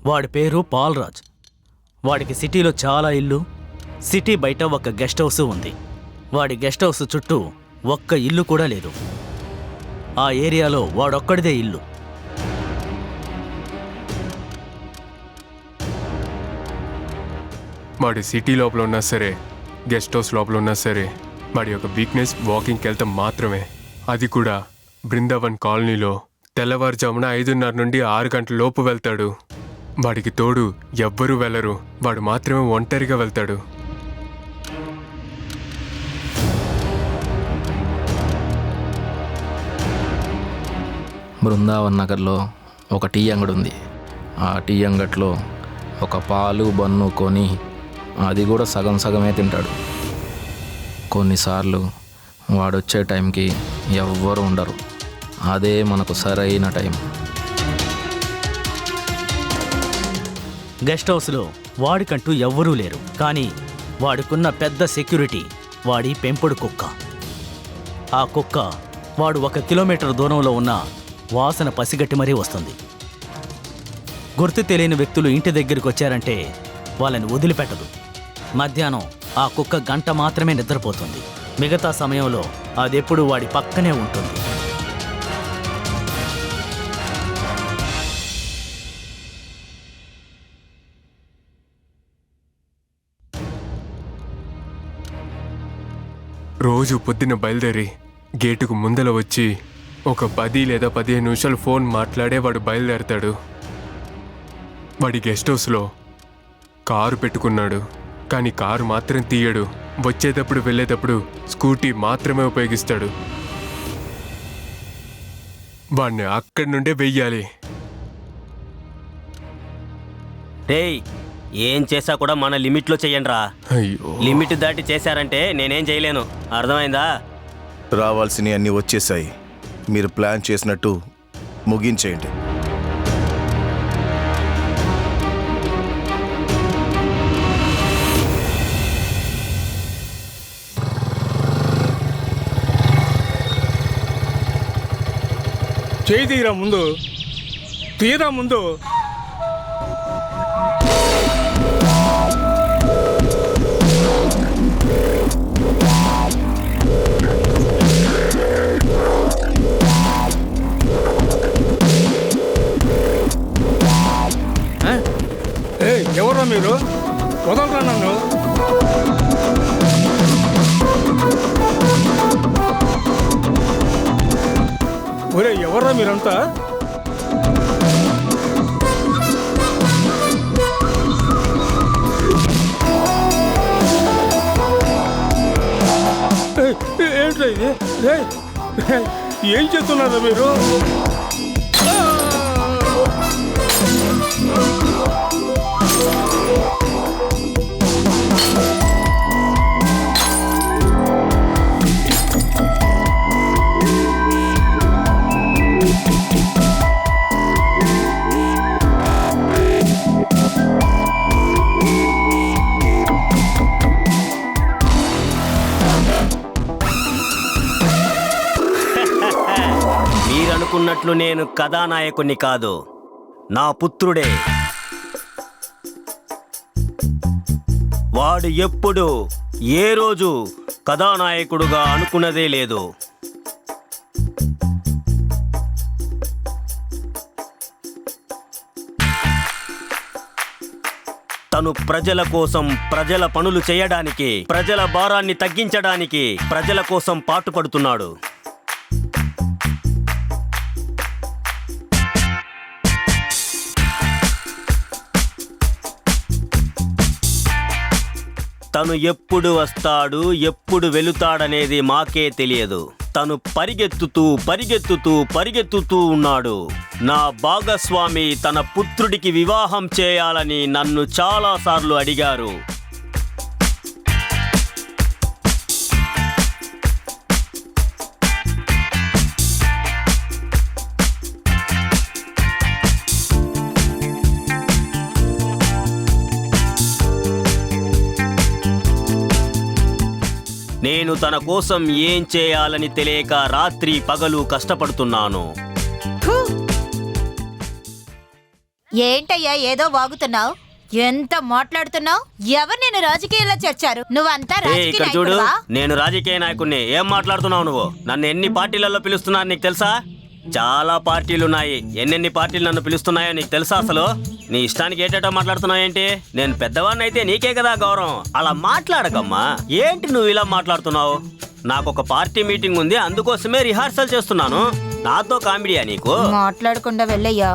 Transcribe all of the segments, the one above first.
వాడి పేరు పాల్రాజ్. వాడికి సిటీలో చాలా ఇల్లు, సిటీ బయట ఒక గెస్ట్ హౌస్ ఉంది. వాడి గెస్ట్ హౌస్ చుట్టూ ఒక్క ఇల్లు కూడా లేదు. ఆ ఏరియాలో వాడొక్కడిదే ఇల్లు. వాడి సిటీ లోపల ఉన్నా సరే, గెస్ట్ హౌస్ లోపల ఉన్నా సరే, వాడి యొక్క వీక్నెస్ వాకింగ్కి వెళ్తాం మాత్రమే. అది కూడా బృందావన్ కాలనీలో తెల్లవారుజామున 5:30 నుండి 6 గంటల లోపు వెళ్తాడు. వాడికి తోడు ఎవ్వరూ వెళ్ళరు, వాడు మాత్రమే ఒంటరిగా వెళ్తాడు. బృందావన్ నగర్లో ఒక టీ అంగడి ఉంది. ఆ టీ అంగట్లో ఒక పాలు బన్ను కొని అది కూడా సగం సగమే తింటాడు. కొన్నిసార్లు వాడొచ్చే టైంకి ఎవ్వరు ఉండరు. అదే మనకు సరైన టైం. గెస్ట్ హౌస్లో వాడికంటూ ఎవ్వరూ లేరు. కానీ వాడికున్న పెద్ద సెక్యూరిటీ వాడి పెంపుడు కుక్క. ఆ కుక్క వాడు 1 కిలోమీటర్ దూరంలో ఉన్న వాసన పసిగట్టి మరీ వస్తుంది. గుర్తు తెలియని వ్యక్తులు ఇంటి దగ్గరికి వచ్చారంటే వాళ్ళని వదిలిపెట్టదు. మధ్యాహ్నం ఆ కుక్క గంట మాత్రమే నిద్రపోతుంది. మిగతా సమయంలో అదెప్పుడు వాడి పక్కనే ఉంటుంది. రోజు పొద్దున్న బయలుదేరి గేటుకు ముందల వచ్చి ఒక 10 లేదా 15 నిమిషాలు ఫోన్ మాట్లాడే వాడు బయలుదేరతాడు. వాడి గెస్ట్ హౌస్లో కారు పెట్టుకున్నాడు, కానీ కారు మాత్రం తీయడు. వచ్చేటప్పుడు వెళ్ళేటప్పుడు స్కూటీ మాత్రమే ఉపయోగిస్తాడు. వాడిని అక్కడి నుండే వెయ్యాలి. రేయ్, ఏం చేసా కూడా మన లిమిట్లో చెయ్యండిరా. అయ్యో, లిమిట్ దాటి చేశారంటే నేనేం చేయలేను. అర్థమైందా? రావాల్సినవి అన్నీ వచ్చేసాయి. మీరు ప్లాన్ చేసినట్టు ముగించేయండి. చేయి తీరా ముందు, తీరా ముందు. ఎవరా మీరు? వదలరా నన్ను. ఒరే, ఎవర్రా మీరంతా? ఏంట్రా ఇది? ఏం చేస్తున్నారా మీరు? మీరనుకున్నట్లు నేను కథానాయకుణ్ణి కాదు, నా పుత్రుడే. వాడు ఎప్పుడు ఏ రోజు కథానాయకుడుగా అనుకున్నదే లేదు. తను ప్రజల కోసం, ప్రజల పనులు చేయడానికి, ప్రజల భారాన్ని తగ్గించడానికి, ప్రజల కోసం పాటుపడుతున్నాడు. తను ఎప్పుడు వస్తాడు, ఎప్పుడు వెళుతాడనేది మాకే తెలియదు. తను పరిగెత్తుతూ ఉన్నాడు. నా భాగస్వామి తన పుత్రుడికి వివాహం చేయాలని నన్ను చాలాసార్లు అడిగారు. నేను తన కోసం ఏం చేయాలని తెలియక రాత్రి పగలు కష్టపడుతున్నాను. ఏంటయ్యా ఏదో వాగుతున్నావు? ఎంత మాట్లాడుతున్నావు? ఎవరు నేను రాజకీయాల్లో చేర్చారు? నువ్వంతా రాజకీయ ఇక్కడ చూడు, నాయకుడివా? నేను రాజకీయ నాయకుడిని. ఏం మాట్లాడుతున్నావు నువ్వు? నన్ను ఎన్ని పార్టీలలో పిలుస్తున్నారు నీకు తెలుసా? చాలా పార్టీలు ఉన్నాయి. ఎన్నెన్ని పార్టీలు నన్ను పిలుస్తున్నాయో నీకు తెలుసా? అసలు నీ ఇష్టానికి ఏటేటో మాట్లాడుతున్నావు ఏంటి? నేను పెద్దవాడిని అయితే నీకే కదా గౌరవం. అలా మాట్లాడకమ్మా. ఏంటి నువ్వు ఇలా మాట్లాడుతున్నావు? నాకు ఒక పార్టీ మీటింగ్ ఉంది, అందుకోసమే రిహార్సల్ చేస్తున్నాను. నాతో కామెడీయా నీకు? మాట్లాడకుండా వెళ్ళయ్యా.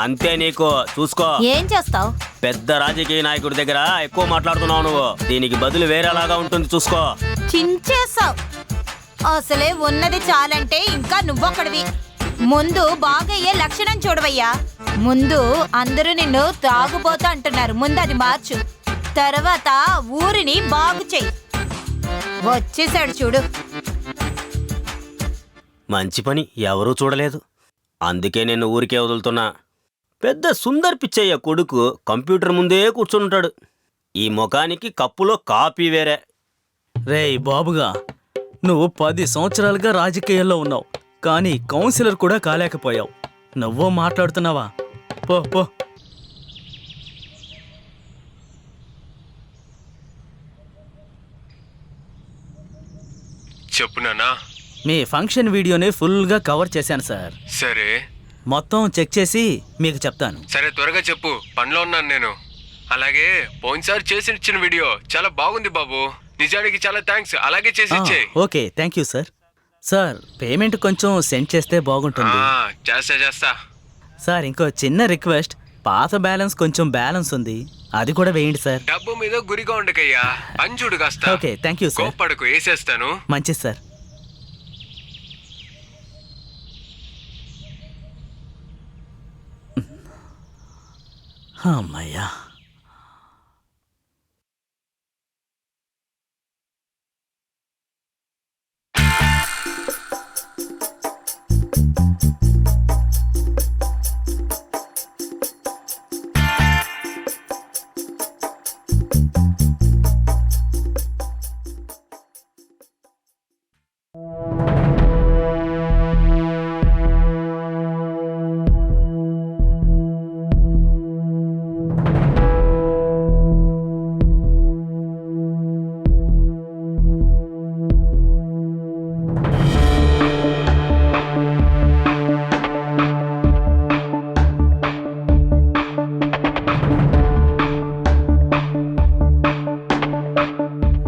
అంతే, నీకు చూసుకో. ఏం చేస్తావు? పెద్ద రాజకీయ నాయకుడి దగ్గర ఎక్కువ మాట్లాడుతున్నావు నువ్వు. దీనికి బదులు వేరేలాగా ఉంటుంది, చూసుకో. చించేసావు. అసలే ఉన్నది చాలంటే ఇంకా నువ్వొక్కడివి. ముందు బాగయ్యే లక్షణం చూడవయ్యా. ముందు అందరూ నిన్ను తాగుబోతా అంటున్నారు, ముందు అది మార్చు. తర్వాత ఊరిని బాగు చెయ్యి. వచ్చేసాడు చూడు. మంచి పని, ఎవరూ చూడలేదు. అందుకే నేను ఊరికే వదులుతున్నా. పెద్ద సుందర్ పిచ్చయ్య కొడుకు కంప్యూటర్ ముందే కూర్చుంటాడు. ఈ ముఖానికి కప్పులో కాపీ వేరే. రేయ్ బాబుగా, నువ్వు 10 సంవత్సరాలుగా రాజకీయాల్లో ఉన్నావు, కానీ కౌన్సిలర్ కూడా కాలేకపోయావు. నువ్వో మాట్లాడుతున్నావా? పో పో. చెప్పు నాన్నా. మీ ఫంక్షన్ వీడియోని ఫుల్గా కవర్ చేశాను సార్. సరే మొత్తం చెక్ చేసి మీకు చెప్తాను. సరే, త్వరగా చెప్పు, పనిలో ఉన్నాను నేను. అలాగే పోయినసారి చేసి ఇచ్చిన వీడియో చాలా బాగుంది బాబు. నిజానికి చాలా థ్యాంక్స్. అలాగే చేసి ఇచ్చేయ్. Okay, thank you sir. Sir, payment కొంచెం సెండ్ చేస్తే బాగుంటుంది. చేస్తా. సార్, ఇంకో చిన్న రిక్వెస్ట్. పాత బ్యాలెన్స్ కొంచెం బ్యాలెన్స్ ఉంది, అది కూడా వేయండి సార్. డబ్బు మీద గురిగా ఉండకయ్యా, పని చూడు కాస్త. Okay, thank you sir. కోప్పడకు, వేసేస్తాను. మంచిది సార్. అమ్మయ్యా.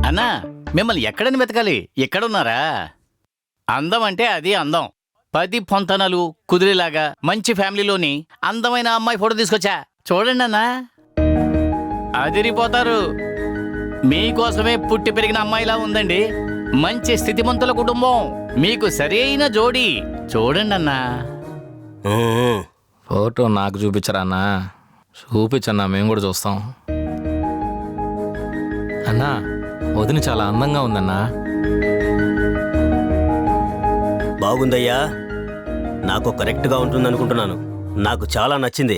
అన్నా, మిమ్మల్ని ఎక్కడని వెతకాలి? ఎక్కడున్నారా? అందం అంటే అది అందం. 10 పొంతనలు కుదిరేలాగా మంచి ఫ్యామిలీలోని అందమైన అమ్మాయి ఫోటో తీసుకొచ్చా, చూడండి అన్నా. అదిరిపోతారు. మీకోసమే పుట్టి పెరిగిన అమ్మాయిలా ఉందండి. మంచి స్థితిమంతుల కుటుంబం, మీకు సరైన జోడి. చూడండి అన్నా. ఫోటో నాకు చూపించరా అన్నా? చూపించన్నా, మేము కూడా చూస్తాం. అన్నా, వదిన చాలా అందంగా ఉందన్నా. బాగుందయ్యా, నాకు కరెక్ట్గా ఉంటుంది అనుకుంటున్నాను. నాకు చాలా నచ్చింది,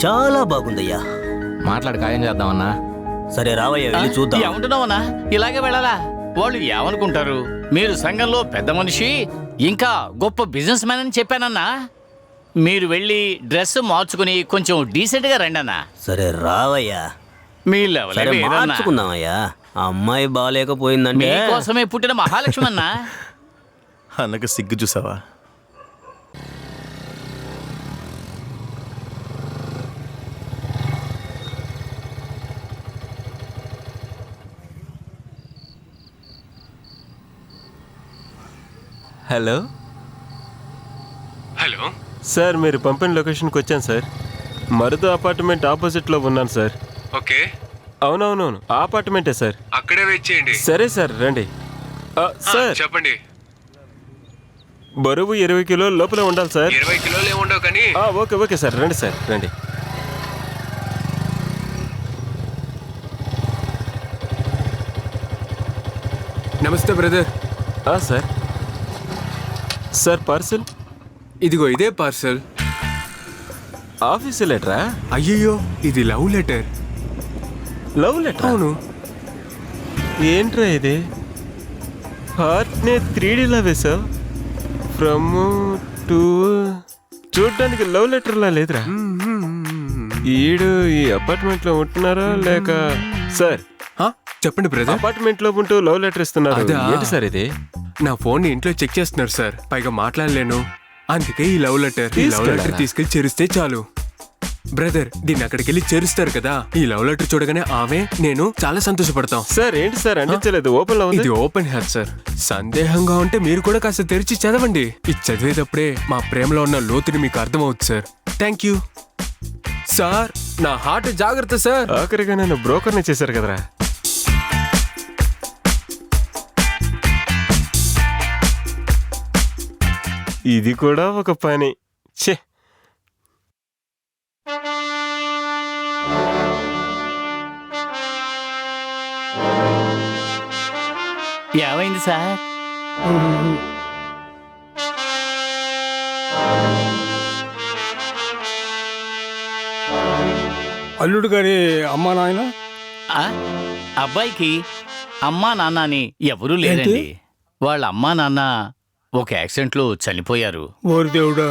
చాలా బాగుందయ్యా. మాట్లాడి ఖాయం చేద్దామన్నా. సరే రావయ్యా, వెళ్ళి చూద్దాం. ఏమంటున్నావన్నా? ఇలాగే వెళ్ళాలా? వాళ్ళు ఏమనుకుంటారు? మీరు సంఘంలో పెద్ద మనిషి, ఇంకా గొప్ప బిజినెస్ మ్యాన్ అని చెప్పానన్నా. మీరు వెళ్ళి డ్రెస్ మార్చుకుని కొంచెం డీసెంట్గా రండి అన్నా. సరే రావయ్యా. మీ సరే లెవెల్ మార్చుకుందామయ్యా. ఆ అమ్మాయి బాగాలేకపోయిందంటే మీకోసమే పుట్టిన మహాలక్ష్మి అన్నా. అన్నకు సిగ్గు చూసావా? హలో హలో సార్, మీరు పంపిన లొకేషన్కి వచ్చాను సార్. మరుదు అపార్ట్మెంట్ ఆపోజిట్లో ఉన్నాను సార్. ఓకే, అవునవునవును, ఆ అపార్ట్మెంటే సార్. అక్కడే వెయిట్ చేయండి. సరే సార్, రండి. సార్, చెప్పండి. బరువు 20 కిలోల లోపల ఉండాలి సార్. 20 కిలోలు ఏముండవు కానీ. ఓకే ఓకే సార్, రండి సార్, రండి. నమస్తే బ్రదర్. సార్ సార్, పార్సల్ ఇదిగో ఇదే పార్సల్. ఆఫీసు లెటరా? అయ్యయ్యో, ఇది లవ్ లెటర్. Love letter? అవును. ఏంట్రా ఇది? హార్ట్నే 3Dలో వేసావు. ఫ్రమ్ టు చూడ్డానికి లవ్ లెటర్లా లేదురా. ఈడు ఈ అపార్ట్మెంట్ లో ఉంటున్నారా లేక? సార్, చెప్పండి బ్రదర్. అపార్ట్మెంట్ లో ఉంటూ లవ్ లెటర్ ఇస్తున్నారు. అదా? ఏంటి సార్ ఇది? నా ఫోన్ ఇంట్లో చెక్ చేస్తున్నారు సార్, పైగా మాట్లాడలేను, అందుకే ఈ లవ్ లెటర్. ఈ లవ్ లెటర్ తీసుకెళ్లి చేరిస్తే చాలు బ్రదర్. దీన్ని అక్కడికి వెళ్ళి చేరుస్తారు కదా, ఈ లవ్ లెటర్ చూడగానే ఆమె నేను చాలా సంతోషపడతాం. సార్ ఏంటి సార్ అంటించలేదు, ఓపెన్ లో ఉంది. ఇది ఓపెన్ హ్యాట్ సార్. సందేహంగా ఉంటే మీరు కూడా కాస్త తెరిచి చదవండి. ఇది చదివేటప్పుడే మా ప్రేమలో ఉన్న లోతుని మీకు అర్థమవుతుంది సార్. Thank you sir. నా హార్ట్ జాగ్రత్త సార్. ఆఖరిగా నన్ను బ్రోకర్ని చేశారు కదరా. ఇది కూడా ఒక పని. ఛే, ఏమైంది సార్? అల్లుడు గారి అమ్మా నాయన ఆ? అబ్బాయికి అమ్మా నాన్న అని ఎవరూ లేరండి. వాళ్ళ అమ్మా నాన్న ఒక యాక్సిడెంట్లో చనిపోయారు. ఓరి దేవుడా.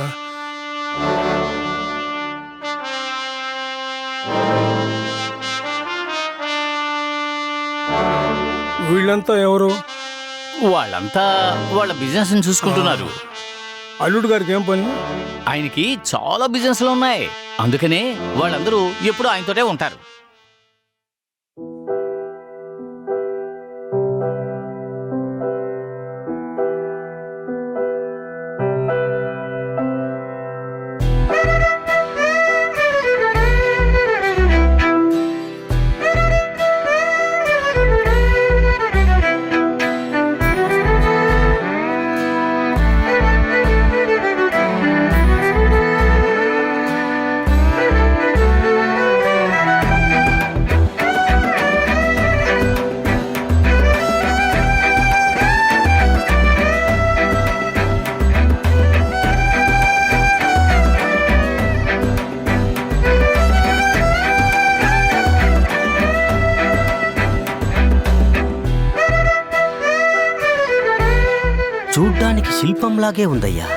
వీళ్ళంతా ఎవరు? వాళ్ళంతా వాళ్ళ బిజినెస్ ని చూసుకుంటున్నారు. అల్లుడు గారికి ఏం పని? ఆయనకి చాలా బిజినెస్లు ఉన్నాయి, అందుకనే వాళ్ళందరూ ఎప్పుడూ ఆయనతోటే ఉంటారు. చూడ్డానికి శిల్పంలాగే ఉందయ్యా.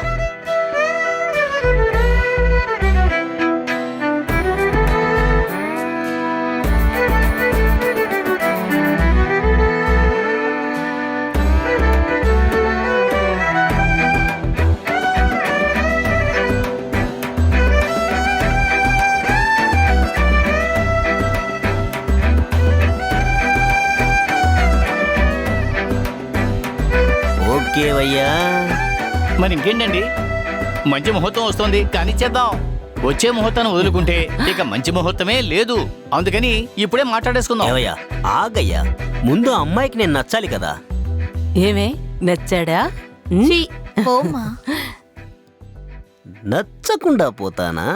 ఓకేవయ్యా. మరి ఇంకేంటండి, మంచి ముహూర్తం వస్తుంది, కానిచ్చేద్దాం. వచ్చే ముహూర్తాన్ని వదులుకుంటే ఇక మంచి ముహూర్తమే లేదు. అందుకని ఇప్పుడే మాట్లాడేసుకుందాం. ఏవయ్యా ఆగయ్యా, ముందు అమ్మాయికి నేను నచ్చాలి కదా. ఏమే నచ్చాడా? ఛీ, పోమ్మా. నచ్చకుండా పోతానా?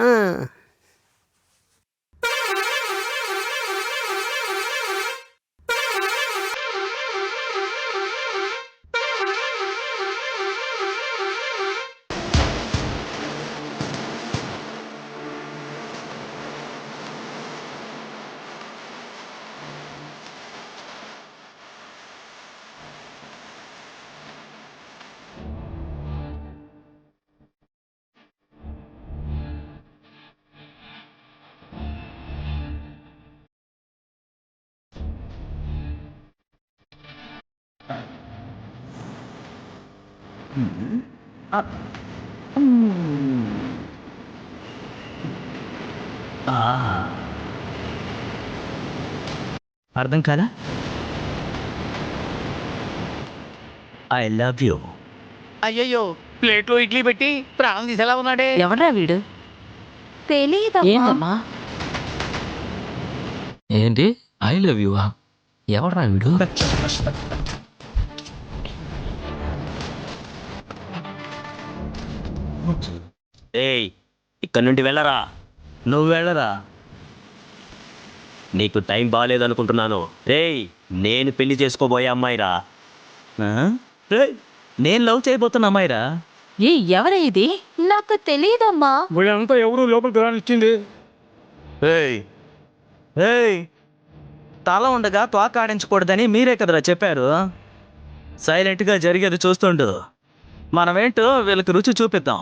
అర్థం కాదా? I love you. అయ్యయ్యో, ప్లేట్లో ఇడ్లీ పెట్టి ప్రాణం తీసేలా ఉన్నాడే. ఎవడ్రా వీడు? తెలీదమ్మా. ఏంటి ఐ లవ్ యూ? ఎవడ్రా వీడు? ఏయ్, ఇక్కడి నుండి వెళ్ళరా. నువ్వు వెళ్ళరా. నీకు టైం బాగాలేదనుకుంటున్నాను. రేయ్, నేను పెళ్లి చేసుకోబోయే అమ్మాయిరా. నేను లవ్ చేయబోతున్న అమ్మాయిరా. ఏ ఎవరే ఇది? నాకు తెలీదమ్మా. వీళ్ళంతా ఎవరు లోపలికి రానిచ్చింది? ఏయ్, తల ఉండగా తోక ఆడించకూడదని మీరే కదరా చెప్పారు. సైలెంట్గా జరిగేది చూస్తుండు. మనమేంటో వీళ్ళకి రుచి చూపిద్దాం.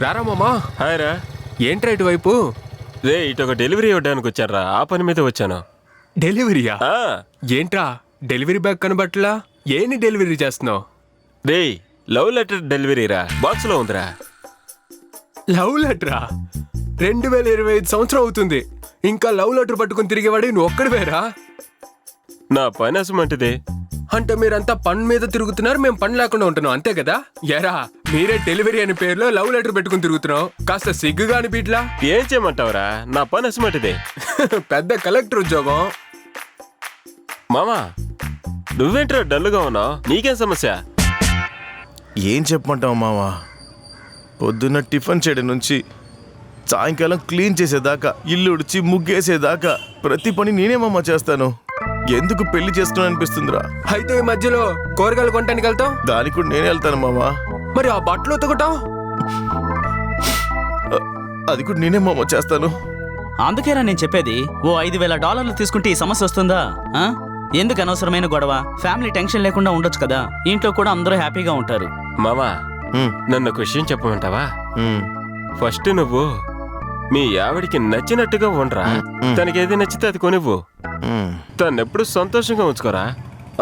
రారా మామా. హాయ్ రా. ఏంట్రా ఇటువైపు? రే ఇటు ఒక డెలివరీ ఇవ్వడానికి వచ్చారా, ఆ పని మీద వచ్చాను. డెలివరీయా? ఆ, ఏంట్రా డెలివరీ బ్యాగ్ కనబట్లా? ఏని డెలివరీ చేస్తున్నావు? రే లవ్ లెటర్ డెలివరీ రా, బాక్స్ లో ఉందిరా. లవ్ లెటరా? 2025 సంవత్సరం అవుతుంది, ఇంకా లవ్ లెటర్ పట్టుకుని తిరిగేవాడి నువ్వు ఒక్కడివేరా? నా పని అసమంటిదే. అంటే మీరంతా పని మీద తిరుగుతున్నారు, మేము పని లేకుండా ఉంటున్నాం అంతే కదా? ఎరా మీరే డెలివరీ అనే పేరులో లవ్ లెటర్ పెట్టుకుని తిరుగుతున్నావు, కాస్త సిగ్గుగా అనిపిట్లా? ఏం చేయమంటావురా, నా పని అసమంటిదే. పెద్ద కలెక్టర్ ఉద్యోగం. మామా నువ్వేంట్రా డల్లుగా ఉన్నావు, నీకేం సమస్య? ఏం చెప్పమంటావు మావా, పొద్దున్న టిఫిన్ చేయడం నుంచి సాయంకాలం క్లీన్ చేసేదాకా, ఇల్లు ఉడిచి ముగ్గేసేదాకా ప్రతి పని నేనే మామ చేస్తాను. ఎందుకు పెళ్లి చేసుకున్నా అనిపిస్తుందిరా. అయితే ఈ మధ్యలో కూరగాయలు కొనడానికి వెళ్తావు, దానికి కూడా నేనే వెళ్తాను మామా. మరి ఆ బట్టలు ఉతుకుతావు, అది కూడా నేనే మామ చేస్తాను. అందుకేరా నేను చెప్పేది, ఓ $5,000 తీసుకుంటే ఈ సమస్య వస్తుందా? ఆ? ఎందుకు అనవసరమైన గొడవ? ఫ్యామిలీ టెన్షన్ లేకుండా ఉండొచ్చు కదా, ఇంట్లో కూడా అందరూ హ్యాపీగా ఉంటారు. మామా ఉమ్, నన్ను ఒక విషయం చెప్పమంటావా? ఉమ్, ఫస్ట్ నువ్వు మీ ఆవిడికి నచ్చినట్టుగా ఉండరా, తనకేది నచ్చితే అది కొనివ్వు. ఉమ్. తనెప్పుడు సంతోషంగా ఉంచుకోరా,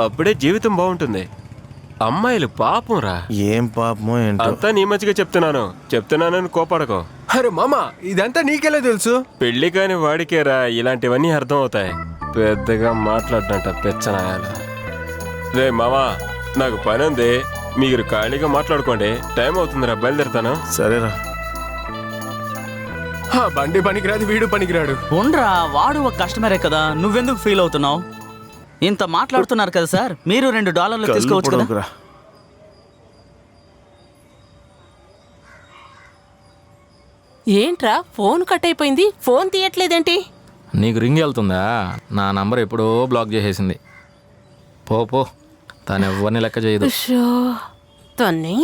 అప్పుడే జీవితం బాగుంటుంది. అమ్మాయిలు పాపం రా. ఏం పాపమో ఏంటో. అంతా నీ మంచిగా చెప్తున్నానని కోపాడకో. అరే మామా ఇదంతా నీకెలా తెలుసు? పెళ్లి కాని వాడికేరా ఇలాంటివన్నీ అర్థం అవుతాయి. పెద్దగా మాట్లాడినట్ట పెచ్చనాయాలు. రే మామా నాకు పని ఉంది, మీరు ఖాళీగా మాట్లాడుకోండి, టైం అవుతుందిరా, బయలుదేరుతాను. సరేరా. బండి పనికిరాదు, వీడు పనికిరాడు. ఉండ్రా, వాడు ఒక కస్టమరే కదా, నువ్వెందుకు ఫీల్ అవుతున్నావు? ఇంత మాట్లాడుతున్నారు కదా సార్, మీరు $2 తీసుకోవచ్చు కదా. పొడవుకురా. ఏంట్రా ఫోన్ కట్ అయిపోయింది, ఫోన్ తీయట్లేదేంటి? నీకు రింగ్ వెళ్తుందా? నా నంబర్ ఎప్పుడో బ్లాక్ చేసేసింది. పో తను ఎవరిని లెక్క చేయదు. షో తన్ని.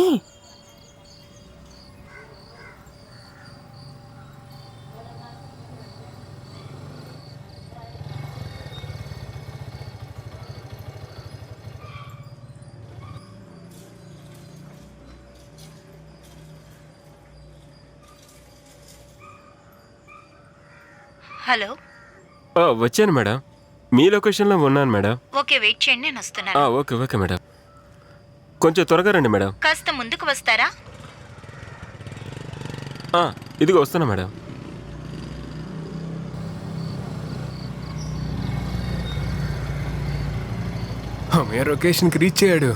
హలో, వచ్చాను మేడం, మీ లొకేషన్లో ఉన్నాను మేడం. ఓకే వెయిట్ చేయండి, నేను వస్తున్నాను. ఓకే మేడం, కొంచెం త్వరగా రండి మేడం. కాస్త ముందుకు వస్తారా? ఇదిగో వస్తున్నా మేడం. లొకేషన్కి రీచ్ అయ్యాడు.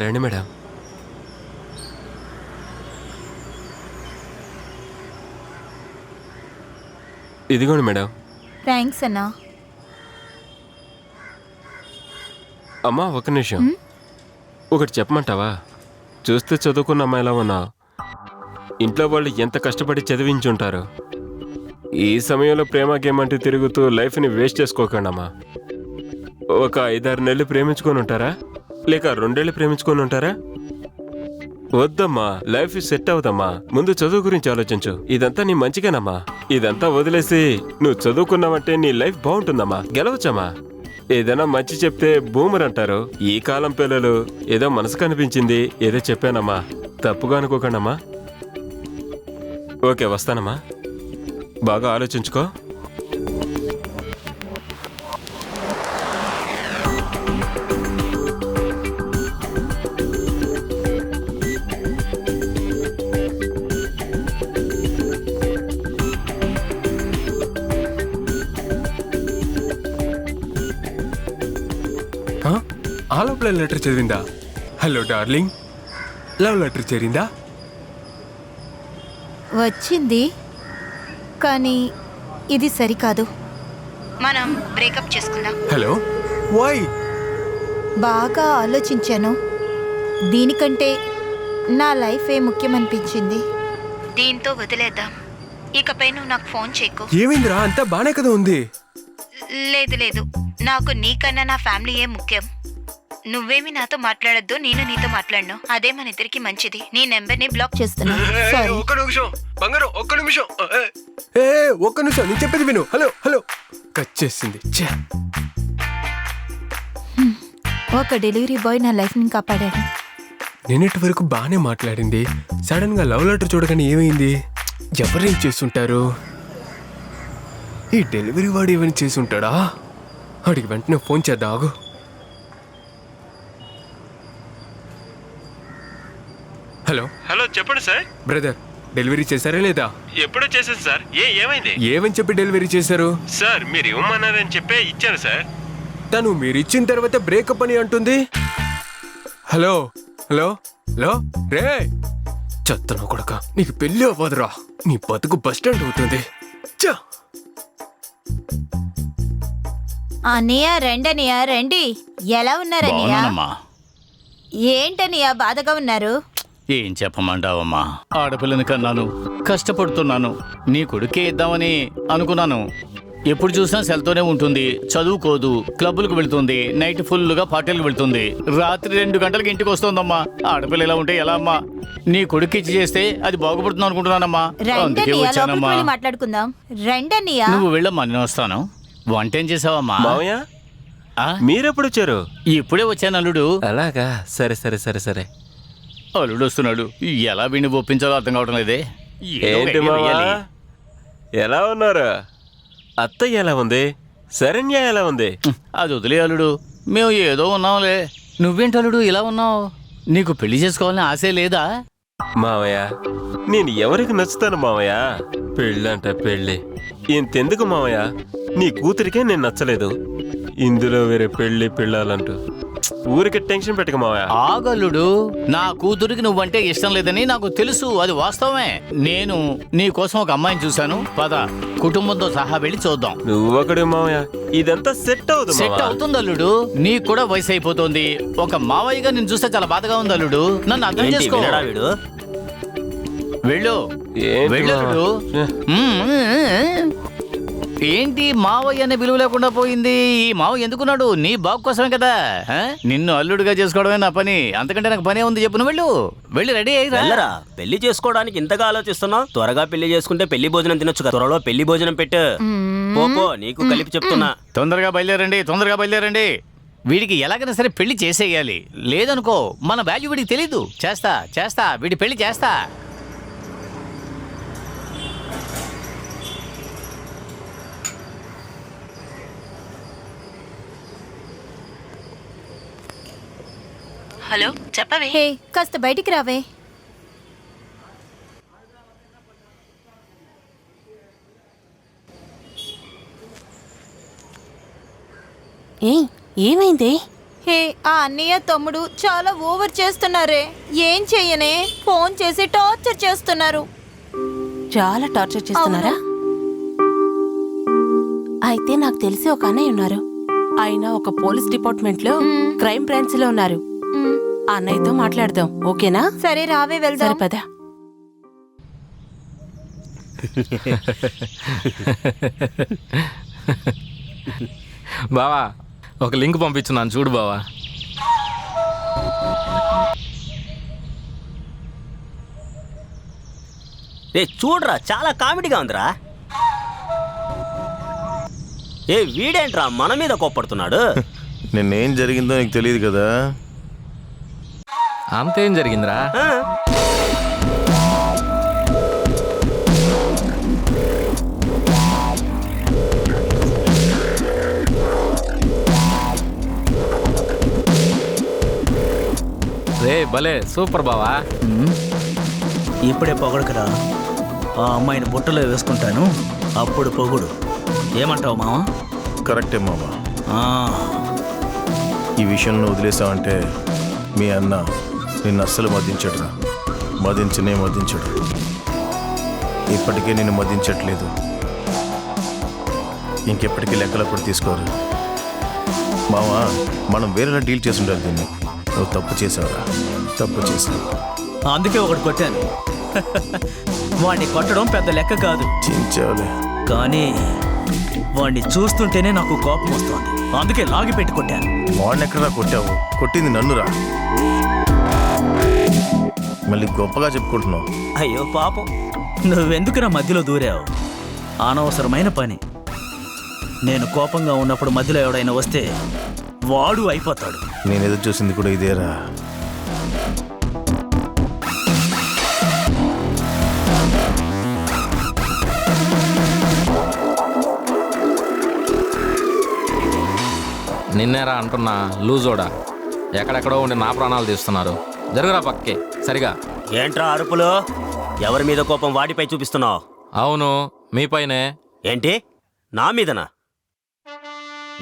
రండి మేడం. ఇదిగోండి మేడం. థ్యాంక్స్ అన్నా. అమ్మా ఒక నిమిషం, ఒకటి చెప్పమంటావా? చూస్తే చదువుకున్న అమ్మాయిలా ఉన్నావు, ఇంట్లో వాళ్ళు ఎంత కష్టపడి చదివించుంటారు. ఈ సమయంలో ప్రేమ గేమ్ అంటూ తిరుగుతూ లైఫ్ని వేస్ట్ చేసుకోకండి అమ్మా. ఒక 5-6 నెలలు ప్రేమించుకొని ఉంటారా, లేక 2 ఏళ్ళు ప్రేమించుకొని ఉంటారా? వద్దమ్మా, లైఫ్ సెట్ అవుదమ్మా. ముందు చదువు గురించి ఆలోచించు. ఇదంతా నీ మంచిగానమ్మా. ఇదంతా వదిలేసి నువ్వు చదువుకున్నావంటే నీ లైఫ్ బాగుంటుందమ్మా, గెలవచ్చమ్మా. ఏదైనా మంచి చెప్తే బూమర్ అంటారు. ఈ కాలం పిల్లలు ఏదో మనసు కనిపించింది ఏదో చెప్పానమ్మా, తప్పుగా అనుకోకండమ్మా. ఓకే వస్తానమ్మా, బాగా ఆలోచించుకో. ఆ లోపల లెటర్ చదివిందా? హలో డార్లింగ్, లవ్ లెటర్ చేరిందా? వచ్చింది, కానీ ఇది సరికాదు. మనం బ్రేకప్ చేసుకుందాం. Hello, why? బాగా ఆలోచించాను. దీనికంటే నా లైఫే ముఖ్యమనిపించింది. దీంతో వదిలేద్దాం. ఇకపై నువ్వు నాకు ఫోన్ చేయకు. ఏమైందిరా, అంతా బానే కదా ఉంది. లేదు, నాకు నీకన్నా నా ఫ్యామిలీయే ముఖ్యం. నువ్వేమి నాతో మాట్లాడొద్దు, నేను నీతో మాట్లాడను. అదే మన ఇద్దరికి మంచిది. నీ నెంబర్ని బ్లాక్ చేస్తున్నా. ఒక్క నిమిషం బంగారం, ఒక్క నిమిషం. ఒక్క నిమిషం, నేను చెప్పేది విను. హలో కట్ చేసింది. ఒక డెలివరీ బాయ్ నా లైఫ్ని కాపాడాడు. నిన్నటి వరకు బాగానే మాట్లాడింది, సడన్ గా లవ్ లెటర్ చూడగానే ఏమైంది? ఎవరేం చేస్తుంటారు? ఈ డెలివరీ వాడు ఏమైనా చేసి ఉంటాడా? వాడికి వెంటనే ఫోన్ చేద్దాం, ఆగు. హలో హలో చెప్పండి సార్. బ్రదర్, డెలివరీ చేశారా లేదా? ఎప్పుడో చేశాను సార్. ఏమైంది ఏమని చెప్పి డెలివరీ చేశారు? సార్? మీరు ఇవ్వమన్నారని చెప్పే ఇచ్చాను సార్. తను మీరు ఇచ్చిన తర్వాత బ్రేకప్ అని అంటుంది. హలో హలో హలో రే, చెత్తను కొడక, నీకు పెళ్ళి అవ్వదురా, నీ బతుకు బస్ స్టాండ్ అవుతుంది. చ్చ! అన్నయ్య రెండన్నయ్య రండి. ఎలా ఉన్నారన్నయ్య? బాగున్నానమ్మా. ఏంటన్నయ్య బాధగా ఉన్నారు? ఏం చెప్పమంటావమ్మా, ఆడపిల్లని కన్నాను, కష్టపడుతున్నాను. నీ కొడుకే ఇద్దామని అనుకున్నాను. ఎప్పుడు చూసినా సెల్తోనే ఉంటుంది, చదువుకోదు, క్లబ్బులకు వెళ్తుంది, నైట్ ఫుల్గా పార్టీలకు వెళ్తుంది, రాత్రి 2 గంటలకు ఇంటికి వస్తుందమ్మా. ఆడపిల్ల ఇలా ఉంటే ఎలా అమ్మా? నీ కొడుకు ఇచ్చి చేస్తే అది బాగుపడుతుంది అనుకుంటున్నానమ్మా. అందుకే వచ్చానమ్మా. మాట్లాడుకుందాం రండన్నయ్య. నువ్వు వెళ్ళమ్మా, నేను వస్తాను. వంట ఏం చేసావమ్మా? మావయ్య ఆ? మీరెప్పుడు వచ్చారు? ఇప్పుడే వచ్చాను అల్లుడు. అలాగా, సరే సరే సరే సరే. అల్లుడు వస్తున్నాడు. ఎలా వీడిని ఒప్పించాలో అర్థం కావడం లేదే. ఏదో ఒక ఏంటి idea మావా, వేయాలి. ఎలా ఉన్నారు? అత్తయ్య ఎలా ఉంది? శరణ్య ఎలా ఉంది? అది వదిలే అల్లుడు, మేము ఏదో ఉన్నాంలే. నువ్వేంటి అల్లుడు ఇలా ఉన్నావు? నీకు పెళ్లి చేసుకోవాలని ఆశే లేదా? మావయ్య, నేను ఎవరికి నచ్చుతాను మావయ్య? పెళ్ళంట పెళ్ళి ఇంతెందుకు మావయ్య? నీ కూతురికే నేను నచ్చలేదు, ఇందులో వేరే పెళ్ళి పెళ్ళాలంటూ ఊరికి టెన్షన్ పెట్టక మావయ్య. ఆగల్లుడు, నా కూతురికి నువ్వంటే ఇష్టం లేదని నాకు తెలుసు, అది వాస్తవమే. నేను నీ కోసం ఒక అమ్మాయిని చూశాను, పద కుటుంబంతో సహా వెళ్ళి చూద్దాం. నువ్వొకడు మావయ్య, ఇదంతా సెట్ అవుతుంది సెట్ అవుతుంది అల్లుడు, నీకు కూడా వయసు అయిపోతుంది. ఒక మావయ్యగా నేను చూస్తే చాలా బాధగా ఉంది అల్లుడు, నన్ను అర్థం ఏంటి చేసుకో. వినడా వీడు? వెళ్ళు ఏంటి వెళ్ళడు. ఏంటి మావయ్య అనే విలువ లేకుండా పోయింది? ఈ మావ ఎందుకున్నాడు? నీ బాగు కోసమే కదా. ఆ? నిన్ను అల్లుడుగా చేసుకోవడమే నా పని, అంతకంటే నాకు పనే ఉంది. చెప్పు, నువ్వు వెళ్ళి రెడీ అయ్యి వెళ్ళరా, పెళ్లి చేసుకోవడానికి ఇంతగా ఆలోచిస్తున్నావు? త్వరగా పెళ్లి చేసుకుంటే పెళ్లి భోజనం తినొచ్చు కదా. త్వరలో పెళ్లి భోజనం పెట్టు. పో, నీకు కలిపి చెప్తున్నా. తొందరగా బయలుదేరండి. వీడికి ఎలాగైనా సరే పెళ్లి చేసేయాలి, లేదనుకో మన వాల్యూ వీడికి తెలీదు. చేస్తా వీడి పెళ్లి చేస్తా. హలో చెప్పవే. హే, కాస్త బయటికి రావే. ఏమైంది? హే, ఆ అన్నయ్య తమ్ముడు చాలా ఓవర్ చేస్తున్నారే. ఏం చెయ్యనే? ఫోన్ చేసి టార్చర్ చేస్తున్నారు. చాలా టార్చర్ చేస్తున్నారా? అయితే నాకు తెలిసి ఒక అన్నయ్య ఉన్నారు. ఆయన ఒక పోలీస్ డిపార్ట్మెంట్ లో క్రైమ్ బ్రాంచ్ లో ఉన్నారు. ఆ అన్నయ్యతో మాట్లాడదాం, ఓకేనా? సరే రావే వెళ్దాం. సరే పద. బావా, ఒక లింక్ పంపించున్నాను చూడు బావా. రే చూడరా, చాలా కామెడీగా ఉందిరా. ఏ వీడేంట్రా మన మీద కోప్పడుతున్నాడు? నిన్నేం జరిగిందో నీకు తెలియదు కదా. అంతేం జరిగిందిరా? ఆ? రే భలే సూపర్ బావా. ఇప్పుడే పొగడకరా, ఆ అమ్మాయిని బుట్టలో వేసుకుంటాను, అప్పుడు పొగుడు. ఏమంటావు మావా? కరెక్టే మామ. ఆ, ఈ విషయంలో వదిలేసావంటే మీ అన్న నిన్ను అస్సలు మదించడురా. మదించడు. ఇప్పటికే నిన్ను మదించట్లేదు, ఇంకెప్పటికీ లెక్కలప్పుడు తీసుకోరు. మావా, మనం వేరేలా డీల్ చేసి ఉండాలి దీన్ని. నువ్వు తప్పు చేసావురా, తప్పు చేసావు. అందుకే ఒకటి కొట్టాను. వాడిని కొట్టడం పెద్ద లెక్క కాదు, చించావులే. కానీ వాడిని చూస్తుంటేనే నాకు కోపం వస్తుంది, అందుకే లాగి పెట్టి కొట్టాను. వాడినెక్కడా కొట్టావు? కొట్టింది నన్నురా. మళ్ళీ గొప్పగా చెప్పుకుంటున్నావు. అయ్యో పాపం. నువ్వెందుకురా మధ్యలో దూరావు? అనవసరమైన పని. నేను కోపంగా ఉన్నప్పుడు మధ్యలో ఎవడైనా వస్తే వాడు అయిపోతాడు. నేను ఎదురు చూసింది కూడా ఇదేరా. నిన్నేరా అంటున్నా లూజోడా, ఎక్కడెక్కడో ఉండి నా ప్రాణాలు తీస్తున్నారు. జరుగురా పక్కకి సరిగా. ఏంట్రా అరుపులు? ఎవరి మీద కోపం వాడిపై చూపిస్తున్నావు? అవును, మీపైనే. ఏంటి, నా మీదనా?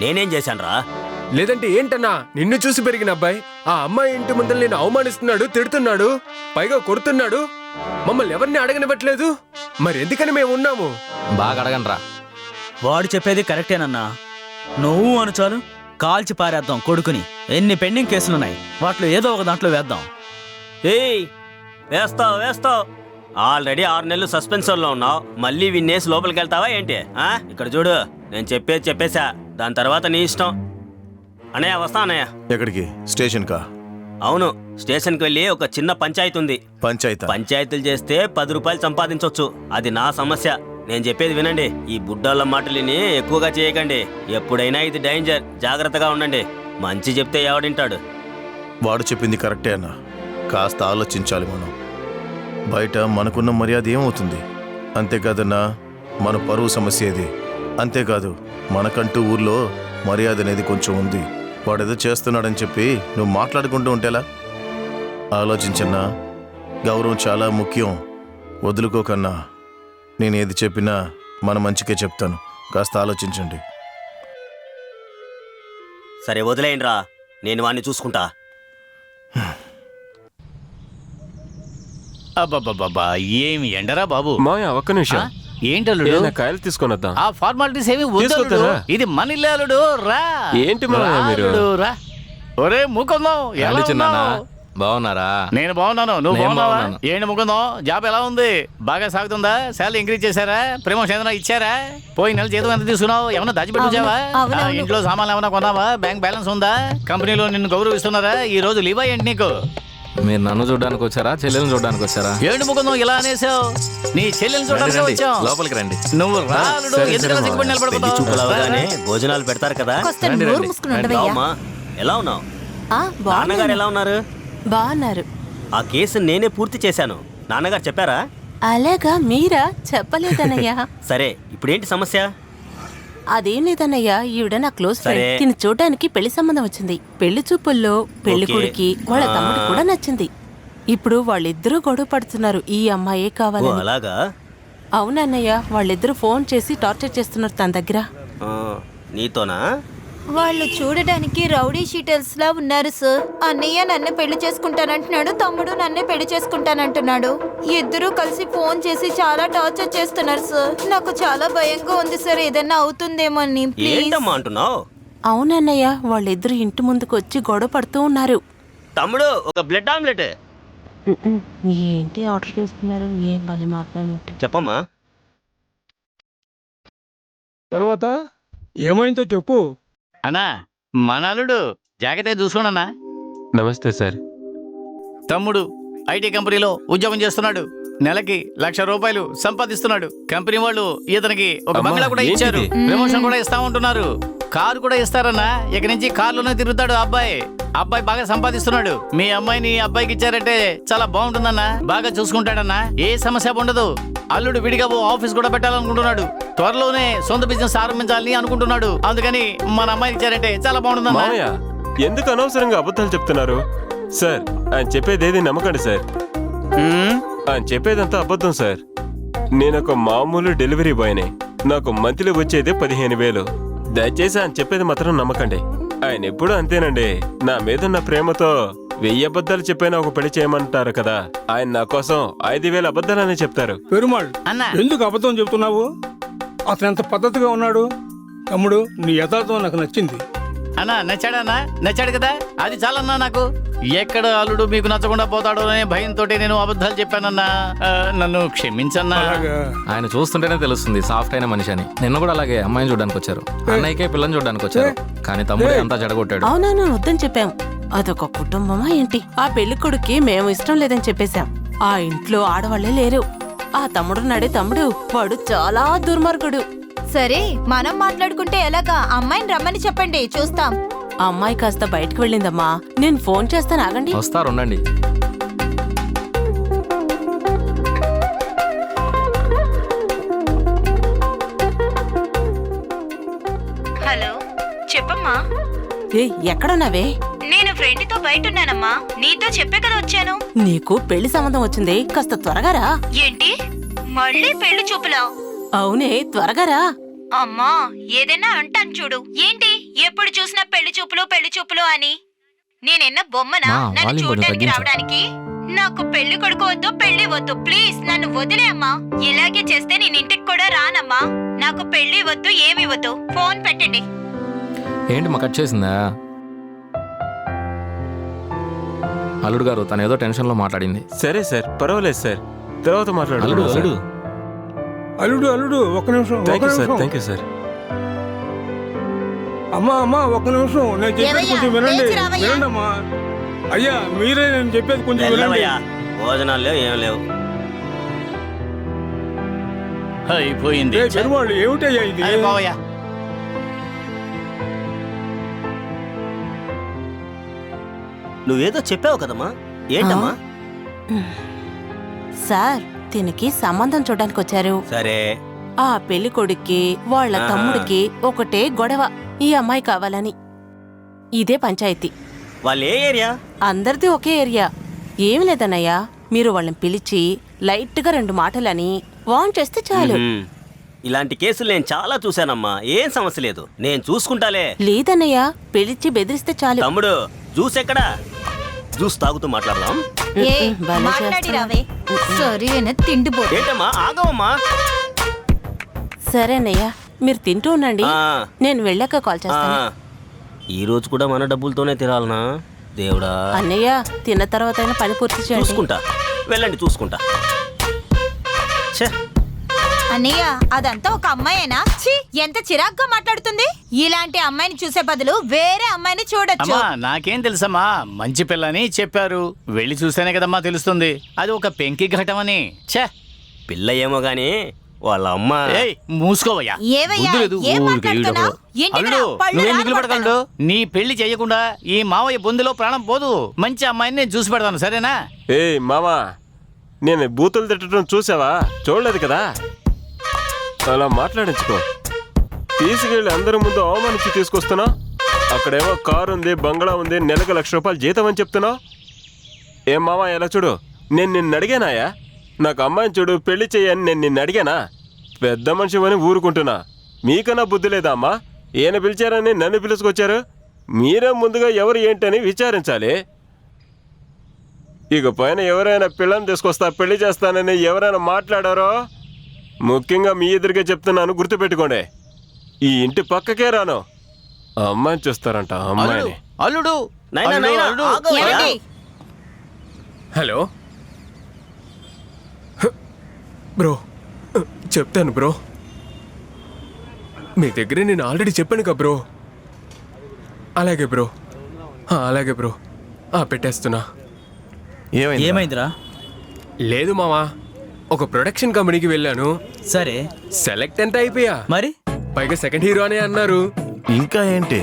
నేనేం చేశానురా? లేదంటే ఏంటన్నా, నిన్ను చూసి పెరిగిన అబ్బాయి ఆ అమ్మాయి ఇంటి ముందర నేను అవమానిస్తున్నాడు, తిడుతున్నాడు, పైగా కొడుతున్నాడు. మమ్మల్ని ఎవరిని అడగనివ్వట్లేదు. మరి ఎందుకని మేము ఉన్నాము? బాగా అడగండ్రా. వాడు చెప్పేది కరెక్టేనన్నా. నువ్వు అను చాలు, కాల్చి పారేద్దాం కొడుకుని. ఎన్ని పెండింగ్ కేసులున్నాయి, వాటిలో ఏదో ఒక దాంట్లో వేద్దాం. ఏయ్, వేస్తావు. ఆల్రెడీ 6 నెలలు సస్పెన్షన్లో ఉన్నావు. మళ్ళీ విన్నేసి లోపలికి వెళ్తావా ఏంటి? ఇక్కడ చూడు, నేను చెప్పేసా. దాని తర్వాత నీ ఇష్టం. అన్నయ్య, వస్తా అన్నయ్య. ఎక్కడికి? స్టేషన్ కా? అవును, స్టేషన్కి వెళ్ళి ఒక చిన్న పంచాయతీ ఉంది. పంచాయతీలు చేస్తే 10 రూపాయలు సంపాదించవచ్చు. అది నా సమస్య. నేను చెప్పేది వినండి. ఈ బుడ్డోళ్ళ మాటలిని ఎక్కువగా చేయకండి. ఎప్పుడైనా ఇది డేంజర్. జాగ్రత్తగా ఉండండి. మంచి చెప్తే ఎవడింటాడు? వాడు చెప్పింది కరెక్టే అన్న. కాస్త ఆలోచించాలి మనం. బయట మనకున్న మర్యాద ఏమవుతుంది? అంతేకాదన్నా, మన పరువు సమస్య ఇది. అంతేకాదు, మనకంటూ ఊర్లో మర్యాద అనేది కొంచెం ఉంది. వాడేదో చేస్తున్నాడని చెప్పి నువ్వు మాట్లాడుకుంటూ ఉంటేలా? ఆలోచించన్నా. గౌరవం చాలా ముఖ్యం. వదులుకోకన్నా. నేను ఏది చెప్పినా మన మంచికే చెప్తాను. కాస్త ఆలోచించండి. సరే, వదిలేయండిరా. నేను వాడిని చూసుకుంటా. అబ్బబ్బబ్బా, ఏమి ఎండరా బాబు. మాయ ఒక్క నిమిషం. ఏంటల్లుడు? ఏదైనా కాయలు తీసుకొని వద్దాం. ఆ ఫార్మాలిటీస్ ఏమి వద్దు. ఇది మన ఇల్లు అల్లుడు. రా. ఏంటి మాయ మీరు? రా. ఒరే ముకుందం, ఎలా ఉన్నావు? బాగున్నారా? నేను బాగున్నాను. నువ్వు నేను బాగున్నావా? బాగున్నాను. ఏంటి ముకుందం, జాబ్ ఎలా ఉంది? బాగా సాగుతుందా? శాలరీ ఇంక్రీజ్ చేశారా? ప్రమోషన్ ఏదైనా ఇచ్చారా? పోయి నెల జీతం ఎంత తీసుకున్నావు? ఏమన్నా దాచిపెట్టుచావా? ఇంట్లో సామాన్లు ఏమైనా కొన్నావా? బ్యాంక్ బ్యాలెన్స్ ఉందా? కంపెనీలో నిన్ను గౌరవిస్తున్నారా? ఈ రోజు లీవ్ అయ్యండి నీకు. మీరు నన్ను చూడడానికి వచ్చారా, చెల్లెల్ని చూడడానికి వచ్చారా? ఏంటి ముకుందం ఇలా అనేసావు? నీ చెల్లెల్ని చూడడానికి వచ్చావు. లోపలికి రండి. నువ్వు రా అల్లుడు. ఎందుకలా సిగ్గుపడి పెళ్లి నిలబడిపోతావు? చూపులు అవగానే భోజనాలు పెడతారు కదా. రామ్మా, ఎలా ఉన్నావు? నాన్నగారు ఎలా ఉన్నారు? బాగున్నారు. ఆ కేసు నేనే పూర్తి చేశాను. నాన్నగారు చెప్పారా? అలాగా? మీరా? చెప్పలేదన్నయ్యా. సరే, ఇప్పుడేంటి సమస్య? అదేం లేదన్నయ్యా, ఈవిడ నా క్లోజ్ ఫ్రెండ్. సరే. తిని చూడడానికి పెళ్లి సంబంధం వచ్చింది. పెళ్లి చూపుల్లో పెళ్లి ఓకే. కొడుకి వాళ్ళ తమ్ముడు కూడా నచ్చింది. ఇప్పుడు వాళ్ళిద్దరూ గొడవ పడుతున్నారు. ఈ అమ్మాయే ఓ, కావాలని. అలాగా? అవునన్నయ్య, వాళ్ళిద్దరూ ఫోన్ చేసి టార్చర్ చేస్తున్నారు తన దగ్గర. ఆ, నీతోనా? వాళ్ళు చూడడానికి రౌడీ షీటర్స్ లా ఉన్నారు సార్. అన్నయ్య నన్ను పెళ్లి చేసుకుంటానంటున్నాడు, తమ్ముడు నన్నే పెళ్లి చేసుకుంటానంటున్నాడు. ఇద్దరూ కలిసి ఫోన్ చేసి చాలా టార్చర్ చేస్తున్నారు సార్. నాకు చాలా భయంగా ఉంది సార్, ఏదన్నా అవుతుందేమో అని. ప్లీజ్. ఏంటమ్మా అంటున్నావు? అవునన్నయ్య, వాళ్ళిద్దరూ ఇంటి ముందుకు వచ్చి గొడవ పడుతూ ఉన్నారు. తమ్ముడు, ఒక బ్లడ్ ఆమ్లెట్ ఏంటి ఆర్డర్ చేస్తున్నారు? ఏం పని మాట్లాడినట్టు. చెప్పమ్మా. తర్వాత ఏమైందో చెప్పు. అన్నా, మన అల్లుడు జాగ్రత్తగా చూసుకోనన్నా. నమస్తే సార్. తమ్ముడు ఐటీ కంపెనీలో ఉద్యోగం చేస్తున్నాడు. నెలకి 1,00,000 రూపాయలు సంపాదిస్తున్నాడు. కంపెనీ వాళ్ళు ఇతనికి ఒక అమ్మా, బంగ్లా కూడా ఇచ్చారు. ఏంటిది? ప్రమోషన్ కూడా ఇస్తా ఉంటున్నారు. కారు కూడా ఇస్తారన్నా. ఇక నుంచి కారులోనే తిరుగుతాడు అబ్బాయి. బాగా సంపాదిస్తున్నాడు. మీ అమ్మాయిని అబ్బాయికి ఇచ్చారంటే చాలా బాగుంటుందన్నా. బాగా చూసుకుంటాడన్నా. ఏ సమస్య ఉండదు. అల్లుడు విడిగా ఆఫీస్ కూడా పెట్టాలనుకుంటున్నాడు. త్వరలోనే సొంత బిజినెస్ ఆరంభించాలని అనుకుంటున్నాడు. అందుకని మన అమ్మాయికి ఇచ్చారంటే చాలా బాగుంటుందన్నా. మామయ్య, ఎందుకు అనవసరంగా అబద్ధాలు చెప్తున్నారు? సార్, ఆయన చెప్పేదేది నమ్మకండి సార్. ఆయన చెప్పేదంతా అబద్ధం సార్. నేనొక మామూలు డెలివరీ బాయ్నే. నాకు మంత్లీ వచ్చేది 15,000. దయచేసి ఆయన చెప్పేది మాత్రం నమ్మకండి. ఆయన ఎప్పుడూ అంతేనండి. నా మీదున్న ప్రేమతో 1000 అబద్ధాలు చెప్పైనా ఒక పెళ్లి చేయమంటారు కదా. ఆయన నా కోసం 5,000 అబద్ధాలని చెప్తారు. పెరుమాళ్, అన్నా. ఎందుకు అబద్ధం చెప్తున్నావు? అతను ఎంత పద్ధతిగా ఉన్నాడు. తమ్ముడు, నీ యథార్థం నాకు నచ్చింది. అన్నా, నచ్చాడన్నా? నచ్చాడు కదా, అది చాలన్నా నాకు. ఎక్కడ అల్లుడు మీకు నచ్చకుండా పోతాడో అనే భయంతో నేను అబద్ధాలు చెప్పానన్నా. నన్ను క్షమించన్నా. అలాగా? ఆయన చూస్తుంటేనే తెలుస్తుంది సాఫ్ట్ అయిన మనిషి అని. నిన్న కూడా అలాగే అమ్మాయిని చూడడానికి వచ్చారు. అన్నయ్యకే పిల్లని చూడడానికి వచ్చారు. కానీ తమ్ముడే అంతా జడగొట్టాడు. అవునవును, వద్దని చెప్పాం. అదొక కుటుంబమా ఏంటి? ఆ పెళ్లి కొడుక్కి మేము ఇష్టం లేదని చెప్పేశాం. ఆ ఇంట్లో ఆడవాళ్లే లేరు. ఆ తమ్ముడు నాడే తమ్ముడు, వాడు చాలా దుర్మార్గుడు. సరే, మనం మాట్లాడుకుంటే ఎలాగా? అమ్మాయిని రమ్మని చెప్పండి, చూస్తాం. ఆ అమ్మాయి కాస్త బయటకు వెళ్ళిందమ్మా. నేను ఫోన్ చేస్తాను, ఆగండి. వస్తారు, ఉండండి. హలో, చెప్పమ్మా. ఏ ఎక్కడున్నావే? నేను ఫ్రెండ్ తో బయట ఉన్నానమ్మా. నీతో చెప్పే కదా వచ్చాను. నీకు పెళ్లి సంబంధం వచ్చింది, కాస్త త్వరగా రా. ఏంటి మళ్ళీ పెళ్లి చూపులా? అవునే, త్వరగా రా. అమ్మా, ఏదైనా అంటాను చూడు. ఏంటి ఎప్పుడు చూసినా పెళ్లి చూపులు అని? నేనెన్న బొమ్మనా మా, నన్ను వాల్యూమ్ కొంచెం చూడడానికి తగ్గించు. రావడానికి? నాకు పెళ్లి కొడుకు వద్దు, పెళ్లి వద్దు. ప్లీజ్ నన్ను వదిలే అమ్మా. ఇలాగే చేస్తే నేను ఇంటికి కూడా రానమ్మా. నాకు పెళ్లి వద్దు, ఏమి వద్దు. ఫోన్ పెట్టండి. ఏంటి మా కట్ చేసిందా? అల్లుడు గారు తను ఏదో టెన్షన్లో మాట్లాడింది. సరే సార్, పర్వాలేదు సార్, తర్వాత అల్లుడు మాట్లాడు. అల్లుడు అల్లుడు ఒక్క నిమిషం, థ్యాంక్ ఒక్క యూ సార్, నిమిషం. Thank you sir. అమ్మా ఒక్క నిమిషం, నేను చెప్పేది ఏవయ్యా, కొంచెం వినండి. లేచి రావయ్యా. వినండి అమ్మా. అయ్యా మీరే నేను చెప్పేది కొంచెం వినండి. వెళ్ళవయ్యా, భోజనాలు లేవు, ఏం లేవు. అయిపోయింది. ఏ పెరువాళ్ళు ఏమిటయ్యా ఇది? అరే బావయ్య, నువ్వేదో చెప్పావు కదమ్మా, ఏంటమ్మా? సార్, దీనికి సంబంధం చూడడానికి వచ్చారు. సరే, ఆ పెళ్లి కొడుక్కి వాళ్ళ ఆ. తమ్ముడికి ఒకటే గొడవ, ఈ అమ్మాయి కావాలని. ఇదే పంచాయతీ. వాళ్ళు ఏ ఏరియా? అందరిది ఒకే ఏరియా. ఏమి లేదన్నయ్యా, మీరు వాళ్ళని పిలిచి లైట్ గా 2 మాటలని వాన్ చేస్తే చాలు. మ్మ్. ఇలాంటి కేసులు నేను చాలా చూశానమ్మా. ఏం సమస్య లేదు, నేను చూసుకుంటాలే. లేదన్నయ్యా, పిలిచి బెదిరిస్తే చాలు. తమ్ముడు, జ్యూస్ ఎక్కడా? జ్యూస్ తాగుతూ మాట్లాడదాం. ఏ భలే మాట్లాడి చేస్తున్నావు. రావే. సరైన తిండిపో. ఏంటమ్మా, ఆగవమ్మా. సరే అన్నయ్య, మీరు తింటూ ఉండండి, ఆ. నేను వెళ్ళాక కాల్ ఆ, చేస్తాను. ఈ రోజు కూడా మన డబ్బులతోనే తినాలనా? దేవుడా, అన్నయ్య, తిన్న తర్వాత అయినా పని పూర్తి చేయండి. చూసుకుంటా. వెళ్ళండి, చూసుకుంటా. ఛే, అన్నయ్య, అదంతా ఒక అమ్మాయేనా? ఛీ, ఎంత చిరాగ్గా మాట్లాడుతుంది. ఇలాంటి అమ్మాయిని చూసే బదులు వేరే అమ్మాయిని చూడొచ్చు. అమ్మా నాకేం తెలుసమ్మా, మంచి పిల్లని చెప్పారు. వెళ్ళి చూస్తేనే కదమ్మా తెలుస్తుంది. అది ఒక పెంకి ఘటమని. ఛే, పిల్ల ఏమో గాని వాళ్ళ అమ్మ. ఏయ్ మూసుకోవయ్యా. ఏవయ్యా, బుద్ధి లేదు, ఏం ఊరికే మాట్లాడుతున్నావ్? ఈడొకడు. ఏంటి అల్లుడు, ఇక్కడ పళ్ళు నువ్వేం దిగులు రాలగొడతాను? పడగలడు. నీ పెళ్లి చేయకుండా ఈ మావయ్య బొందులో ప్రాణం పోదు. మంచి అమ్మాయిని నేను చూసి పెడతాను, సరేనా? ఏయ్ మామా, నేను బూతులు తిట్టడం చూసావా? చూడలేదు కదా, అలా మాట్లాడించుకో. తీసుకెళ్ళి అందరి ముందు అవమానించి తీసుకొస్తున్నా. అక్కడేమో కారు ఉంది, బంగ్లా ఉంది, నెలకు ₹1,00,000 జీతం అని చెప్తున్నావు. ఏం మామా, ఎలా చూడు, నేను నిన్ను అడిగానాయా? నాకు అమ్మాయిని చూడు, పెళ్లి చేయని నేను నిన్ను అడిగానా? పెద్ద మనిషి అని ఊరుకుంటున్నా. మీకన్నా బుద్ధి లేదా అమ్మా? ఈయన పిలిచారని నన్ను పిలుచుకొచ్చారు. మీరే ముందుగా ఎవరు ఏంటని విచారించాలి. ఇక పైన ఎవరైనా పిల్లని తీసుకొస్తా, పెళ్లి చేస్తానని ఎవరైనా మాట్లాడారో, ముఖ్యంగా మీ ఎదురుగా చెప్తున్నాను, గుర్తుపెట్టుకోండి. ఈ ఇంటి పక్కకే రాను. ఆ అమ్మాయిని చూస్తారంట, ఆ అమ్మాయిని. అల్లుడు, నాయనా, అల్లుడు, నాయనా, అల్లుడు. ఆగవయ్యా. ఏమండి? హలో బ్రో, చెప్తాను బ్రో. మీ దగ్గర నేను ఆల్రెడీ చెప్పాను కదా బ్రో. అలాగే బ్రో, అలాగే బ్రో, పెట్టేస్తున్నా. ఏమైందిరా? లేదు మావా, ఒక ప్రొడక్షన్ కంపెనీకి వెళ్ళాను. సరే, సెలెక్ట్ ఎంత అయిపోయా, మరి పైగా సెకండ్ హీరో అనే అన్నారు. ఇంకా ఏంటి?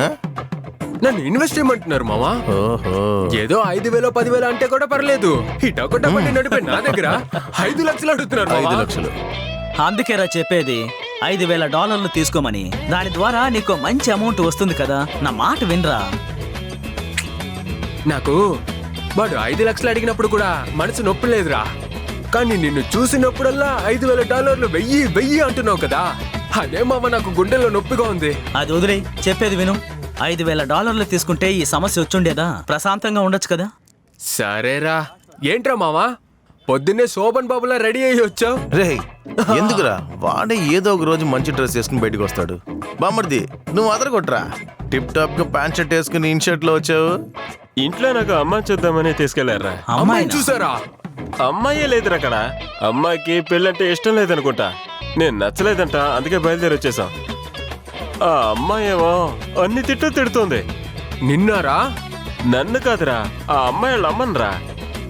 ఆ? నన్ను ఇన్వెస్ట్ చేయమంటున్నారు మావా. ఓహో, ఏదో 5,000 10,000 అంటే కూడా పర్లేదు. ఈ డబ్బు నడిపే నా దగ్గర 5 లక్షలు అడుగుతున్నారు 5 మావా. లక్షలు. అందుకేరా చెప్పేది $5,000 తీసుకోమని. దాని ద్వారా నీకు మంచి అమౌంట్ వస్తుంది కదా. నా మాట వినరా. నాకు వాడు 5 లక్షలు అడిగినప్పుడు కూడా మనసు నొప్పి లేదురా. కానీ నిన్ను చూసినప్పుడల్లా $5,000 వెయ్యి అంటున్నావు కదా, అదే మామ నాకు గుండెల్లో నొప్పిగా ఉంది. అది వదిలే, చెప్పేది విను. $5,000 తీసుకుంటే ఈ సమస్య వచ్చుండేదా? ప్రశాంతంగా ఉండొచ్చు కదా. సరేరా, ఏంట్రా మావా పొద్దున్నే శోభన్ బాబులా రెడీ అయ్యి వచ్చావు? రే ఎందుకురా, వాడే ఏదో ఒక రోజు మంచి డ్రెస్ వేసుకుని బయటకు వస్తాడు. బామ్మర్ది, నువ్వు అదరగొట్రా. టిప్ టాప్ గా ప్యాంట్ షర్ట్ వేసుకుని ఇన్ షర్ట్ లో వచ్చావు. ఇంట్లో నాకు అమ్మాయి చూద్దామని తీసుకెళ్లారా. అమ్మాయిని చూసారా? అమ్మాయే లేదురా అక్కడ. అమ్మాయికి పెళ్ళంటే ఇష్టం లేదనుకుంటా. నేను నచ్చలేదంట, అందుకే బయలుదేరి వచ్చేసాం. ఆ అమ్మాయి ఏమో అన్ని తిడుతోంది. నిన్నారా? నన్ను కాదురా, ఆ అమ్మాయి వాళ్ళ అమ్మనరా.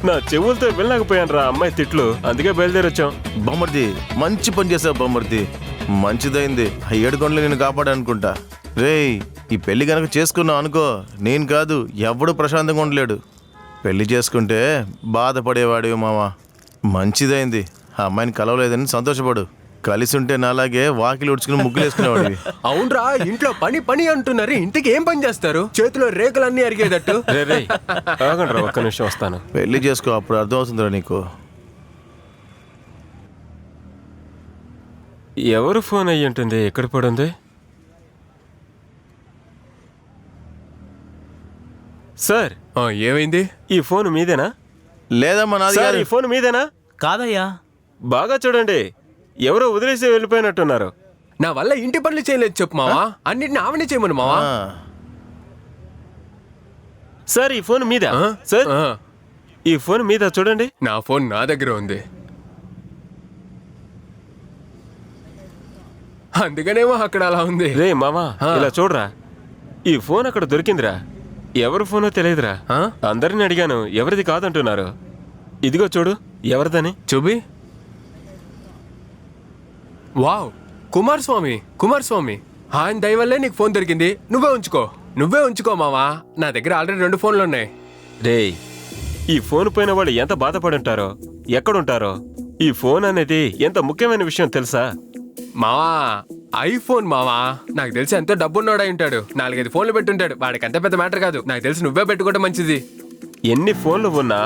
నా చెవులతో వెళ్ళలేకపోయాను రా అమ్మాయి తిట్లు, అందుకే బయలుదేరి వచ్చాం. బామ్మర్ది, మంచి పని చేసావు బామ్మర్ది. మంచిదైంది, ఆ 7 కొండలు నేను కాపాడనుకుంటా. రేయ్, ఈ పెళ్లి కనుక చేసుకున్నావు అనుకో, నేను కాదు ఎవడు ప్రశాంతంగా ఉండలేడు. పెళ్లి చేసుకుంటే బాధపడేవాడివి మామ. మంచిదైంది ఆ అమ్మాయిని కలవలేదని సంతోషపడు. కలిసి ఉంటే నాలాగే వాకిలి ఉడుచుకుని ముగ్గులు వేసుకునేవాడివి. అవునరా, ఇంట్లో పని పని అంటున్నారు, ఇంటికి ఏం పని చేస్తారు? చేతిలో రేకులన్నీ అరిగేటట్టు. ఆగండి రా, ఒక్క నిమిషం వస్తాను. పెళ్లి చేసుకో, అప్పుడు అర్థమవుతుందిరా నీకు. ఎవరు ఫోన్ అయ్యి ఉంటుంది? ఎక్కడ పడుంది? సార్, ఏమైంది? ఈ ఫోన్ మీదేనా? లేదమ్మా నాది సార్, కాదు. ఈ ఫోన్ మీదేనా? కాదయ్యా. బాగా చూడండి, ఎవరో వదిలేసి వెళ్ళిపోయినట్టున్నారు. నా వల్ల ఇంటి పనులు చేయలేదు చెప్పు మావా. అన్నిటిని ఆమెనే చేయమను మావా. సార్, ఈ ఫోన్ మీద. సార్, ఈ ఫోన్ మీద చూడండి. నా ఫోన్ నా దగ్గర ఉంది, అందుకనేమో అక్కడ అలా ఉంది. రే మామా, ఇలా చూడరా, ఈ ఫోన్ అక్కడ దొరికిందిరా. ఎవరి ఫోనో తెలియదురా. అందరిని అడిగాను, ఎవరిది కాదంటున్నారు. ఇదిగో చూడు, ఎవరిదని చూబి. వావ్, కుమారస్వామి. కుమారస్వామి, ఆయన దయ వల్లే నీకు ఫోన్ దొరికింది. నువ్వే ఉంచుకో మావా. నా దగ్గర ఆల్రెడీ 2 ఫోన్లు ఉన్నాయి. రే, ఈ ఫోన్ పోయిన వాళ్ళు ఎంత బాధపడి ఉంటారో, ఎక్కడుంటారో. ఈ ఫోన్ అనేది ఎంత ముఖ్యమైన విషయం తెలుసా? మావా, ఐఫోన్ మావా. నాకు తెలిసి ఎంతో డబ్బున్నాడు ఉంటాడు. 4-5 ఫోన్లు పెట్టుంటాడు. వాడికి అంత పెద్ద మ్యాటర్ కాదు. నాకు తెలిసి నువ్వే పెట్టుకోవడం మంచిది. ఎన్ని ఫోన్లు ఉన్నా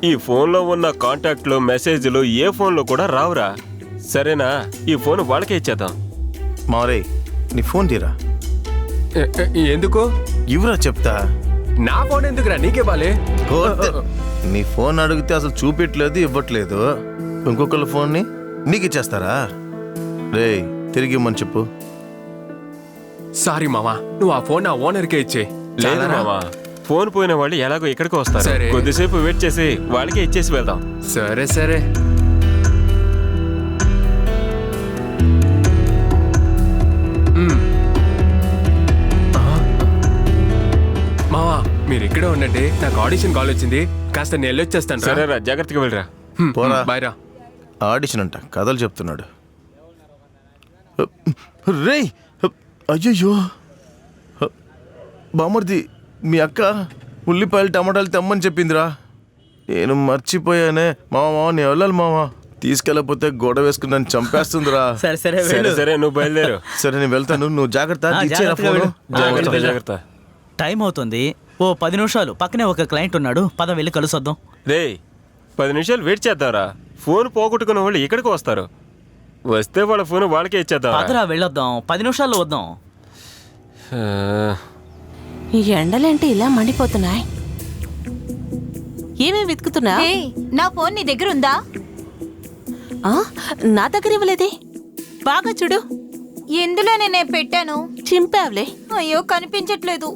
ఈ ఫోన్లో ఉన్న కాంటాక్ట్లు, మెసేజ్లు ఏ ఫోన్లో కూడా రావురా. సరేనా? ఈ ఫోన్ వాళ్ళకే ఇచ్చేద్దాం. మారే, నీ ఫోన్ తీరా. ఎందుకు? ఇవ్వరా చెప్తా. నా ఫోన్ ఎందుకురా? నీకే బాలే. నీ ఫోన్ అడిగితే అసలు చూపెట్టలేదు, ఇవ్వట్లేదు. ఇంకొకళ్ళ ఫోన్ని నీకు ఇచ్చేస్తారా? రే, తిరిగి ఇమ్మని చెప్పు. సారీ మామా, నువ్వు ఆ ఫోన్ ఆ ఓనర్కే ఇచ్చే. లేదు మామా, ఫోన్ పోయిన వాళ్ళు ఎలాగో ఇక్కడికి వస్తారు. సరే, కొద్దిసేపు వెయిట్ చేసి వాళ్ళకే ఇచ్చేసి వెళ్దాం. సరే సరే. మావా, మీరు ఇక్కడే ఉండండి. నాకు ఆడిషన్ కాల్ వచ్చింది, కాస్త నేను వెళ్ళొచ్చేస్తాను. సరేరా, జాగ్రత్తగా వెళ్ళరా. పోరా. బాయ్ రా. ఆడిషన్ అంట, కథలు చెప్తున్నాడు. రే, అయ్యయ్యో బామర్ది, మీ అక్క ఉల్లిపాయలు టమాటాలు తెమ్మని చెప్పిందిరా. నేను మర్చిపోయానే. మామ నేను వెళ్ళాలి మామ. తీసుకెళ్ళకపోతే గొడవ వేసుకుని నన్ను చంపేస్తుందిరా. సరే సరే, నువ్వు బయలుదేరు. సరే, నేను వెళ్తాను. నువ్వు జాగ్రత్త. జాగ్రత్త. టైం అవుతుంది. ఓ 10 నిమిషాలు పక్కనే ఒక క్లయింట్ ఉన్నాడు. పద వెళ్ళి కలుసొద్దాం. రే, 10 నిమిషాలు వెయిట్ చేద్దాంరా. ఫోన్ పోగొట్టుకున్న వాళ్ళు ఇక్కడికి వస్తారు. వస్తే వాళ్ళ ఫోన్ వాళ్ళకే ఇచ్చేద్దాం. పదరా వెళ్ళొద్దాం. 10 నిమిషాల్లో వద్దాం. ఈ ఎండలేంటి ఇలా మండిపోతున్నాయి? ఏమేమి వెతుకుతున్నా? నా ఫోన్ నీ దగ్గర ఉందా? నా దగ్గర ఇవ్వలేదే. బాగా చూడు. ఎందులో నేనే పెట్టాను. చింపావులే. అయ్యో, కనిపించట్లేదు.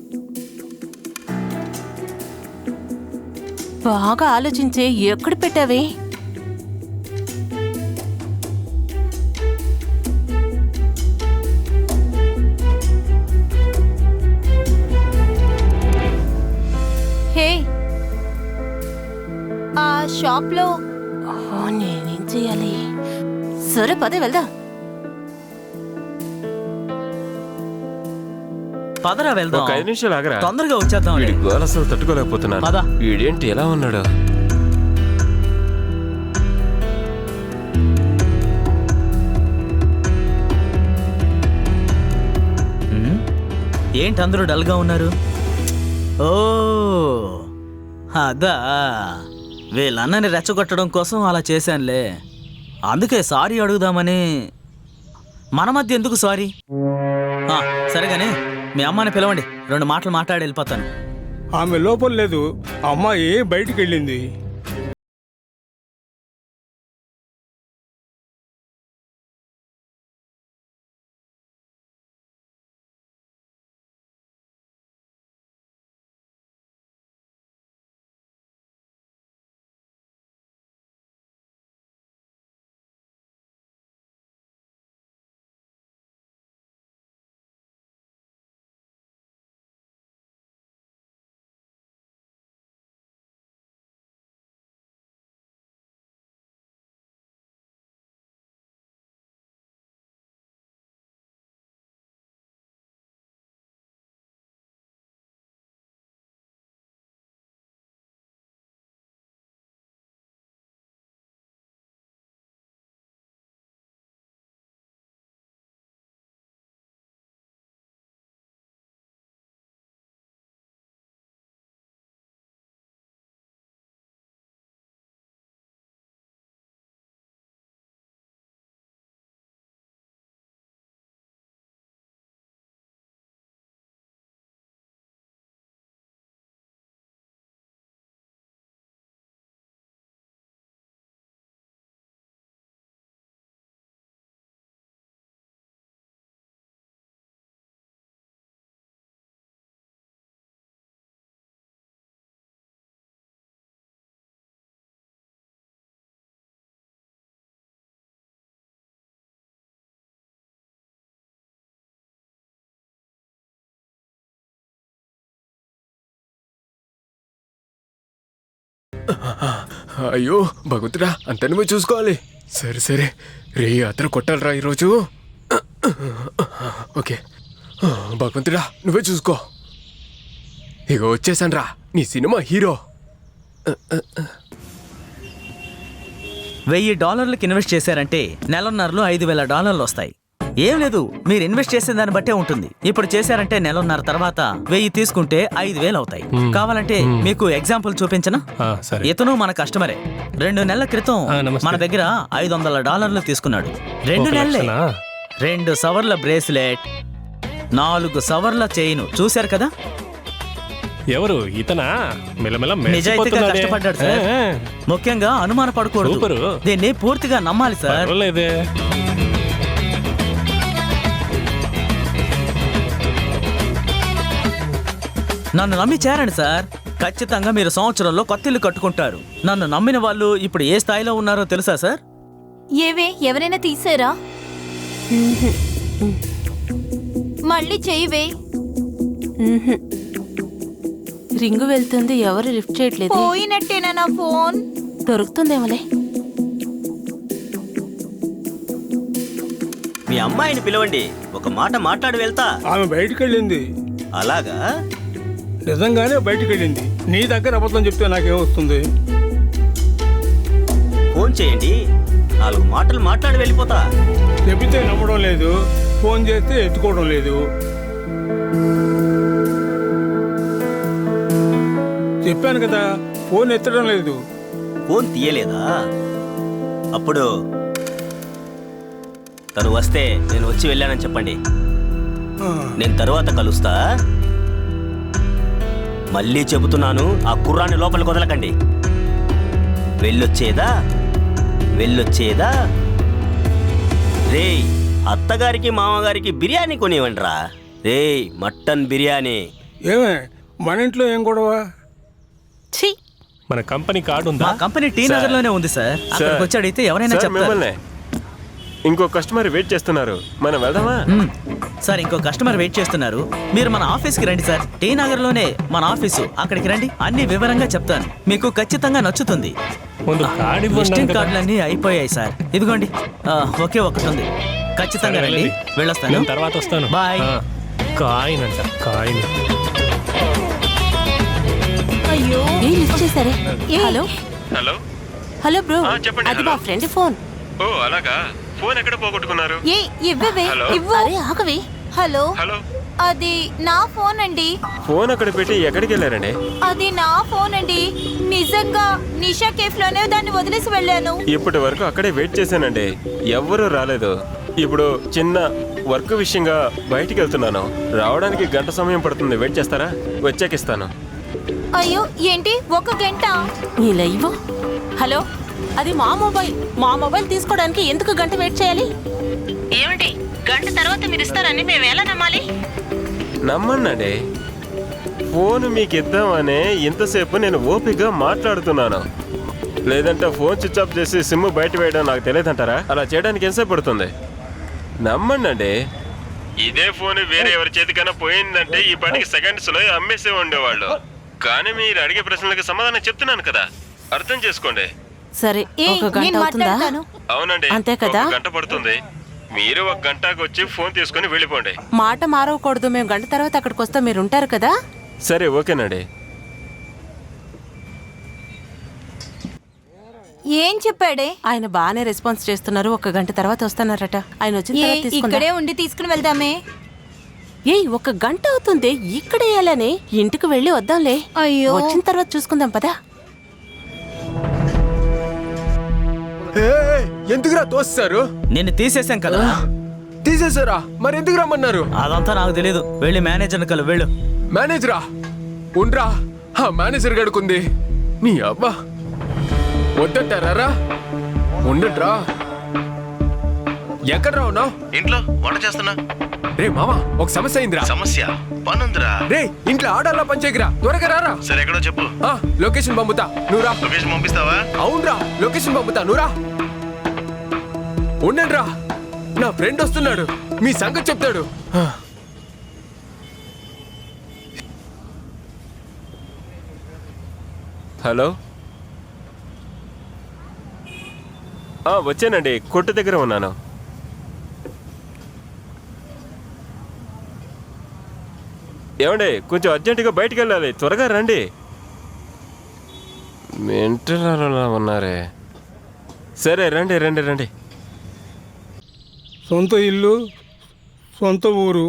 బాగా ఆలోచించే, ఎక్కడ పెట్టావే? హే, ఆ షాప్లో. నేనేం చేయాలి? సరే పదే వెళ్దాం. పదరా వెళ్దాం. ఒక 5 నిమిషాలు ఆగరా. తొందరగా వచ్చేద్దాం. వీడి గోల అసలు తట్టుకోలేకపోతున్నాను. పద. వీడేంటి ఎలా ఉన్నాడు? ఏంటి అందరూ డల్గా ఉన్నారు? ఓ అదా, వీళ్ళన్నని రెచ్చగొట్టడం కోసం అలా చేశానులే. అందుకే సారీ అడుగుదామని. మన మధ్య ఎందుకు సారీ? సరేగానే, మీ అమ్మని పిలవండి. 2 మాటలు మాట్లాడి వెళ్ళిపోతాను. ఆమె లోపల లేదు, అమ్మాయి బయటికి వెళ్ళింది. అయ్యో భగవంతుడా, అంత నువ్వే చూసుకోవాలి. సరే సరే రే, అతను కొట్టాలరా ఈరోజు. ఓకే భగవంతుడా, నువ్వే చూసుకో. ఇక వచ్చేసాను రా, నీ సినిమా హీరో. $1000 ఇన్వెస్ట్ చేశారంటే నెలన్నరలో $5000 వస్తాయి. ఏం లేదు, మీరు ఇన్వెస్ట్ చేసిన దాన్ని బట్టే ఉంటుంది. ఇప్పుడు చేశారంటే నెలన్నర తర్వాత 1000 తీసుకుంటే 5000 అవుతాయి. కావాలంటే మీకు ఎగ్జాంపుల్ చూపించనా? ఇతను మన కస్టమరే. 2 నెలల క్రితం మన దగ్గర $500 తీసుకున్నాడు. 2 నెలలే. 2 సవర్ల బ్రేస్లెట్, 4 సవర్ల చైన్. చూశారు కదా? ఎవరు ఇతనా? నిజాయితీగా కష్టపడ్డాడు సార్. ముఖ్యంగా అనుమాన పడకూడదు, దీన్ని పూర్తిగా నమ్మాలి సార్. నన్ను నమ్మి చేరండి సార్. ఖచ్చితంగా మీరు సంవత్సరంలో కొత్త ఇల్లు కట్టుకుంటారు. నన్ను నమ్మిన వాళ్ళు ఇప్పుడు ఏ స్థాయిలో ఉన్నారో తెలుసా సార్? ఏవే, ఎవరైనా తీసారా? మళ్ళీ చెయ్యవే. రింగు వెళ్తుంది, ఎవరు లిఫ్ట్ చేయట్లేదు. పోయినట్టేనా నా ఫోన్? దొరుకుతుందేమోలే. మీ అమ్మాయిని పిలవండి, ఒక మాట మాట్లాడి వెళ్తా. ఆమె బయటికి వెళ్ళింది. అలాగా? నిజంగానే బయటికి వెళ్ళింది. నీ దగ్గర అబద్ధం చెప్తే నాకేమొస్తుంది? ఫోన్ చేయండి, 4 మాటలు మాట్లాడి వెళ్ళిపోతా. చెబితే నమ్మడం లేదు, ఫోన్ చేస్తే ఎత్తుకోవడం లేదు. చెప్పాను కదా, ఫోన్ ఎత్తడం లేదు. ఫోన్ తీయలేదా? అప్పుడు తను వస్తే నేను వచ్చి వెళ్ళానని చెప్పండి. నేను తరువాత కలుస్తా. మళ్ళీ చెబుతున్నాను, ఆ కుర్రాన్ని లోపలికి వదలకండి. వెళ్ళొచ్చేదా? రేయ్, అత్తగారికి మామగారికి బిర్యానీ కొనివ్వండిరా. రేయ్, మటన్ బిర్యానీ. ఏమే, మన ఇంట్లో ఏం గొడవ? మన కంపెనీ కార్డు ఉందా? మా కంపెనీ టీ నగర్ లోనే ఉంది సార్. అక్కడికి వచ్చి అడిగితే ఎవరైనా చెప్తారు. ఇంకో కస్టమర్ వెయిట్ చేస్తున్నారు, మనం వెళ్దామా? సార్, ఇంకో కస్టమర్ వెయిట్ చేస్తున్నారు. మీరు మన ఆఫీస్కి రండి సార్. టీ నగర్ లోనే మన ఆఫీసు. అక్కడికి రండి, అన్ని వివరంగా చెప్తాను. మీకు ఖచ్చితంగా నచ్చుతుంది. విజిటింగ్ కార్డులన్నీ అయిపోయాయి సార్. ఇదిగోండి, ఒకే ఒకటి ఉంది. ఖచ్చితంగా రండి, వెళ్ళొస్తాను. తర్వాత వస్తాను. బాయ్. కాయిన్ అంట, కాయిన్. అయ్యో, లిఫ్ట్ చేశారే. హలో హలో హలో బ్రో, చెప్పండి. అది మా ఫ్రెండ్ ఫోన్. ఓ అలాగా, ఫోన్ ఎక్కడ పోగొట్టుకున్నారు? ఇవ్వవే, ఇవ్వు. అరే ఆగవే. హలో, హలో, అది నా ఫోన్ అండి. ఫోన్ అక్కడ పెట్టి ఎక్కడికి వెళ్ళారండి? అది నా ఫోన్ అండి. నిజంగా నిషా కేఫ్ లోనే దాన్ని వదిలేసి వెళ్ళాను. ఇప్పటి వరకు అక్కడే వెయిట్ చేశానండి, ఎవ్వరూ రాలేదు. ఇప్పుడు చిన్న వర్క్ విషయంగా బయటికి వెళ్తున్నాను. రావడానికి 1 గంట సమయం పడుతుంది. వెయిట్ చేస్తారా? వచ్చాక ఇస్తాను. అయ్యో, ఏంటి 1 గంట? నీ లైవ్. హలో, అది మా మొబైల్ తీసుకోవడానికి ఎందుకు 1 గంట వెయిట్ చేయాలి? ఏమండి, 1 గంట తర్వాత మీరు ఇస్తారని మేము ఎలా నమ్మాలి? నమ్మనండి, ఫోన్ మీకు ఇద్దామనే ఇంతసేపు నేను ఓపికగా మాట్లాడుతున్నాను. లేదంటే ఫోన్ స్విచ్ ఆఫ్ చేసి సిమ్ బయట వేయడం నాకు తెలియదంటారా? అలా చేయడానికి ఎంతసేపు పడుతుంది? నమ్మండి. ఇదే ఫోన్ వేరే ఎవరి చేతికైనా పోయిందంటే ఈ పాటికి సెకండ్స్లో అమ్మేసే ఉండేవాళ్ళు. కానీ మీరు అడిగే ప్రశ్నలకు సమాధానం చెప్తున్నాను కదా, అర్థం చేసుకోండి. సరే, 1 గంట అవుతుందా? అవునండి, అంతే కదా? 1 గంట పడుతుంది. మీరు 1 గంటకు వచ్చి ఫోన్ తీసుకొని వెళ్ళిపోండి. మాట మారవకూడదు. మేము 1 గంట తర్వాత అక్కడికి వస్తే మీరు ఉంటారు కదా? సరే, ఓకేనండి. ఏం చెప్పాడే? ఆయన బాగానే రెస్పాన్స్ చేస్తున్నారు. 1 గంట తర్వాత వస్తున్నారట. ఆయన వచ్చిన తర్వాత తీసుకుందాం. ఇక్కడే ఉండి తీసుకుని వెళ్దామే. 1 గంట అవుతుంది, ఇక్కడే వేయాలని. ఇంటికి వెళ్ళి వద్దాంలే. అయ్యో, వచ్చిన తర్వాత చూసుకుందాం పదా. ఎందుకురా తోస్తారు? నిన్ను తీసేసాం కదా. తీసేసారా? మరి ఎందుకు రమ్మన్నారు? అదంతా నాకు తెలియదు. వెళ్ళి మేనేజర్ని కలు. వెళ్ళు. మేనేజరా? ఉండ్రా, ఆ మేనేజర్ గడుకుంది. నీ అబ్బా, వద్దంటారా? ఉండట్రా. ఎక్కడ రావునా? ఇంట్లో వంట చేస్తున్నా. రే మామా, ఒక సమస్య అయిందిరా. సమస్య? పనుందిరా. రే, ఇంట్లో ఆడాలా పనిచేయకురా. త్వరగా రారా. సరే, ఎక్కడో చెప్పు. లొకేషన్ పంపుతా, నువ్వు రా. లొకేషన్ పంపిస్తావా? అవునరా, లొకేషన్ పంపుతా, నువ్వు రా. ఉండండిరా, నా ఫ్రెండ్ వస్తున్నాడు, మీ సంగతి చెప్తాడు. హలో, వచ్చానండి, కొట్టు దగ్గర ఉన్నాను. ఏమండి కొంచెం అర్జెంటుగా బయటికి వెళ్ళాలి, త్వరగా రండి. మెంటలా ఉన్నారే. సరే రండి రండి రండి. సొంత ఇల్లు, సొంత ఊరు,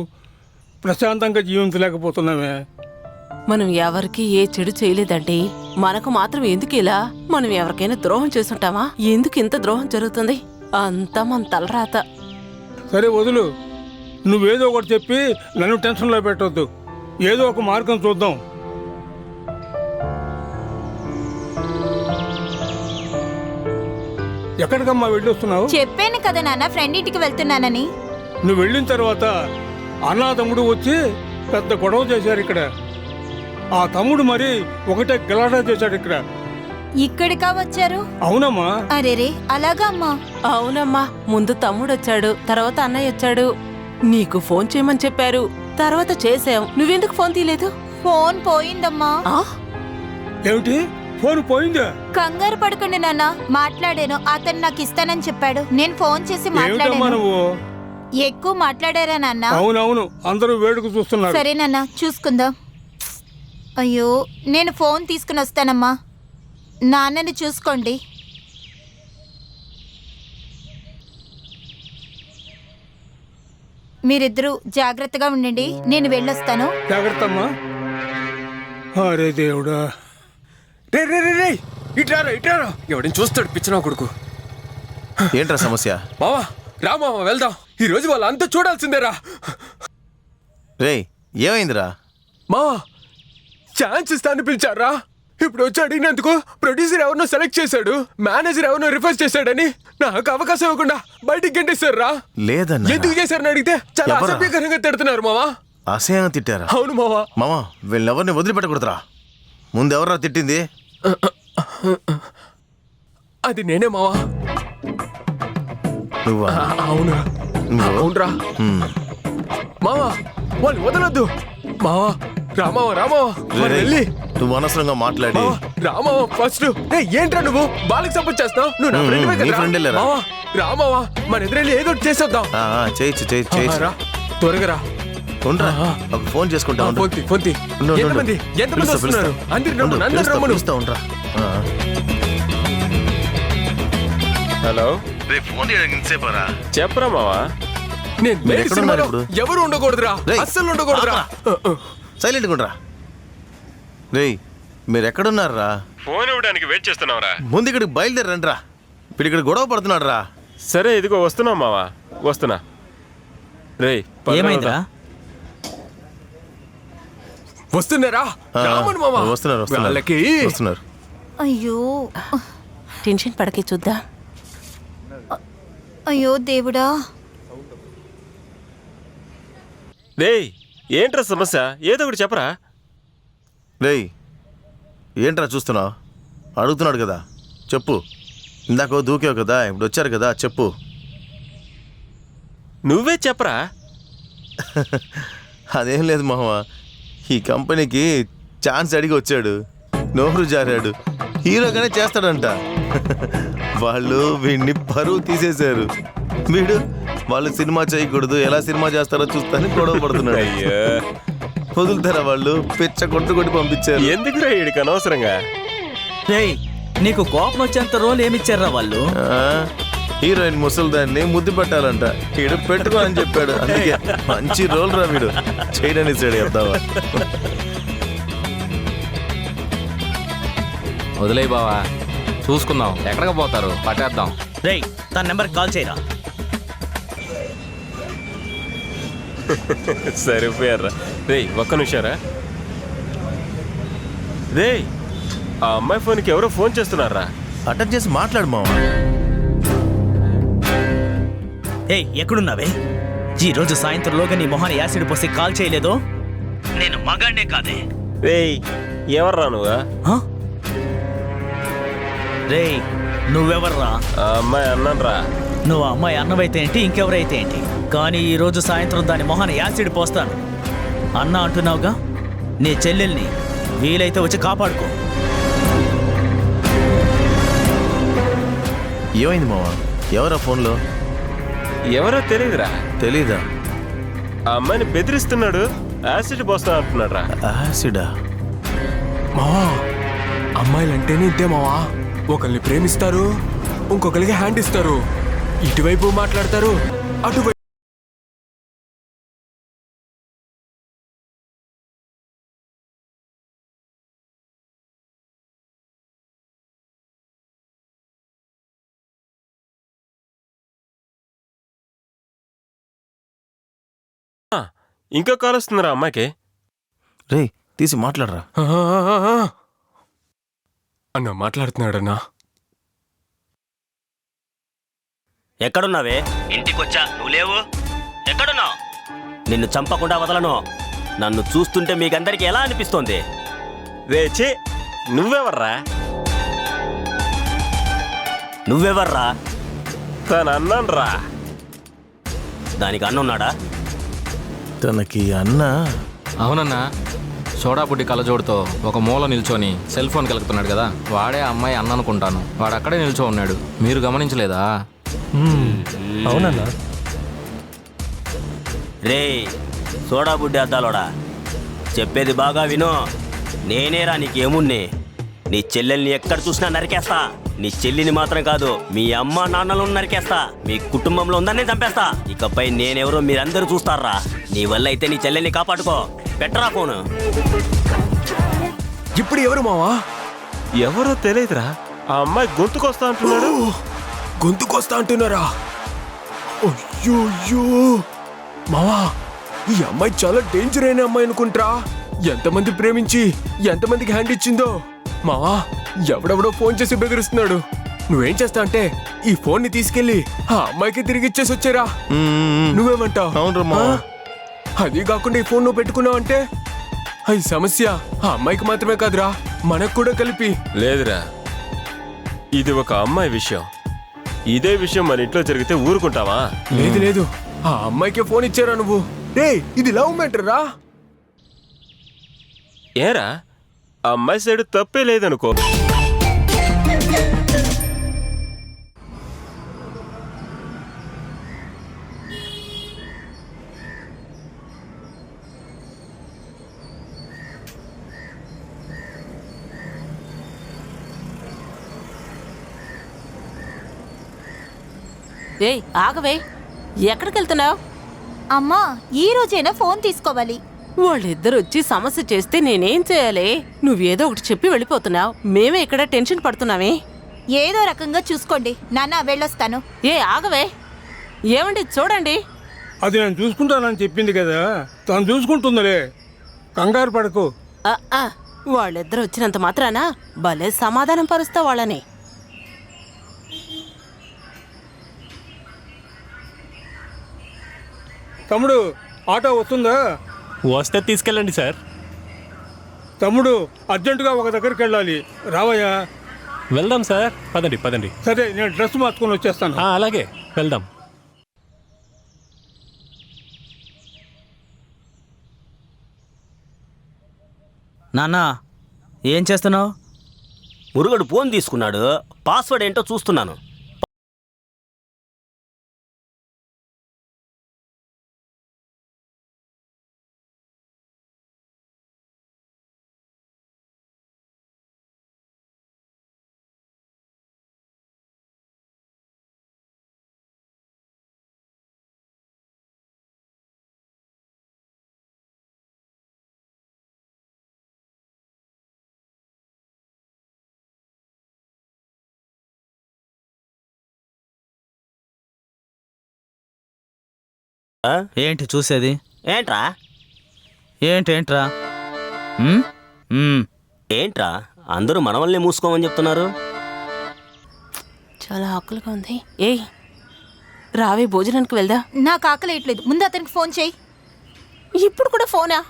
ప్రశాంతంగా జీవించలేకపోతున్నామే. మనం ఎవరికి ఏ చెడు చేయలేదండి. మనకు మాత్రం ఎందుకు ఇలా? మనం ఎవరికైనా ద్రోహం చేసుంటామా? ఎందుకు ఇంత ద్రోహం జరుగుతుంది? అంతా మన తలరాత. సరే వదులు, నువ్వేదో ఒకటి చెప్పి నన్ను టెన్షన్లో పెట్టొద్దు. ఏదో ఒక మార్గం చూద్దాం. ఎక్కడికమ్మా వెళ్ళొస్తున్నావు? చెప్పాను కదా నాన్న, ఫ్రెండ్ ఇంటికి వెళ్తున్నానని. నువ్వు వెళ్ళిన తర్వాత అన్నా తమ్ముడు వచ్చి పెద్ద గొడవ చేశారు ఇక్కడ. ఆ తమ్ముడు మరి ఒకటే గలాటా చేశాడు ఇక్కడ. ఇక్కడికా వచ్చారు? అవునమ్మా. అరేరే, అలాగా అమ్మా? అవునమ్మా, ముందు తమ్ముడు వచ్చాడు, తర్వాత అన్నయ్య వచ్చాడు. నీకు ఫోన్ చేయమని చెప్పారు, తర్వాత చేసాం. నువ్వెందుకు ఫోన్ తీయలేదు? ఫోన్ పోయిందమ్మా. ఏమిటి, ఫోన్ పోయిందా? కంగారు పడకండి నాన్న, మాట్లాడాను. అతను నాకు ఇస్తానని చెప్పాడు. నేను ఫోన్ చేసి ఏమిటమ్మా మాట్లాడాను. నువ్వు? ఎక్కువ మాట్లాడారా నాన్న? అవునవును, అందరూ వేడుకు చూస్తున్నారు. సరే నాన్న, చూసుకుందాం. అయ్యో, నేను ఫోన్ తీసుకుని వస్తానమ్మా. నాన్నని చూసుకోండి. మీరిద్దరూ జాగ్రత్తగా ఉండండి, నేను వెళ్ళొస్తాను. జాగ్రత్త అమ్మా. అరే దేవుడా. రే రే రే రే ఇట్రారా ఇట్రారా, ఎవడిని చూస్తాడు పిచ్చినా కొడుకు. ఏంట్రా సమస్య? మావా రా మావా వెళ్దాం, ఈ రోజు వాళ్ళంతా చూడాల్సిందేరా. రే ఏమైందిరా? మావా ఛాన్స్ ఇస్తాను పిలిచారా. ఇప్పుడు వచ్చి అడిగినందుకు ప్రొడ్యూసర్ ఎవరినో సెలెక్ట్ చేశాడు, మేనేజర్ ఎవరినో రిఫర్ చేశాడని నాకు అవకాశం ఇవ్వకుండా బయటికి గంటేశారు రా. లేదన్నా. ఎందుకు చేశారని అడిగితే చాలా ఎవరా? అసభ్యకరంగా తిడుతున్నారు మావా. అసహ్యంగా తిట్టారా? అవును మావా. మామా వీళ్ళెవరిని వదిలిపెట్టకూడదురా. ముందెవర్రా తిట్టింది? అది నేనే మావా. నువ్వా? అవునురా అవునరా మావా, వాళ్ళు వదలొద్దు మావా. రామావా రామావా వెళ్ళి నువ్వు అనవసరంగా మాట్లాడి రామావా ఫస్ట్. ఏంట్రా నువ్వు బాలకి సపోర్ట్ చేస్తావు? నువ్వు నా ఫ్రెండ్ మావా. రామావా మన ఎదురెళ్ళి ఏదో ఒకటి చేసేద్దాం. చేయొచ్చు రా త్వరగా రా. ఒక ఫోన్ చేసుకుంటా. ఎంతమంది వస్తున్నారు? అందరు రమ్మను. హలో, చెప్పరా మావా. ఎవరు ఉండకూడదురా, అస్సలు ఉండకూడదురా. సైలెంట్ గుండ్రా. రే మీరు ఎక్కడున్నారా? ఫోన్ ఇవ్వడానికి వెయిట్ చేస్తున్నావురా. ముందు ఇక్కడికి బయలుదేరండి రా. ఇప్పుడు ఇక్కడ గొడవ పడుతున్నాడు రా. సరే ఇదిగో వస్తున్నావు మావా, వస్తున్నా. రే ఏమైందిరా? వస్తున్నారా? వస్తున్నారు. అయ్యో టెన్షన్ పడకే, చూద్దాం. అయ్యో దేవుడా. రేయ్ ఏంట్రా సమస్య, ఏదో ఒకటి చెప్పరా. రేయ్ ఏంట్రా చూస్తున్నావు? అడుగుతున్నాడు కదా, చెప్పు. ఇందాక దూకావు కదా, ఇప్పుడు వచ్చారు కదా, చెప్పు. నువ్వే చెప్పరా. అదేం లేదు మామ, ఈ కంపెనీకి ఛాన్స్ అడిగి వచ్చాడు, నోరు జారాడు. హీరోగానే చేస్తాడంట. వాళ్ళు వీడిని పరువు తీసేశారు. వీడు వాళ్ళు సినిమా చేయకూడదు, ఎలా సినిమా చేస్తారో చూస్తానని గొడవ పడుతున్నాడు. అయ్యో వదులుతారా వాళ్ళు? పిచ్చ కొట్టి పంపించారు. ఎందుకురా వీడికి అనవసరంగా. రేయ్ నీకు కోపం వచ్చేంత రోల్ ఏమిచ్చారా వాళ్ళు? హీరోయిన్ ముసలిదాన్ని ముద్దు పెట్టాలంట, వీడు పెట్టుకో అని చెప్పాడు. అందుకే మంచి రోల్ రా వీడు చేయడానికి సైడ్ చెప్తావా? వదిలే బావా, చూసుకుందాం. ఎక్కడికి పోతారు, పట్టేద్దాం. రేయ్ తన నెంబర్ కాల్ చేయరా. సరిపోయారా. రేయ్ ఒక్క నిమిషారా. రేయ్ ఆ అమ్మాయి ఫోన్కి ఎవరో ఫోన్ చేస్తున్నారా. అటెండ్ చేసి మాట్లాడు మామ. ఏయ్ ఎక్కడున్నావే? ఈ రోజు సాయంత్రంలోగా నీ మొహాన్ని యాసిడ్ పోసి కాల్ చేయలేదో నేను మగాడినే కాదే. రేయ్ ఎవర్రా నువ్వా? రేయ్ నువ్వెవర్రా? ఆ అమ్మాయి అన్నాన్రా. నువ్వు ఆ అమ్మాయి అన్నవైతే ఏంటి, ఇంకెవరైతే ఏంటి, కానీ ఈ రోజు సాయంత్రం దాని మొహాన్ని యాసిడ్ పోస్తాను. అన్న అంటున్నావుగా, నీ చెల్లెల్ని వీలైతే వచ్చి కాపాడుకో. ఏమైంది మావా? ఎవరా ఫోన్లో? ఎవరో తెలియదురా. తెలీదా? ఆ అమ్మాయిని బెదిరిస్తున్నాడు, యాసిడ్ పోస్తా అంటున్నాడు రా. యాసిడా? మావా, అమ్మాయిలంటేనే ఇంతే మావా. ఒకరిని ప్రేమిస్తారు, ఇంకొకరికి హ్యాండ్ ఇస్తారు. ఇటువైపు మాట్లాడతారు, అటువైపు. ఇంకో కాల్ వస్తుందిరా అమ్మాయికి. రే తీసి మాట్లాడరా. అన్న మాట్లాడుతున్నాడన్నా. ఎక్కడున్నావే? ఇంటికొచ్చా, నువ్వు లేవు. ఎక్కడున్నావు? నిన్ను చంపకుండా వదలను. నన్ను చూస్తుంటే మీకందరికి ఎలా అనిపిస్తోంది? రేచి, నువ్వెవర్రా? నువ్వెవర్రా? తను అన్నాను రా. దానికి అన్నున్నాడా? తనకి అన్న. అవునన్నా, సోడా బుడ్డి కళ్ళజోడుతో ఒక మూల నిల్చొని సెల్ ఫోన్ కలుపుతున్నాడు కదా, వాడే ఆ అమ్మాయి అన్న అనుకుంటాను. వాడు అక్కడే నిల్చో ఉన్నాడు, మీరు గమనించలేదా? అవునన్నా. రే సోడా బుడ్డి అద్దాలోడా, చెప్పేది బాగా విను. నేనేరా నీకేముణ్ణి? నీ చెల్లెల్ని ఎక్కడ చూసినా నరికేస్తా. నీ చెల్లిని మాత్రం కాదు, మీ అమ్మ నాన్నలను నరికేస్తా. మీ కుటుంబంలో ఉందని చంపేస్తా. ఇకపై నేనెవరో మీరందరూ చూస్తారా. నీ వల్ల అయితే నీ చెల్లెల్ని కాపాడుకో. పెట్టరా ఫోను. ఇప్పుడు ఎవరు మావా? ఎవరో తెలియదురా. ఆ అమ్మాయి గొంతుకొస్తా అంటున్నాడు. గొంతుకొస్తా అంటున్నారా? అయ్యో మావా, ఈ అమ్మాయి చాలా డేంజర్ అయిన అమ్మాయి అనుకుంటా. ఎంతమంది ప్రేమించి ఎంతమందికి హ్యాండ్ ఇచ్చిందో. మావా, ఎవడెవడో ఫోన్ చేసి బెదిరిస్తున్నాడు. నువ్వేం చేస్తా అంటే ఈ ఫోన్ ని తీసుకెళ్లి ఆ అమ్మాయికి తిరిగి ఇచ్చేసి వచ్చారా. నువ్వేమంటావు? అవునరా మావా. అది కాకుండా ఈ ఫోన్ నువ్వు పెట్టుకున్నావు అంటే ఈ సమస్య ఆ అమ్మాయికి మాత్రమే కాదురా, మనకు కూడా కలిపి. లేదురా, ఇది ఒక అమ్మాయి విషయం. ఇదే విషయం మన ఇంట్లో జరిగితే ఊరుకుంటావా? లేదు లేదు, ఆ అమ్మాయికే ఫోన్ ఇచ్చారా నువ్వు? రే ఇది లవ్ మ్యాటర్ రా. ఏరా, ఆ అమ్మాయి సైడ్ తప్పే లేదనుకో. ఏయ్ ఆగవే, ఎక్కడికి వెళ్తున్నావు? అమ్మా ఈ రోజైనా ఫోన్ తీసుకోవాలి. వాళ్ళిద్దరు వచ్చి సమస్య చేస్తే నేనేం చేయాలి? నువ్వేదో ఒకటి చెప్పి వెళ్ళిపోతున్నావు, మేమే ఇక్కడ టెన్షన్ పడుతున్నామే. ఏదో రకంగా చూసుకోండి నాన్న, వెళ్ళొస్తాను. ఏ ఆగవే, ఏమండి చూడండి. అది నేను చూసుకుంటానని చెప్పింది కదా, తను చూసుకుంటుందిలే, కంగారు పడకు. వాళ్ళిద్దరు వచ్చినంత మాత్రాన భలే సమాధానం పరుస్తావు వాళ్ళని. తమ్ముడు ఆటో వస్తుందా? వస్తే తీసుకెళ్ళండి సార్. తమ్ముడు అర్జెంటుగా ఒక దగ్గరికి వెళ్ళాలి, రావయ్యా. వెళ్దాం సార్, పదండి పదండి. సరే నేను డ్రెస్ మార్చుకొని వచ్చేస్తాను. అలాగే వెళ్దాం. నాన్న ఏం చేస్తున్నావు? మురుగడు ఫోన్ తీసుకున్నాడు, పాస్వర్డ్ ఏంటో చూస్తున్నాను. ఏంటి చూసేది? ఏంట్రా? ఏంటేంట్రా? ఏంట్రా అందరూ మనవల్ని మూసుకోమని చెప్తున్నారు? చాలా ఆకలిగా ఉంది. ఏయ్ రావే, భోజనానికి వెళ్దా. నాకు ఆకలేయట్లేదు, ముందు అతనికి ఫోన్ చేయి. ఇప్పుడు కూడా ఫోనా?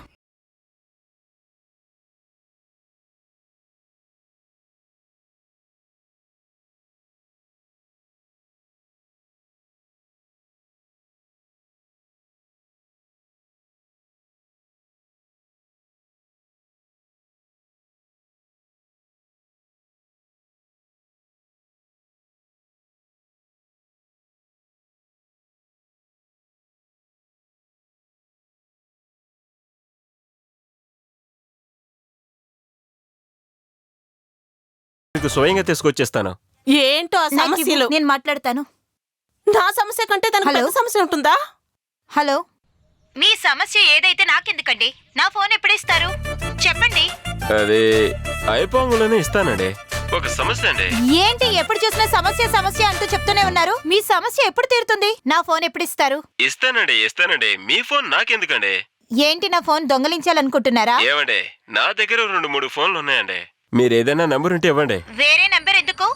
మీకు స్వయంగా తీసుకొచ్చేస్తాను. ఏంటో ఆ నాకు ఇవ్వు, సమస్యలు. నేను మాట్లాడతాను. నా సమస్య కంటే తనకు హలో? పెద్ద సమస్య ఉంటుందా? హలో, మీ సమస్య ఏదైతే నాకెందుకండి? నా ఫోన్ ఎప్పుడు ఇస్తారు చెప్పండి. అది అయిపోగానే ఇస్తానండి. ఒక సమస్య అండి. ఏంటి ఎప్పుడు చూసినా సమస్య సమస్య అంటూ చెప్తూనే ఉన్నారు? మీ సమస్య ఎప్పుడు తీరుతుంది? నా ఫోన్ ఎప్పుడు ఇస్తారు? ఇస్తానండి. మీ ఫోన్ నాకెందుకండి? ఏంటి నా ఫోన్ దొంగలించాలనుకుంటున్నారా? ఏమండి, నా దగ్గర 2-3 ఫోన్లు ఉన్నాయండి. మీరు ఏదైనా నంబర్ ఉంటే ఇవ్వండి. వేరే నంబర్ ఎందుకు?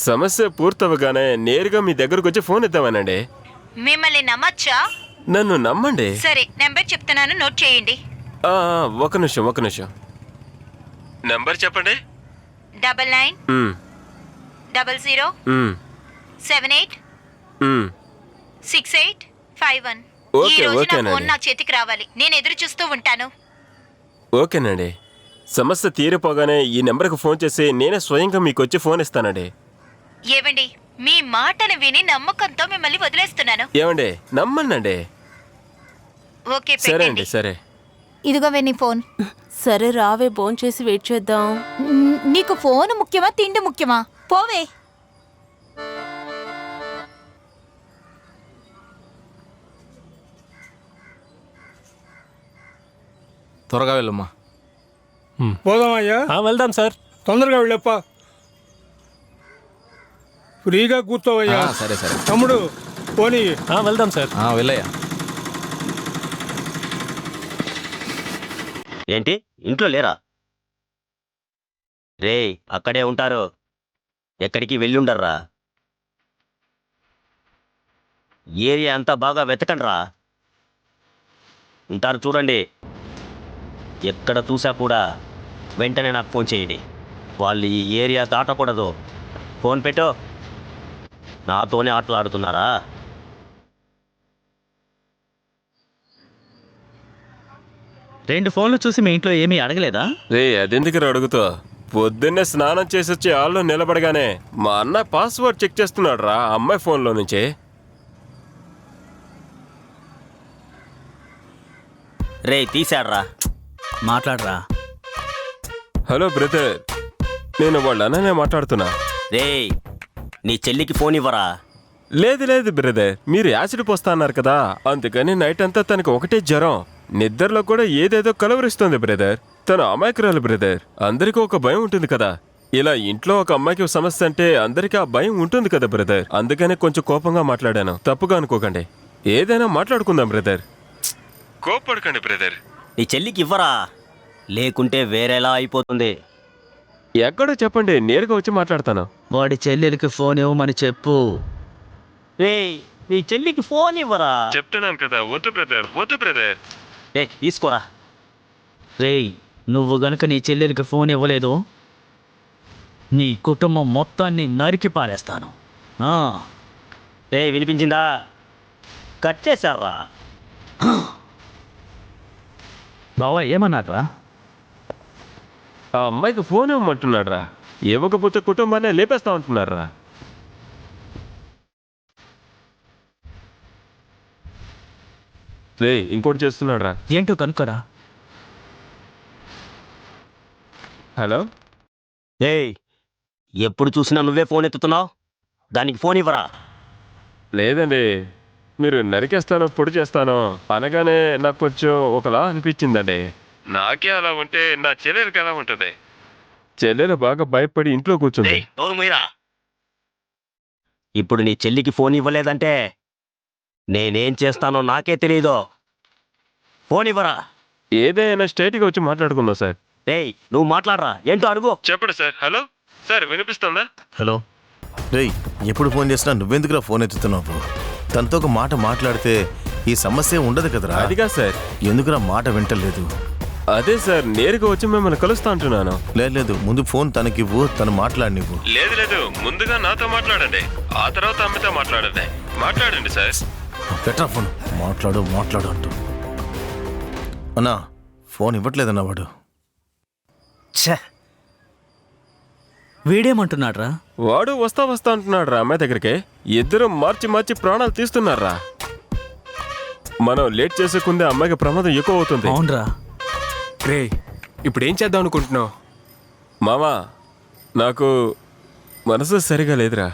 సమస్య పూర్తవగానే నేరుగా మీ దగ్గరకు వచ్చి ఫోన్ ఇద్దామనండి. మిమ్మల్ని నమ్మచ్చా? నన్ను నమ్మండి. సరే, నంబర్ చెప్తున్నాను, నోట్ చేయండి. ఒక నిమిషం. నంబర్ చెప్పండి. 99 ఉమ్, 00 ఉమ్, 78 ఉమ్. 6851. ఓకే, ఈ రోజు నా ఓకేనండి. ఫోన్ నా చేతికి రావాలి. నేను ఎదురు చూస్తూ ఉంటాను. ఓకేనండి. సమస్య తీరిపోగానే ఈ నెంబర్కి ఫోన్ చేసి నేనే స్వయంగా మీకు వచ్చి ఫోన్ ఇస్తానండి. ఏవండి, మీ మాటను విని నమ్మకంతో మిమ్మల్ని వదిలేస్తున్నాను. ఏమండి, నమ్మనండి. ఓకే, సరే పెట్టండి. అండి, సరే. ఇదిగో నీ ఫోన్. సరే రావే, భోన్ చేసి వెయిట్ చేద్దాం. నీకు ఫోన్ ముఖ్యమా, తిండి ముఖ్యమా? పోవే. త్వరగా వెళ్ళమ్మా. పోదామయ్యా, వెళ్దాం సార్. తొందరగా వెళ్ళప్ప. ఫ్రీగా కూర్చోవయ్యా. సరే. తమ్ముడు పోనీ. వెళ్దాం సార్. వెళ్ళయ్యా. ఏంటి ఇంట్లో లేరా? రేయ్, అక్కడే ఉంటారు, ఎక్కడికి వెళ్ళి ఉండర్రా. ఏరియా అంతా బాగా వెతకండ్రా. ఉంటారు చూడండి. ఎక్కడ చూసా కూడా వెంటనే నాకు ఫోన్ చేయండి. వాళ్ళు ఈ ఏరియా దాటకూడదు. ఫోన్ పెట్టు. నాతోనే ఆటలు ఆడుతున్నారా? రెండు ఫోన్లు చూసి మీ ఇంట్లో ఏమీ అడగలేదా? రే, అదెందుకు అడుగుతా? పొద్దున్నే స్నానం చేసి వచ్చి హాల్లో నిలబడగానే మా అన్న పాస్వర్డ్ చెక్ చేస్తున్నాడు రా అమ్మాయి ఫోన్లో నుంచి. రేయ్, తీశాడ్రా. మాట్లాడరా. హలో బ్రదర్, నేను వాళ్ళ అన్ననే మాట్లాడుతున్నా. రేయ్, నీ చెల్లికి ఫోన్ ఇవ్వరా? లేదు బ్రదర్, మీరు యాసిడ్ పోస్తా అన్నారు కదా, అందుకని నైట్ అంతా తనకు ఒకటే జ్వరం. నిద్రలో కూడా ఏదేదో కలవరిస్తుంది బ్రదర్. తను అమాయకురాలు బ్రదర్. అందరికీ ఒక భయం ఉంటుంది కదా. ఇలా ఇంట్లో ఒక అమ్మాయికి సమస్య అంటే అందరికీ ఆ భయం ఉంటుంది కదా బ్రదర్. అందుకని కొంచెం కోపంగా మాట్లాడాను, తప్పుగా అనుకోకండి. ఏదైనా మాట్లాడుకుందాం బ్రదర్. కోపడకండి బ్రదర్. నీ చెల్లికి ఇవ్వరా, లేకుంటే వేరేలా అయిపోతుంది. ఎక్కడో చెప్పండి, నేరుగా వచ్చి మాట్లాడతాను. వాడి చెల్లెలికి ఫోన్ ఇవ్వమని చెప్పు. రేయ్, నీ చెల్లికి ఫోన్ ఇవ్వరా? చెప్తున్నాను కదా, వద్దు బ్రదర్. ఏ, తీసుకోరా. రేయ్, నువ్వు గనుక నీ చెల్లెలికి ఫోన్ ఇవ్వలేదు, నీ కుటుంబం మొత్తాన్ని నరికి పారేస్తాను. రేయ్, వినిపించిందా? కట్ చేశారా? బావా ఏమన్నారా? ఆ అమ్మాయికి ఫోన్ ఇవ్వమంటున్నాడు రా. ఇవ్వకపోతే కుటుంబాన్ని లేపేస్తా ఉంటున్నారు రా. రే, ఇంకోటి చేస్తున్నాడు రా. ఏంటో కనుక్కరా. హలో. ఏయ్, ఎప్పుడు చూసినా నువ్వే ఫోన్ ఎత్తుతున్నావు, దానికి ఫోన్ ఇవ్వరా? లేదండి, మీరు నరికేస్తానో పొడి చేస్తానో అనగానే నాకు కొంచెం ఒకలా అనిపించిందండి. నాకే అలా ఉంటే నా చెల్లెలకి ఎలా ఉంటుంది? చెల్లెలు బాగా భయపడి ఇంట్లో కూర్చుంది. నోరు మూయరా. ఇప్పుడు నీ చెల్లికి ఫోన్ ఇవ్వలేదంటే నేనేం చేస్తానో నాకే తెలీదు. ఫోన్ ఇవ్వరా. ఏదైనా స్ట్రైట్గా వచ్చి మాట్లాడుకుందాం సార్. రేయ్, నువ్వు మాట్లాడరా, ఏంటో అడుగు. చెప్పండి సార్. హలో సార్, వినిపిస్తుందా? హలో. రేయ్, ఎప్పుడు ఫోన్ చేసినా నువ్వెందుకురా ఫోన్ ఎత్తుతున్నావు? తనతో ఒక మాట మాట్లాడితే ఈ సమస్య ఉండదు కదరా. అదిగా సార్. ఎందుకురా మాట వింటలేదు? అదే సార్, నేరుగా వచ్చి మిమ్మల్ని కలుస్తా అంటున్నాను. లేదు, ముందు ఫోన్ తనకివ్వు, తను మాట్లాడినివ్వు. లేదు, ముందుగా నాతో మాట్లాడండి, ఆ తర్వాత అమ్మతో మాట్లాడండి సార్. పెట్టరా ఫోన్. మాట్లాడు అంటూ. అన్నా, ఫోన్ ఇవ్వట్లేదన్నా వాడు. వీడేమంటున్నాడ్రా? వాడు వస్తా అంటున్నాడు రా అమ్మాయి దగ్గరికి. ఇద్దరు మార్చి ప్రాణాలు తీస్తున్నారా. మనం లేట్ చేసేకుందే అమ్మాయికి ప్రమాదం ఎక్కువ అవుతుంది. అవునరా. రే, ఇప్పుడు ఏం చేద్దాం అనుకుంటున్నావు? మామా, నాకు మనసు సరిగా లేదురా.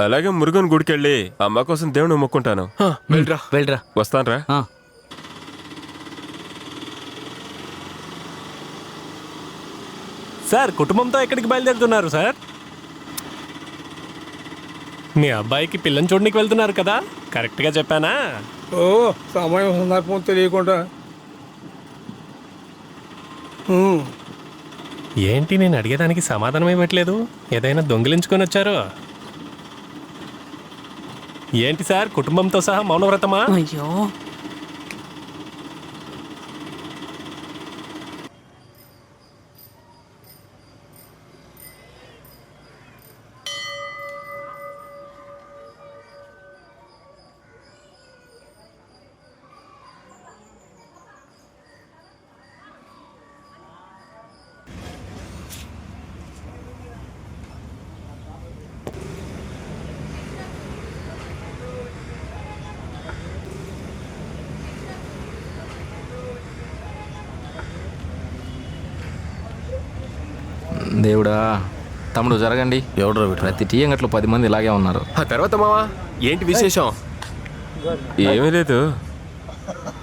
అలాగే మురుగన్ గుడికెళ్ళి అమ్మ కోసం దేవుని మొక్కుంటాను. వెళ్ళరా. వెళ్ళరా. వస్తానరా. ఆ. సార్ కుటుంబంతో ఎక్కడికి బయలుదేరుతున్నారు సార్? మీ అబ్బాయికి పిల్లని చూడడానికి వెళ్తున్నారు కదా, కరెక్ట్గా చెప్పానా? ఓ సమయం సందర్భం తెలియకుండా ఏంటి నేను అడిగేదానికి సమాధానం ఇవ్వట్లేదు? ఏదైనా దొంగిలించుకొని వచ్చారో ఏంటి సార్? కుటుంబంతో సహా మౌనవ్రతమా? అయ్యో, దేవుడా, తమ్ముడు జరగండి. ఎవడరా వీడు? ప్రతి టీ అంగట్లో 10 మంది ఇలాగే ఉన్నారు. ఆ తర్వాత మావా ఏంటి విశేషం? ఏమీ లేదు,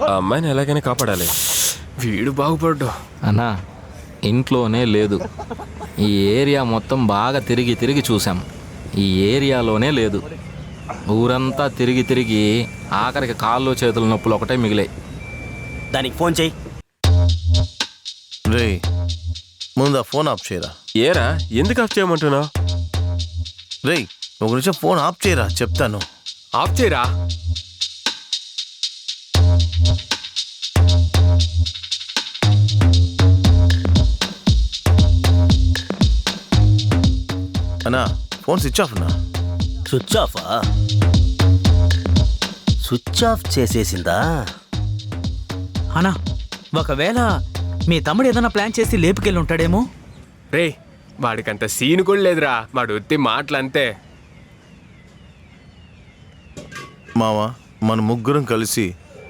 ఆ అమ్మాయిని ఎలాగైనా కాపాడాలి. వీడు బాగుపడ్డు. అన్నా, ఇంట్లోనే లేదు. ఈ ఏరియా మొత్తం బాగా తిరిగి తిరిగి చూసాం. ఈ ఏరియాలోనే లేదు. ఊరంతా తిరిగి తిరిగి ఆఖరికి కాళ్ళు చేతుల నొప్పులు ఒకటే మిగిలాయి. దానికి ఫోన్ చెయ్యి. రే ముందు ఆ ఫోన్ ఆఫ్ చేయరా. ఏరా, ఎందుకు ఆఫ్ చేయమంటున్నావు? రే ఒక నిమిషం ఫోన్ ఆఫ్ చేయరా, చెప్తాను. ఆఫ్ చేయరా. అన్నా ఫోన్ స్విచ్ ఆఫ్ అన్నా. స్విచ్ ఆఫా? స్విచ్ ఆఫ్ చేసేసిందా? అనా, ఒకవేళ మీ తమ్ముడు ఏదైనా ప్లాన్ చేసి లేపుకెళ్ళి ఉంటాడేమో. రే వాడికంత సీన్ కూడా లేదురా, వాడు ఉత్తి మాటలంతే. మావా మన ముగ్గురం కలిసి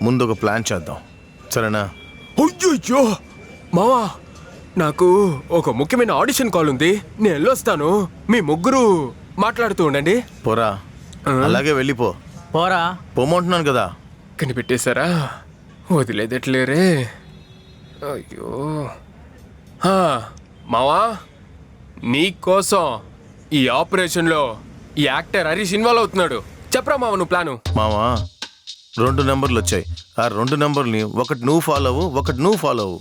ముందు ఒక ప్లాన్ చేద్దాం, సరేనా? అయ్యో మావా, నాకు ఒక ముఖ్యమైన ఆడిషన్ కాల్ ఉంది, నేను వెళ్ళొస్తాను. మీ ముగ్గురు మాట్లాడుతూ ఉండండి. పోరా, అలాగే వెళ్ళిపో. పోరా. పోమంటున్నాను కదా. కనిపెట్టేశారా? వదిలేదట్లేరే. అయ్యో మావా, నీకోసం ఈ ఆపరేషన్లో ఈ యాక్టర్ హరీష్ ఇన్వాల్వ్ అవుతున్నాడు. చెప్పరా మావా నువ్వు ప్లాను. మావా 2 నెంబర్లు వచ్చాయి. ఆ 2 నెంబర్ని ఒకటి నువ్వు ఫాలో అవ్వు, ఒకటి నువ్వు ఫాలో అవ్వు,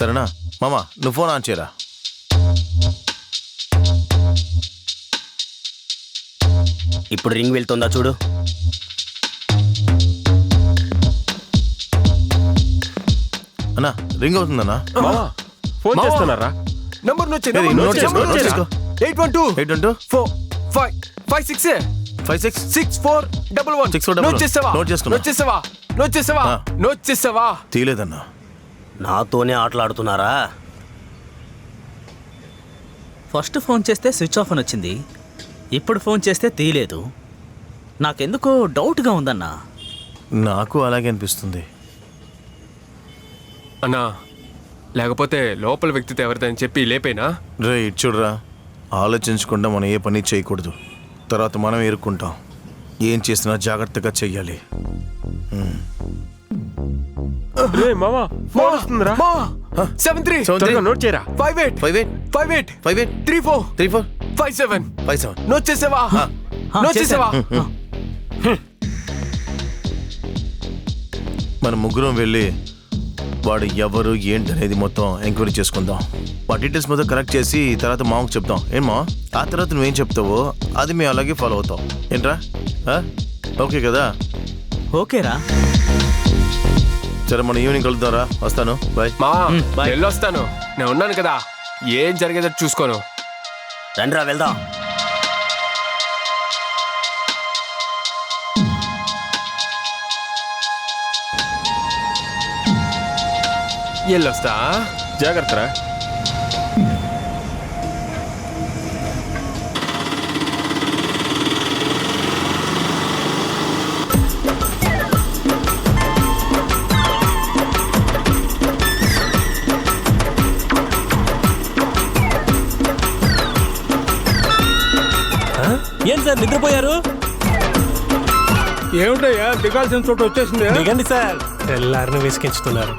సరేనా? మామా నువ్వు ఫోన్ ఆన్ చేయరా. ఇప్పుడు రింగ్ వెళ్తుందా చూడు. అన్నా రింగ్ అవుతుందన్నా. మావా, ఫోన్ చేస్తున్నారా? నంబర్ నోట్ ఏది, నోట్ చేసుకో, నోట్ చేసుకో. 812 812 456 56 6411. 6411. నోట్ చేసావా? నోట్ చేసుకున్నా. నోట్ చేసావా? నోట్ చేసావా? ఆ. నోట్ చేసావా? తీయలేదన్నా. నాతోనే ఆటలాడుతున్నారా? ఫస్ట్ ఫోన్ చేస్తే స్విచ్ ఆఫ్ అని వచ్చింది, ఇప్పుడు ఫోన్ చేస్తే తీయలేదు. నాకెందుకో డౌట్గా ఉందన్నా. నాకు అలాగే అనిపిస్తుంది. అన్నా, లేకపోతే లోపల వ్యక్తితో ఎవరిదని చెప్పి లేపేనా? రే ఇటు చూడరా, ఆలోచించకుండా మనం ఏ పని చేయకూడదు, తర్వాత మనం ఇరుక్కుంటాం. ఏం చేసినా జాగ్రత్తగా చెయ్యాలి. రే మావా, ఫోన్ వస్తుందిరా. 73 త్వరగా నోట్ చేయరా. 58 58 58 58 34 34 57. 57. నోట్ చేసావా? నోట్ చేసావా? మనం ముగ్గురం వెళ్ళి వాడు ఎవరు ఏంటి అనేది మొత్తం ఎంక్వైరీ చేసుకుందాం. వాటి డీటెయిల్స్ మొత్తం కరెక్ట్ చేసి తర్వాత మామకు చెప్తాం. ఏమో ఆ తర్వాత నువ్వేం చెప్తావో అది మేము అలాగే ఫాలో అవుతాం. ఏంట్రా, ఓకే కదా? ఓకేరా. సరే మనం ఈవినింగ్ కలుద్దాంరా. వస్తాను, బాయ్. మా వెళ్ళొస్తాను, నేను ఉన్నాను కదా, ఏం జరిగేదో చూసుకోను. రండిరా వెళ్దాం. వెళ్ళొస్తా. జాగ్రత్తరా. సార్ నిద్రపోయారు? ఏమిటయ్యా దిగాల్సిన చోటు వచ్చేసింది? దిగండి సార్. తెల్లారిని విసికించుతున్నారు.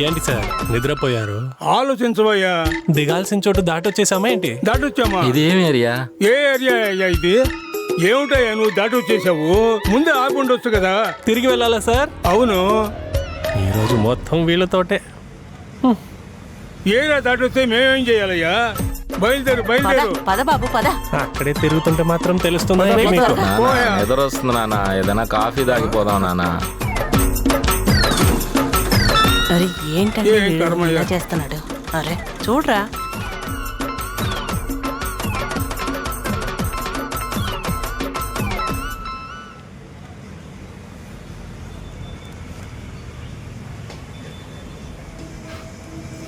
ఏంటి సార్ నిద్రపోయారు? ఆలోచించవయ్యా. దిగాల్సిన చోటు దాటొచ్చేసామా ఏంటి? దాటొచ్చామా? ఇది ఏం ఏరియా? ఏ ఏరియా అయ్యా ఇది? ఏమిటయ్యా నువ్వు దాటి వచ్చేసావు? ముందే ఆగి ఉండొచ్చు కదా. తిరిగి వెళ్ళాలా సార్? అవును. ఈరోజు మొత్తం వీళ్ళతోటే. ఏరియా దాటి వస్తే మేమేం చేయాలయ్యా? బయలుదేరు పద బయలుదేరు. పద బాబు పద. అక్కడే తిరుగుతుంటే మాత్రం తెలుస్తుందా పద, మీకు? పద. నాన్న, నిద్ర వస్తుంది నాన్న. ఏదైనా కాఫీ తాగిపోదాం నాన్న. అరే ఏంటంటే ఏం వీడు కర్మయ్య. ఇలా చేస్తున్నాడు. అరే చూడరా.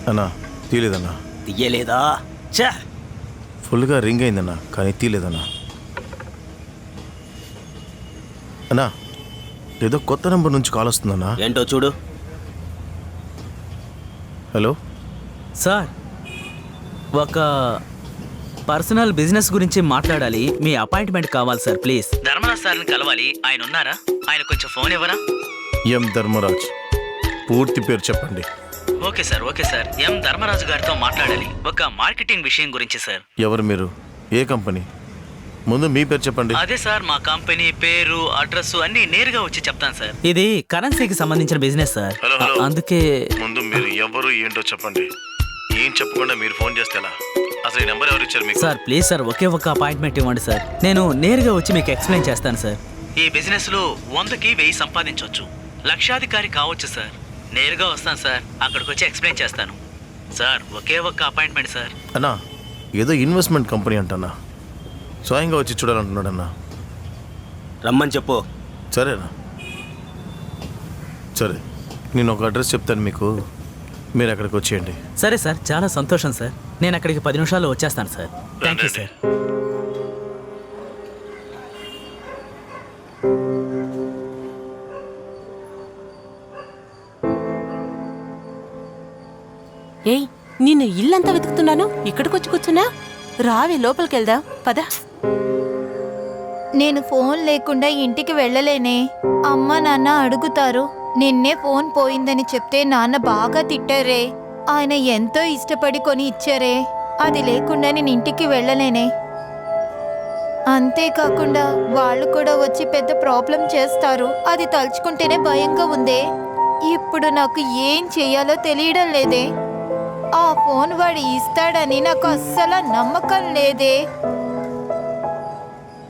అన్నా తీయలేదన్నా. తీయలేదా? ఛా! ఫుల్గా రింగ్ అయిందన్నా, కానీ తీయలేదన్నా. అన్నా ఏదో కొత్త నెంబర్ నుంచి కాల్ వస్తుందన్నా. ఏంటో చూడు. హలో సార్, ఒక పర్సనల్ బిజినెస్ గురించి మాట్లాడాలి. మీ అపాయింట్మెంట్ కావాలి సార్, ప్లీజ్. ధర్మరాజ్ సార్ని కలవాలి. ఆయన ఉన్నారా? ఆయన కొంచెం ఫోన్ ఇవ్వరా? ఎం ధర్మరాజ్. పూర్తి పేరు చెప్పండి. Okay sir. ఎం ధర్మరాజు గారితో మాట్లాడాలి. ఒక మార్కెటింగ్ విషయం గురించి సార్. ఎవరు మీరు? ఏ కంపెనీ? ముందు మీ పేరు చెప్పండి. అదే సార్, మా కంపెనీ పేరు, అడ్రస్ అన్ని నేరుగా వచ్చి చెప్తాను సార్. ఇది కరెన్సీకి సంబంధించిన బిజినెస్ సార్. అందుకే ముందు మీరు ఎవరు ఏంటో చెప్పండి. ఏం చెప్పకుండా మీరు ఫోన్ చేస్తే ఎలా? అసలు ఈ నెంబర్ ఎవరు ఇచ్చారు మీకు? సార్ ప్లీజ్ సార్, ఒకే ఒక అపాయింట్మెంట్ ఇవ్వండి సార్. నేను నేరుగా వచ్చి మీకు ఎక్స్ప్లెయిన్ చేస్తాను సార్. ఈ బిజినెస్ లో 100కి 1000 సంపాదించవచ్చు. లక్షాధికారి కావచ్చు సార్. నేరుగా వస్తాను సార్, అక్కడికి వచ్చి ఎక్స్ప్లెయిన్ చేస్తాను సార్. ఒకే ఒక్క అపాయింట్మెంట్ సార్. అన్నా ఏదో ఇన్వెస్ట్మెంట్ కంపెనీ అంటన్నా, స్వయంగా వచ్చి చూడాలంటున్నాడన్నా. రమ్మని చెప్పు. సరేనా? సరే, నేను ఒక అడ్రస్ చెప్తాను మీకు, మీరు అక్కడికి వచ్చేయండి. సరే సార్, చాలా సంతోషం సార్. నేను అక్కడికి 10 నిమిషాల్లో వచ్చేస్తాను సార్. Thank you sir. ఏయ్ నిన్ను ఇల్లంతా వెతుకుతున్నాను, ఇక్కడికి వచ్చి కూర్చున్నా. రావే లోపలికి వెళ్దాం పద. నేను ఫోన్ లేకుండా ఇంటికి వెళ్ళలేనే. అమ్మ నాన్న అడుగుతారు. నిన్నే ఫోన్ పోయిందని చెప్తే నాన్న బాగా తిట్టారే. ఆయన ఎంతో ఇష్టపడి కొని ఇచ్చారే. అది లేకుండా నేను ఇంటికి వెళ్ళలేనే. అంతేకాకుండా వాళ్ళు కూడా వచ్చి పెద్ద ప్రాబ్లం చేస్తారు. అది తలుచుకుంటేనే భయంగా ఉందే. ఇప్పుడు నాకు ఏం చెయ్యాలో తెలియడం లేదే. ఆ ఫోన్ వాడు ఇస్తాడని నాకు అస్సలు నమ్మకం లేదే.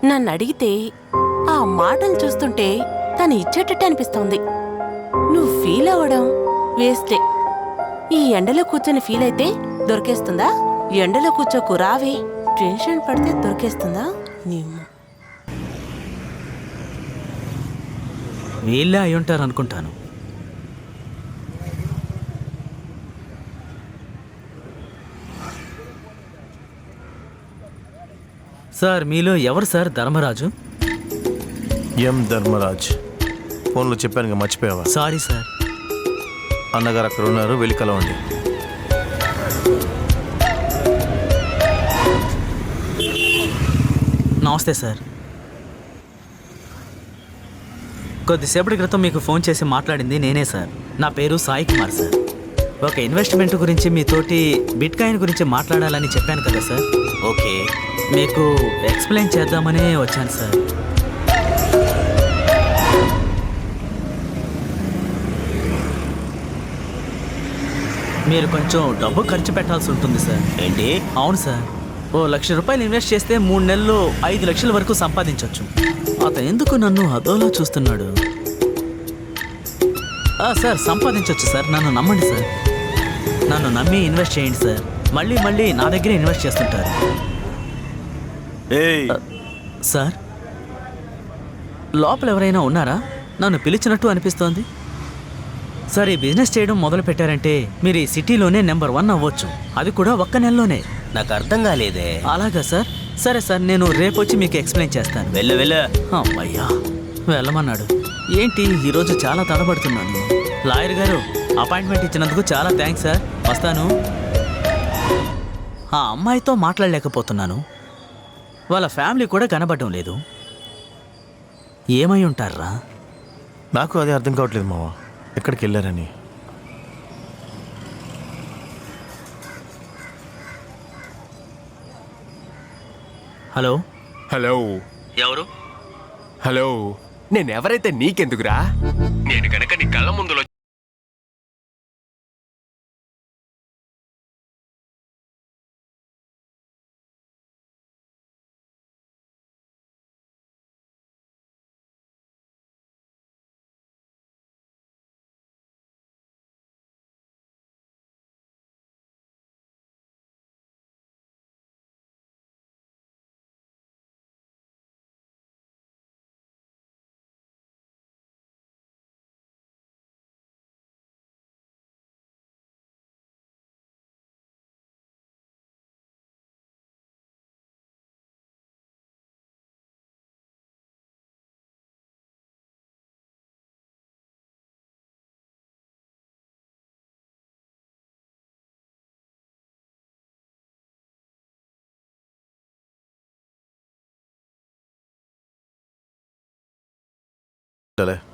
నన్ను అడిగితే ఆ మాటలు చూస్తుంటే తను ఇచ్చేటట్టు అనిపిస్తోంది. నువ్వు ఫీల్ అవ్వడం వేస్టే. ఈ ఎండలో కూర్చొని ఫీల్ అయితే దొరికేస్తుందా? ఎండలో కూర్చోకు, రావే. టెన్షన్ పడితే దొరికేస్తుందా? వీళ్ళే అయి ఉంటారు అనుకుంటాను. సార్, మీలో ఎవరు సార్ ధర్మరాజు? ఎం ధర్మరాజ్. ఫోన్లో చెప్పాను, మర్చిపోయావా? Sorry sir. అన్నగారు అక్కడ ఉన్నారు, వెళ్ళి కలవండి. నమస్తే సార్. కొద్దిసేపటి క్రితం మీకు ఫోన్ చేసి మాట్లాడింది నేనే సార్. నా పేరు సాయి కుమార్ సార్. ఒక ఇన్వెస్ట్మెంట్ గురించి మీతోటి బిట్ కాయిన్ గురించి మాట్లాడాలని చెప్పాను కదా సార్. ఓకే, మీకు ఎక్స్ప్లెయిన్ చేద్దామనే వచ్చాను సార్. మీరు కొంచెం డబ్బు ఖర్చు పెట్టాల్సి ఉంటుంది సార్. ఏంటి? అవును సార్. ఓ ₹1,00,000 ఇన్వెస్ట్ చేస్తే 3 నెలల్లో 5 లక్షల వరకు సంపాదించవచ్చు. అతను ఎందుకు నన్ను అదోలా చూస్తున్నాడు? సార్, సంపాదించవచ్చు సార్. నన్ను నమ్మండి సార్. నన్ను నమ్మి ఇన్వెస్ట్ చేయండి సార్. మళ్ళీ మళ్ళీ నా దగ్గర ఇన్వెస్ట్ చేస్తుంటారు. సార్, లోపల ఎవరైనా ఉన్నారా? నన్ను పిలిచినట్టు అనిపిస్తోంది. సార్, ఈ బిజినెస్ చేయడం మొదలు పెట్టారంటే మీరు ఈ సిటీలోనే నెంబర్ 1 అవ్వచ్చు. అది కూడా 1 నెలలోనే. నాకు అర్థం కాలేదే. అలాగా సార్? సరే సార్, నేను రేపు వచ్చి మీకు ఎక్స్ప్లెయిన్ చేస్తాను. వెళ్ళ. అమ్మయ్యా, వెళ్ళమన్నాడు. ఏంటి ఈరోజు చాలా తడబడుతున్నాను. లాయర్ గారు, అపాయింట్మెంట్ ఇచ్చినందుకు చాలా థ్యాంక్స్ సార్. వస్తాను. ఆ అమ్మాయితో మాట్లాడలేకపోతున్నాను. వాళ్ళ ఫ్యామిలీ కూడా కనబడడం లేదు. ఏమై ఉంటారా? నాకు అదే అర్థం కావట్లేదు మావా, ఎక్కడికి వెళ్ళారని. హలో, హలో ఎవరు? హలో, నేనెవరైతే నీకెందుకురా? నేను కనుక నీ కళ్ళ ముందులో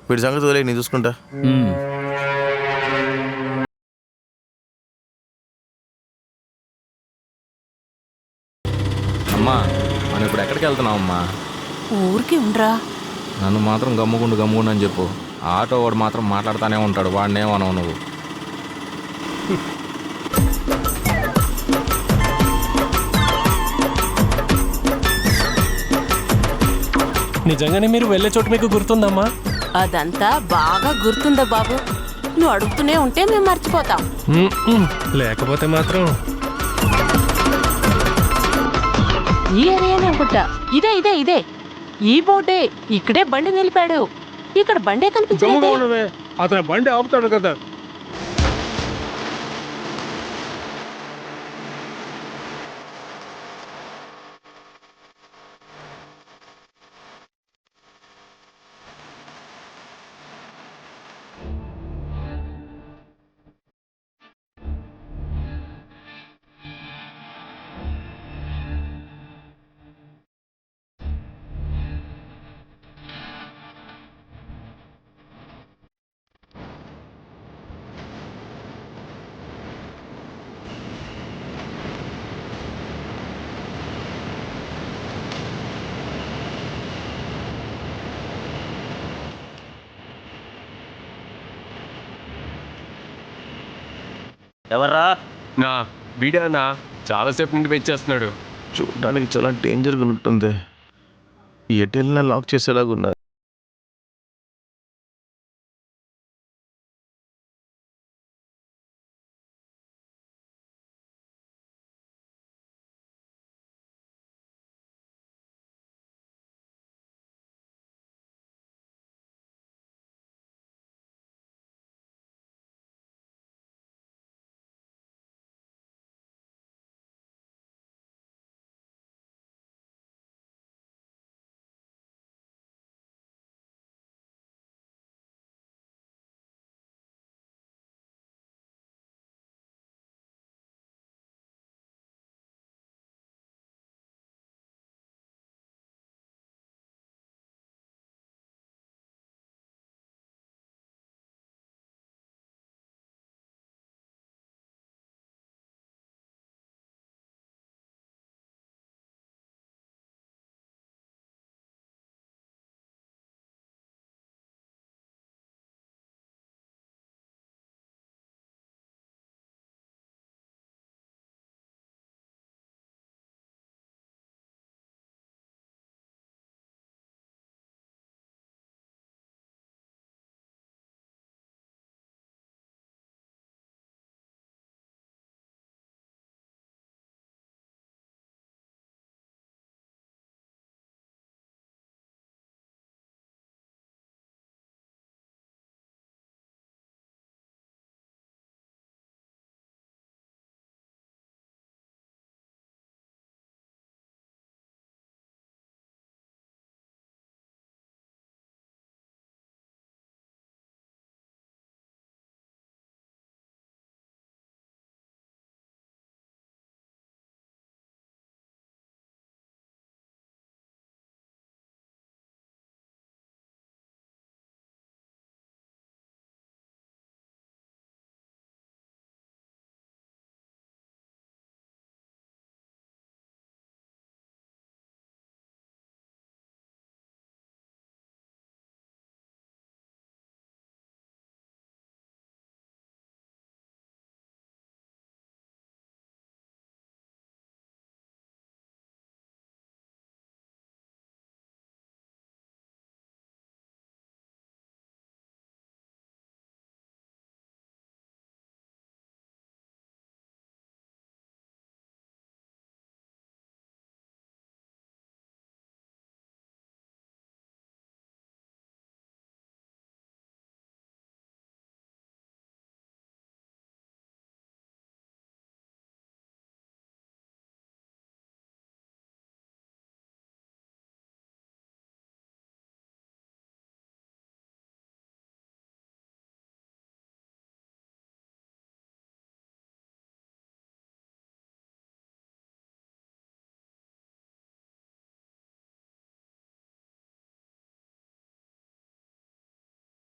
వీడి సంగతి వదిలే, నేను చూసుకుంటా. అమ్మా, మనం ఇప్పుడు ఎక్కడికి వెళ్తున్నాం అమ్మా? ఊరికి ఉండరా. నన్ను మాత్రం గమ్ముగుండు అని చెప్పు. ఆటో వాడు మాత్రం మాట్లాడుతూనే ఉంటాడు, వాడినేమనవు నువ్వు. నిజంగానే మీరు వెళ్ళే చోటు మీకు గుర్తుందమ్మా? అదంతా బాగా గుర్తుందా బాబు? నువ్వు అడుగుతూనే ఉంటే మేము మర్చిపోతాం. లేకపోతే మాత్రం ఈ ఏరియానే అనుకుంటా. ఇదే ఈ బోర్డే. ఇక్కడే బండి నిలిపాడు. ఇక్కడ బండే గమ్ముగా కనిపించలేదు. ఉండవే, అతను బండి ఆపుతాడు కదా. ఎవర్రా? నా వీడానా చాలాసేపు నుండి వెయిట్ చేస్తున్నాడు. చూడడానికి చాలా డేంజర్గా ఉంటుంది. ఎటు వెళ్ళినా లాక్ చేసేలాగా ఉన్నారు.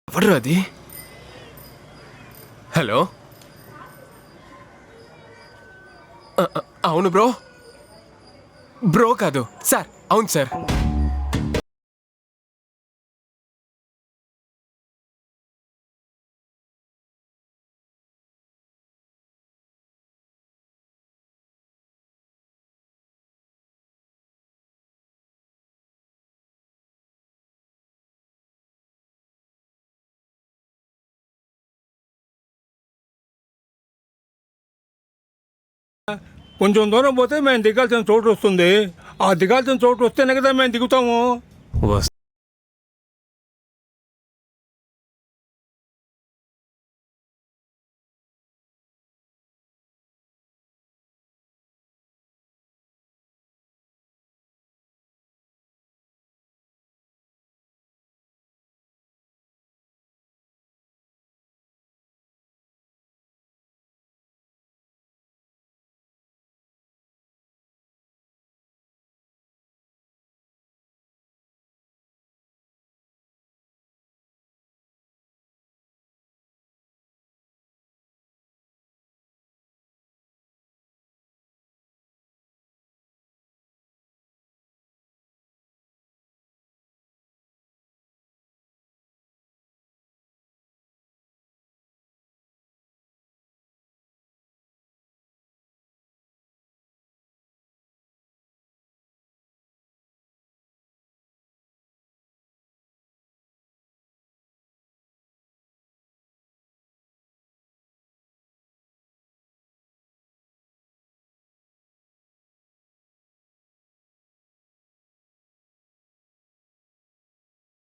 ఎవరు అది? హలో, అవును బ్రో. బ్రో కాదు సార్, అవును సార్. కొంచెం దూరం పోతే మేము దిగాల్సిన చోటు వస్తుంది. ఆ దిగాల్సిన చోటు వస్తేనే కదా మేము దిగుతాము.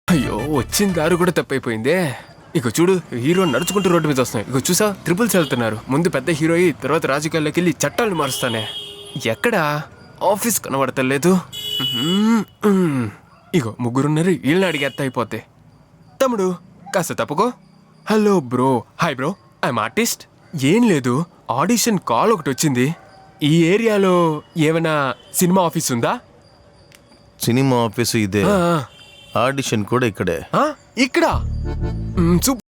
అయ్యో, వచ్చిన దారి కూడా తప్పైపోయిందే. ఇక చూడు, హీరో నడుచుకుంటూ రోడ్డు మీద వస్తున్నాయి. ఇక చూసా, ట్రిపుల్స్ వెళ్తున్నారు. ముందు పెద్ద హీరోయి, తర్వాత రాజకీయాల్లోకి వెళ్ళి చట్టాలను మారుస్తానే. ఎక్కడా ఆఫీస్ కనబడతలేదు. ఇగో ముగ్గురున్నారు, వీళ్ళని అడిగేస్తా అయిపోతే. తమ్ముడు కాస్త తప్పుకో. Hello bro. Hi bro, I'm artist. ఏం లేదు, ఆడిషన్ కాల్ ఒకటి వచ్చింది. ఈ ఏరియాలో ఏమైనా సినిమా ఆఫీస్ ఉందా? సినిమా ఆఫీసు ఇదే, ఆ, ఆడిషన్ కూడా ఇక్కడే. ఆ, ఇక్కడ సూపర్.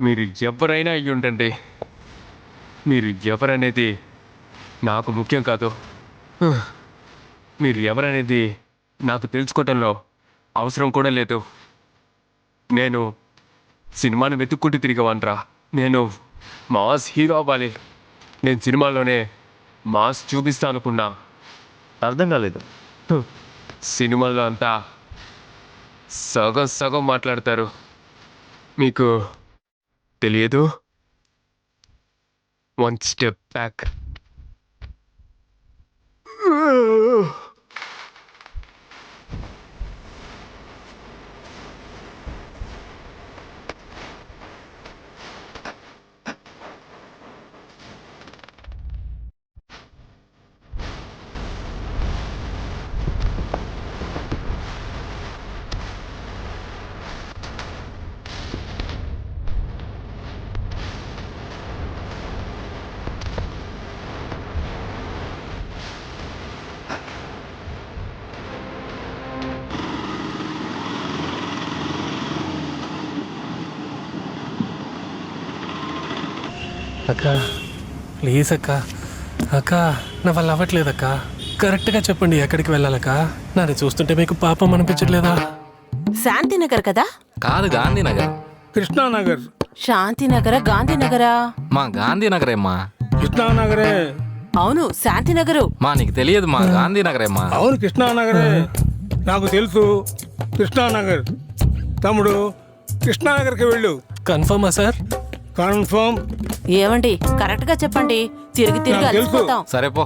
మీరు ఎవరైనా అయ్యి ఉండండి, మీరు ఎవరనేది నాకు ముఖ్యం కాదు. మీరు ఎవరనేది నాకు తెలుసుకోవటంలో అవసరం కూడా లేదు. నేను సినిమాని వెతుక్కుంటూ తిరిగేవాన్రా. నేను మాస్ హీరో అవ్వాలి. నేను సినిమాలోనే మాస్ చూపిస్తా అనుకున్నా. అర్థం కాలేదు. సినిమాలో అంతా సగం సగం మాట్లాడతారు. మీకు తెలియదు. One step back. అక్క ప్లీజ్ అక్క అక్క నా వల్ల అవ్వట్లేదు అక్క. కరెక్ట్గా చెప్పండి ఎక్కడికి వెళ్ళాలక్క. నన్ను చూస్తుంటే మీకు పాపం అనిపించట్లేదా? శాంతినగర్ కదా? కాదు గాంధీనగర్. కృష్ణానగర్. శాంతినగరా గాంధీనగరా? మా గాంధీనగరేమ్మా. కృష్ణానగరే. అవును శాంతినగరు. మా నీకు తెలియదు మా గాంధీనగరేమ్మా. అవును కృష్ణానగరే, నాకు తెలుసు కృష్ణానగర్. తమ్ముడు కృష్ణానగర్కి వెళ్ళు. కన్ఫర్మా సార్? కన్ఫర్మ్. ఏమండి కరెక్ట్ గా చెప్పండి, తిరిగి తిరిగి నాకు తెలుసు. అలసిపోతాం. సరే పో.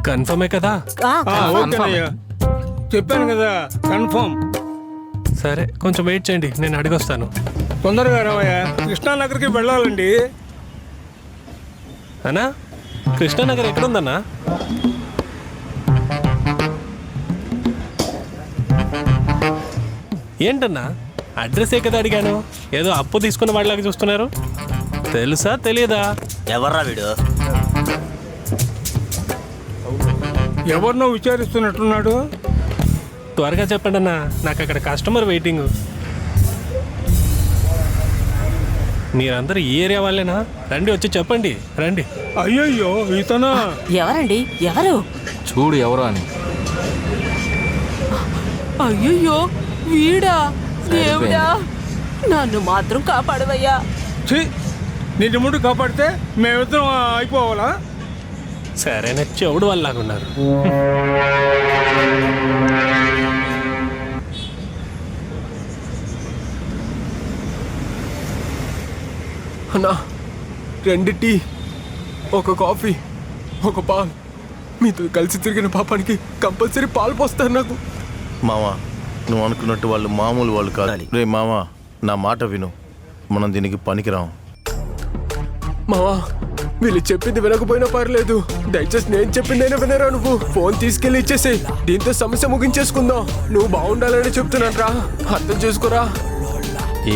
కన్ఫర్మే కదా? ఓకేనయ్యా, చెప్పాను కదా కన్ఫర్మ్. సరే కొంచెం వెయిట్ చేయండి, నేను అడిగొస్తాను. తొందరగా రావయ్యా, కృష్ణానగర్కి వెళ్ళాలండి. అన్నా కృష్ణానగర్ ఎక్కడుందన్నా? ఏంటన్నా అడ్రస్సే కదా అడిగాను, ఏదో అప్పు తీసుకున్న వాళ్ళలాగా చూస్తున్నారు. తెలుసా తెలియదా? ఎవర్రా వీడు? ఎవరినో విచారిస్తున్నట్టున్నాడు. త్వరగా చెప్పండి అన్నా, నాకు అక్కడ కస్టమర్ వెయిటింగ్. మీరందరూ ఈ ఏరియా వాళ్ళేనా? రండి వచ్చి చెప్పండి, రండి. అయ్యయ్యో ఇతనా? ఎవరండి? ఎవరు? చూడు ఎవరు అని. అయ్యయ్యో వీడా? దేవుడా నన్ను మాత్రం కాపాడవయ్యా. ఛీ, నిన్ను ముందు కాపాడితే మేమిద్దరం అయిపోవాలా? సరైన చెవుడు వాళ్ళలాగున్నారు. అన్నా 2 టీ, 1 కాఫీ, 1 పాలు. మీతో కలిసి తిరిగిన పాపానికి కంపల్సరీ పాలు పోస్తారు నాకు. మావా నువ్వు అనుకున్నట్టు వాళ్ళు మామూలు వాళ్ళు కాదు. రే మావా నా మాట విను, మనం దీనికి పనికిరాం. మావా వీళ్ళు చెప్పింది వినకపోయినా పర్లేదు, దయచేసి నేను చెప్పిందైనా వినరా. నువ్వు ఫోన్ తీసుకెళ్ళి ఇచ్చేసేయ్, దీంతో సమస్య ముగించేసుకుందాం. నువ్వు బాగుండాలని చెప్తున్నాను, అర్థం చేసుకోరా.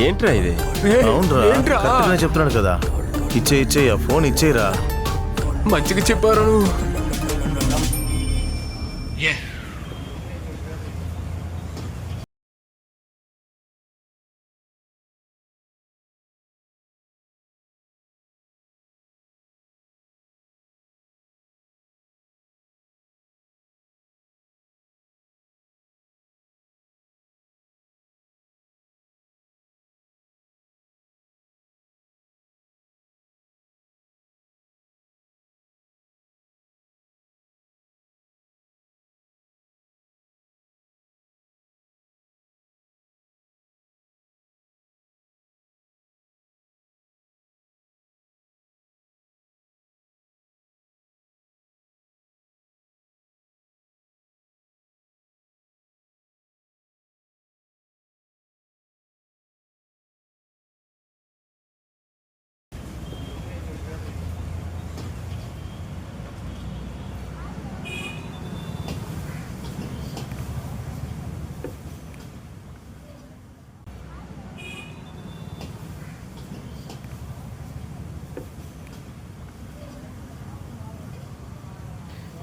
ఏంట్రా ఇది? అవునరా, కరెక్ట్గానే చెప్తున్నాడు కదా. ఇచ్చేయి ఆ ఫోన్ ఇచ్చేయిరా. మంచిగా చెప్పారు నువ్వు.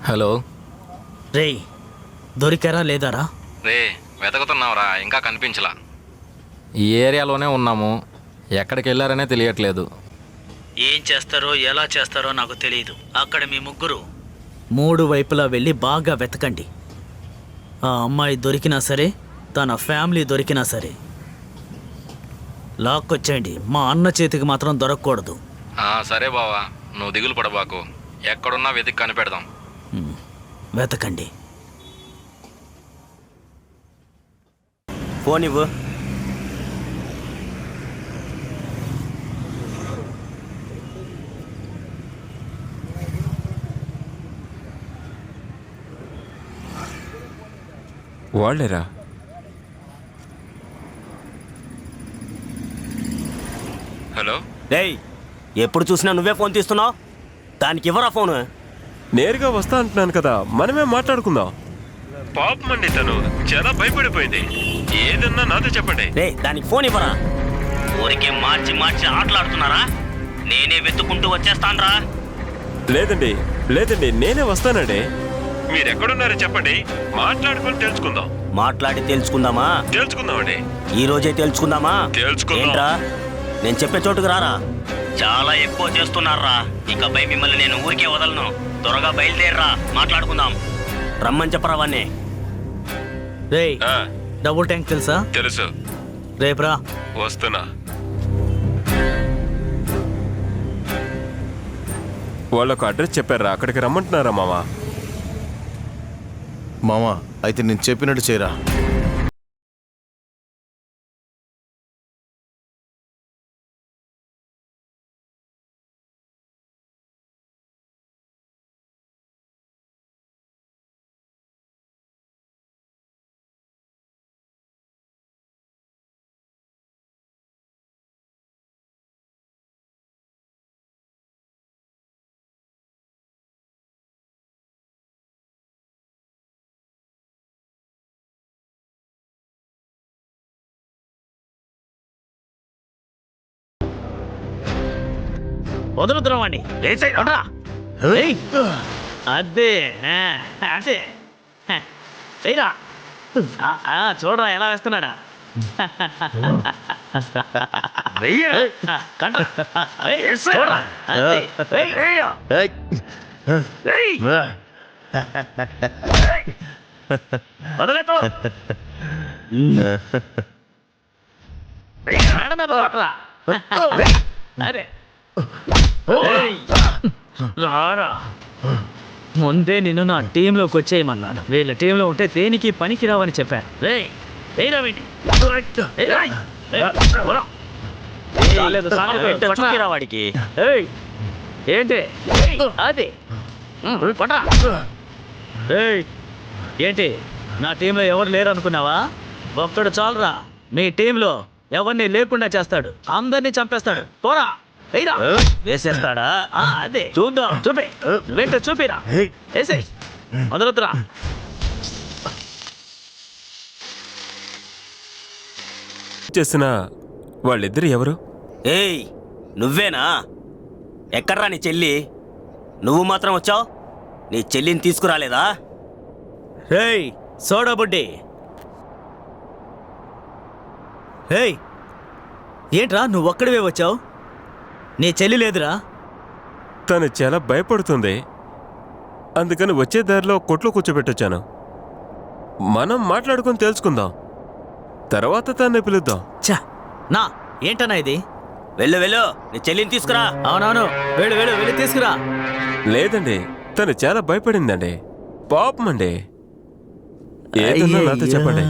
హలో. రేయ్ దొరికారా లేదారా? రే వెతకుతున్నావురా, ఇంకా కనిపించలా. ఈ ఏరియాలోనే ఉన్నాము, ఎక్కడికి వెళ్ళారనే తెలియట్లేదు. ఏం చేస్తారో ఎలా చేస్తారో నాకు తెలియదు. అక్కడ మీ ముగ్గురు 3 వైపులా వెళ్ళి బాగా వెతకండి. ఆ అమ్మాయి దొరికినా సరే, తన ఫ్యామిలీ దొరికినా సరే లాక్కొచ్చేయండి. మా అన్న చేతికి మాత్రం దొరకకూడదు. సరే బావా, నువ్వు దిగులు పడబాకు, ఎక్కడున్నా వెతికి కనిపెడదాం. వెతకండి. ఫోన్ ఇవ్వు. వాళ్ళేరా? హలో. డేయ్ ఎప్పుడు చూసినా నువ్వే ఫోన్ తీస్తున్నావు, దానికి ఇవ్వరా ఫోను. నేరుగా వస్తా అంటున్నాను కదా, మనమే మాట్లాడుకుందాం. పాపం అండి, తను చాలా భయపడిపోయింది. ఏదన్నా నాతో చెప్పండి. రే దానికి ఫోన్ ఇవ్వరా. ఊరికే మార్చి మార్చి ఆటలాడుతున్నారా? నేనే వెతుక్కుంటూ వచ్చేస్తానురా. లేదండి నేనే వస్తానండి. మీరు ఎక్కడున్నారో చెప్పండి, మాట్లాడుకొని తెలుసుకుందాం. మాట్లాడి తెలుసుకుందామండి. తెలుసుకుందామండి. ఈ రోజే తెలుసుకుందామా? తెలుసుకుందాం. ఏంట్రా, నేను చెప్పే చోటుకు రారా. చాలా ఎక్కువ చేస్తున్నారా. ఇకపై మిమ్మల్ని నేను ఊరికే వదలను. త్వరగా బయలుదేరరా, మాట్లాడుకుందాం. రమ్మని చెప్పరా వాణ్ణి. రేయ్, డబుల్ ట్యాంక్ తెలుసా? తెలుసు. రేపురా. వస్తున్నా. వాళ్ళకు అడ్రస్ చెప్పారా? అక్కడికి రమ్మంటున్నారా మామా? మామా అయితే నేను చెప్పినట్టు చేయరా. వదులుతున్నా వాడిని. అదే అదే చెయ్యరా. చూడరా ఎలా వేస్తున్నాడా. అరే రారా. ముందే నిన్ను నా టీంలోకి వచ్చేయమన్నాను. వీళ్ళ టీంలో ఉంటే దేనికి పనికి రావని చెప్పాను. వాడికి ఏంటి అది ఏంటి నా టీంలో ఎవరు లేరు అనుకున్నావా? ఒక్కడు చాలరా. మీ టీంలో ఎవరిని లేకుండా చేస్తాడు, అందరినీ చంపేస్తాడు. పోరా. వేసేస్తాడా? అదే చూద్దాం. చూపి వెంట చూపిరా. వేసే వదలొద్దురా. చేసిన వాళ్ళిద్దరు ఎవరు? ఏయ్, నువ్వేనా? ఎక్కడ్రా నీ చెల్లి? నువ్వు మాత్రం వచ్చావు. నీ చెల్లిని తీసుకురాలేదా? రేయ్ సోడా బుడ్డి. రేయ్ ఏంట్రా నువ్వు ఒక్కడివే వచ్చావు? నీ చెల్లి లేదురా? తను చాలా భయపడుతుంది, అందుకని వచ్చే దారిలో కొట్లో కూర్చోబెట్టొచ్చాను. మనం మాట్లాడుకొని తెలుసుకుందాం, తర్వాత తన్ని పిలుద్దాం. చా నా ఏంటన్నా ఇది? వెళ్ళు వెళ్ళు, నీ చెల్లిని తీసుకురా. అవునవును, వెళ్ళు వెళ్ళు వెళ్ళి తీసుకురా. లేదండి, తను చాలా భయపడిందండి. పాపం అండి. ఏదన్నా నాతో చెప్పండి,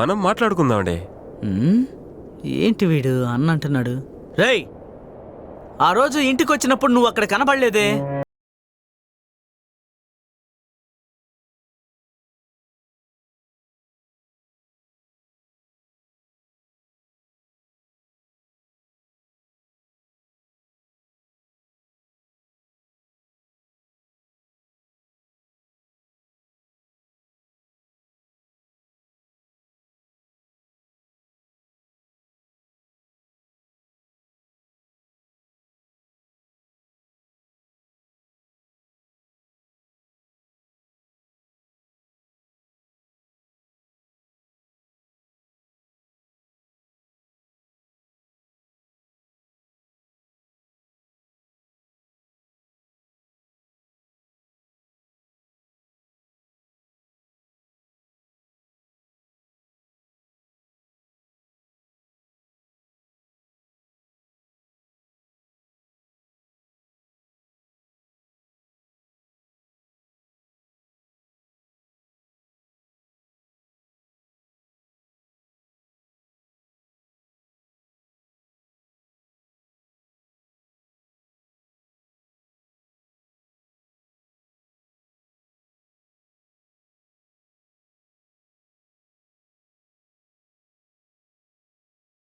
మనం మాట్లాడుకుందామండి. ఏంటి వీడు అన్న అంటున్నాడు? రేయ్ ఆ రోజు ఇంటికి వచ్చినప్పుడు నువ్వు అక్కడ కనబడలేదే?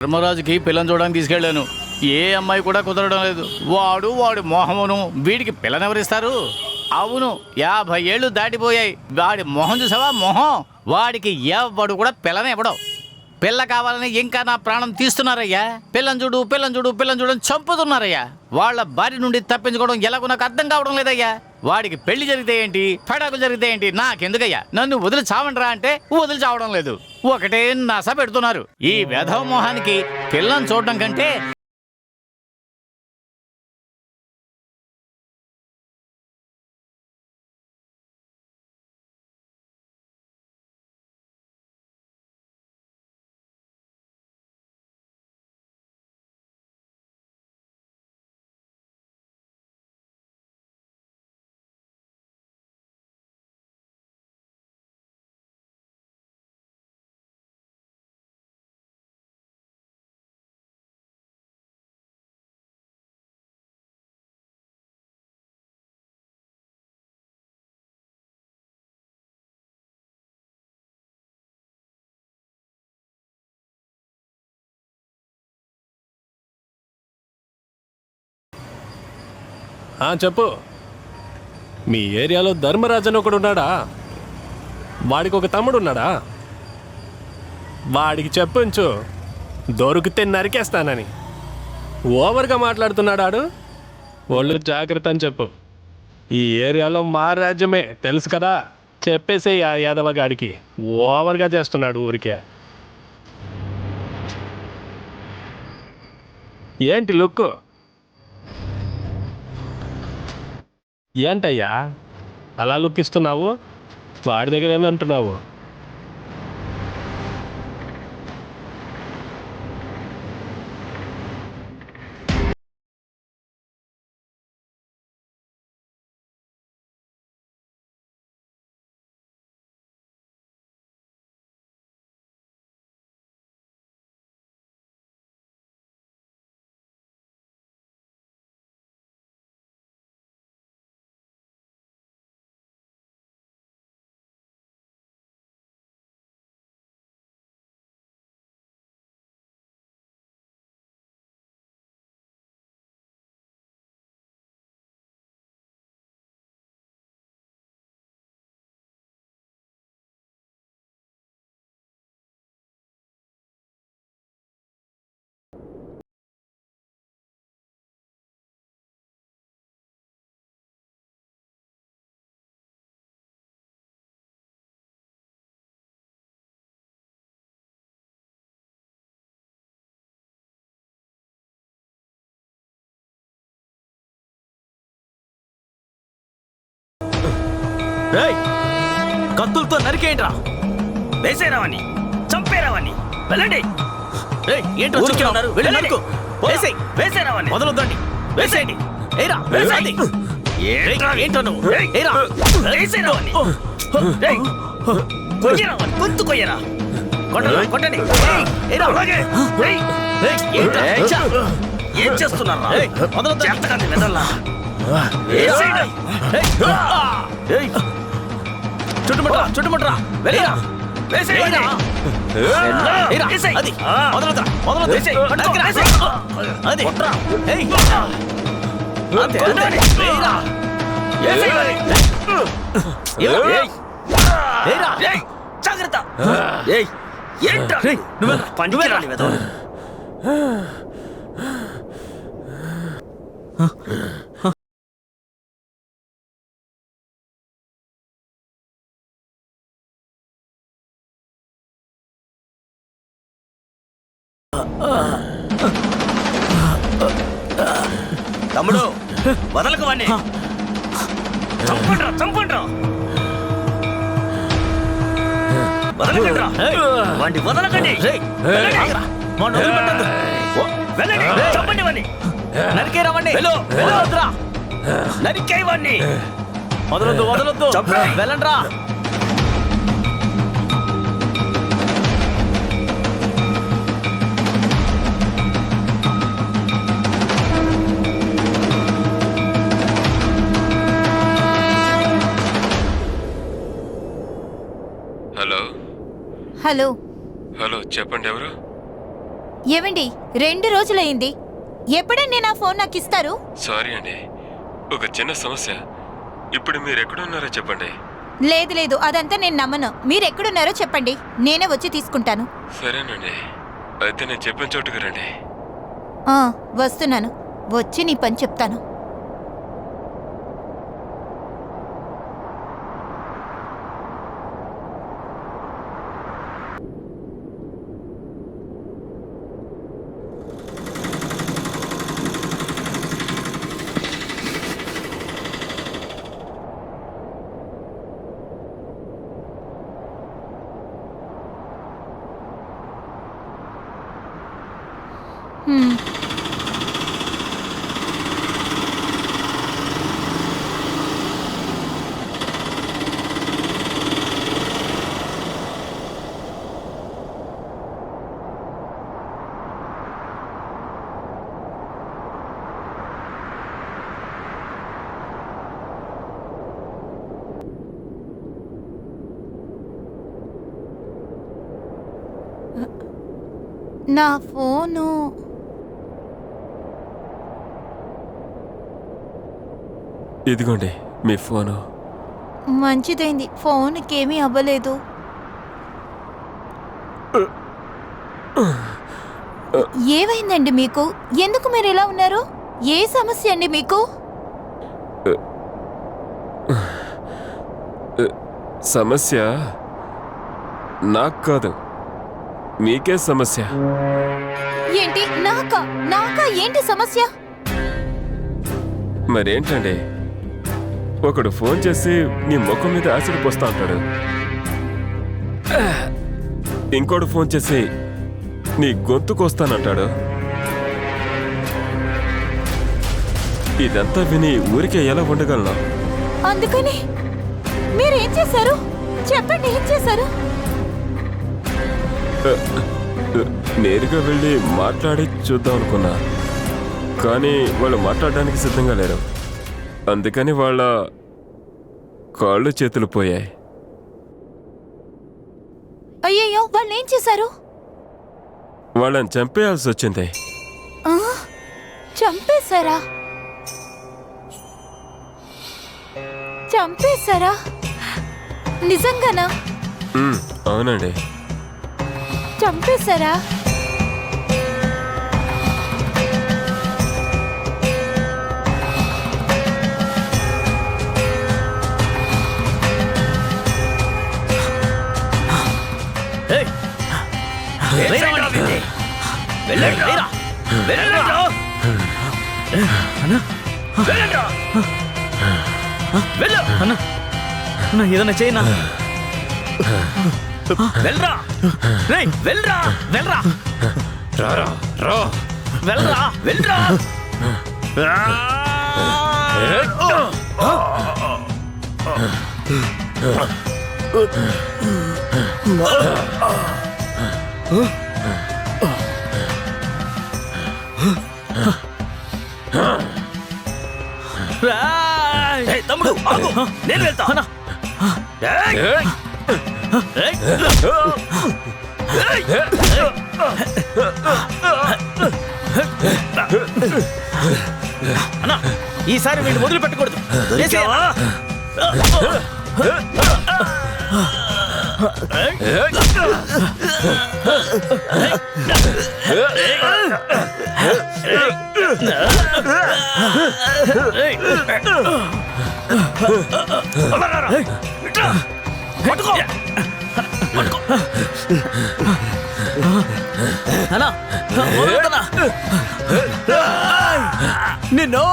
ధర్మరాజుకి పిల్లని చూడడానికి తీసుకెళ్లాను. ఏ అమ్మాయి కూడా కుదరడం లేదు. వాడి మొహమును వీడికి పిల్లనెవరిస్తారు? అవును, 50 ఏళ్ళు దాటిపోయాయి. వాడి మొహం చూసావా? మొహం వాడికి ఎవడు కూడా పిల్లనివ్వడం. పిల్ల కావాలని ఇంకా నా ప్రాణం తీస్తున్నారయ్యా. పిల్లని చూడు పిల్లని చూడు పిల్లని చూడు అని చంపుతున్నారయ్యా. వాళ్ళ బారి నుండి తప్పించుకోవడం ఎలాగో నాకు అర్థం కావడం లేదయ్యా. వాడికి పెళ్లి జరిగితే ఏంటి, ఫడాకులు జరిగితే ఏంటి, నాకెందుకయ్యా? నన్ను వదిలి చావండ్రా అంటే వదిలి చావడం లేదు. ఒకటే నస పెడుతున్నారు. ఈ వెధవ మోహానికి పిల్లని చూడడం కంటే చెప్పు. మీ ఏరియాలో ధర్మరాజు అని ఒకడు ఉన్నాడా? వాడికి ఒక తమ్ముడు ఉన్నాడా? వాడికి చెప్పుంచు, దొరికితే నరికేస్తానని. ఓవర్గా మాట్లాడుతున్నాడాడు. వాళ్ళు జాగ్రత్త అని చెప్పు. ఈ ఏరియాలో మా రాజ్యమే తెలుసు కదా. చెప్పేసే ఆ యాదవ గాడికి ఓవర్గా చేస్తున్నాడు ఊరికే. ఏంటి లుక్కు? ఏంటయ్యా అలా లుక్ ఇస్తున్నావు? వాడి దగ్గర ఏమంటున్నావు? కత్తులతో నరికేయండి రా. వేసేరావని, చంపేరావని, వెళ్ళండి. ఏంటో ఉన్నారు, వెళ్ళి నరుకు. వేసేరావని, మొదలొద్దండి, వేసేయండి. ఏరా, వేసేయండి. ఏంటో నువ్వు? ఏరా, వేసేరావని, కొయ్యరావని, గొంతు కొయ్యరా. కొట్టండి. ఏం చేస్తున్నారా? చేతకాని వెదల్లా. చుట్టుముట్రా. వెళ్ళిరా. జాగ్రత్త. పండుగరాని వెదలు. తమ్ముడు వదలకు వాణ్ణి. చంపండ్రా. వదలకండ్రా. వాణ్ణి వదలకండి. చంపండి వాణ్ణి. నరికేరావండి. నరికేయ్ వాణ్ణి. వదలొద్దు. వెళ్ళండ్రా. హలో. హలో, చెప్పండి. ఎవరు? ఏమండి, 2 రోజులైంది. ఎప్పుడైనా నా ఫోన్ నాకు ఇస్తారు? సారీ అండి, ఒక చిన్న సమస్య. ఇప్పుడు మీరు ఎక్కడున్నారో చెప్పండి. లేదు లేదు, అదంతా నేను నమ్మను. మీరు ఎక్కడున్నారో చెప్పండి, నేనే వచ్చి తీసుకుంటాను. సరేనండి, అయితే నేను చెప్పిన చోటుకు రండి. వస్తున్నాను, వచ్చి నీ పని చెప్తాను. నా ఫోను ఇదిగోండి మీ ఫోను. మంచిదైంది, ఫోన్కేమీ అవ్వలేదు. ఏమైందండి మీకు? ఎందుకు మీరు ఇలా ఉన్నారు? ఏ సమస్య అండి మీకు? సమస్య నాకు కాదు, మీకే సమస్య. ఏంటి? నాకా? నాకా ఏంటి సమస్య? మరేంటండి, ఒకడు ఫోన్ చేసి నీ ముఖం మీద యాసిడ్ పోస్తా ఉంటాడు, ఇంకోడు ఫోన్ చేసి నీ గొంతు కోస్తానంటాడు. ఇదంతా విని ఊరికే ఎలా ఉండగలను? అందుకని మీరేం చేశారు? చెప్పండి, ఏం చేశారు? నేరుగా వెళ్ళి మాట్లాడి చూద్దాం అనుకున్నా, కానీ వాళ్ళు మాట్లాడడానికి సిద్ధంగా లేరు. అందుకని వాళ్ళ కాళ్ళు చేతులు పోయాయి. అయ్యయ్యో, వాళ్ళు ఏం చేశారు? వాళ్ళని చంపేయాల్సి వచ్చింది. చంపేశారా? చంపేశారా? నిజంగానా? అవునండి. చంపేశారా? ఏదైనా చేయనా? వెళ్ళరా, వెళ్ళరా, వెళ్ళరా, వెళ్ళరా, వెళ్ళరా. తమ్ముడు, నేను వెళ్తా. అన్నా, ఈసారి వీళ్ళు వదిలిపెట్టకూడదు. నిన్ను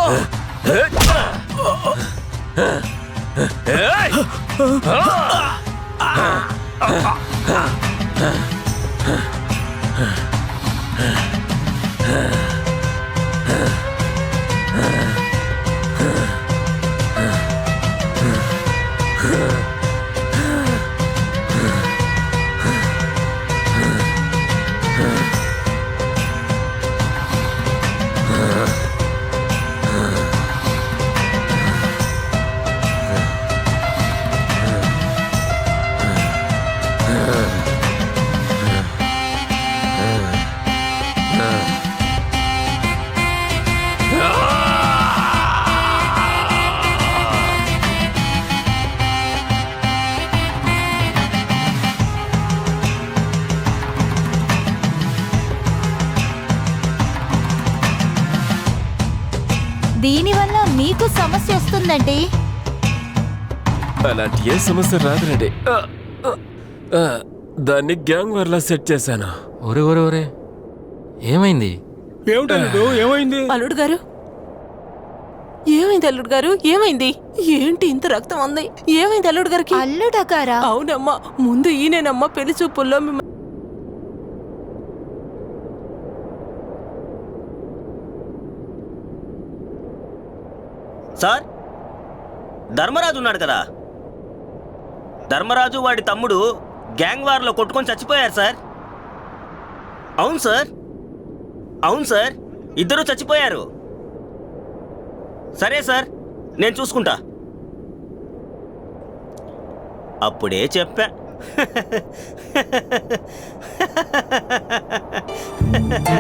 దీనివల్ల మీకు సమస్య వస్తుందండి. అలాంటి ఏ సమస్య రాదురండి. దాన్ని గ్యాంగ్ వర్లా సెట్ చేశాను. ఒరే ఒరే ఒరే ఏమైంది? ఏమిటల్లుడు ఏమైంది? అల్లుడు గారు ఏమైంది? అల్లుడు గారు ఏమైంది? ఏంటి ఇంత రక్తం ఉంది? ఏమైంది అల్లుడు గారికి? అల్లుడా గారా? అవునమ్మా, ముందు ఈయనేనమ్మా పెళ్లి చూపుల్లో సార్, ధర్మరాజు ఉన్నాడు కదా, ధర్మరాజు వాడి తమ్ముడు గ్యాంగ్ వార్లో కొట్టుకొని చచ్చిపోయారు సార్. అవును సార్, అవును సార్, ఇద్దరూ చచ్చిపోయారు. సరే సార్, నేను చూసుకుంటా. అప్పుడే చెప్పా.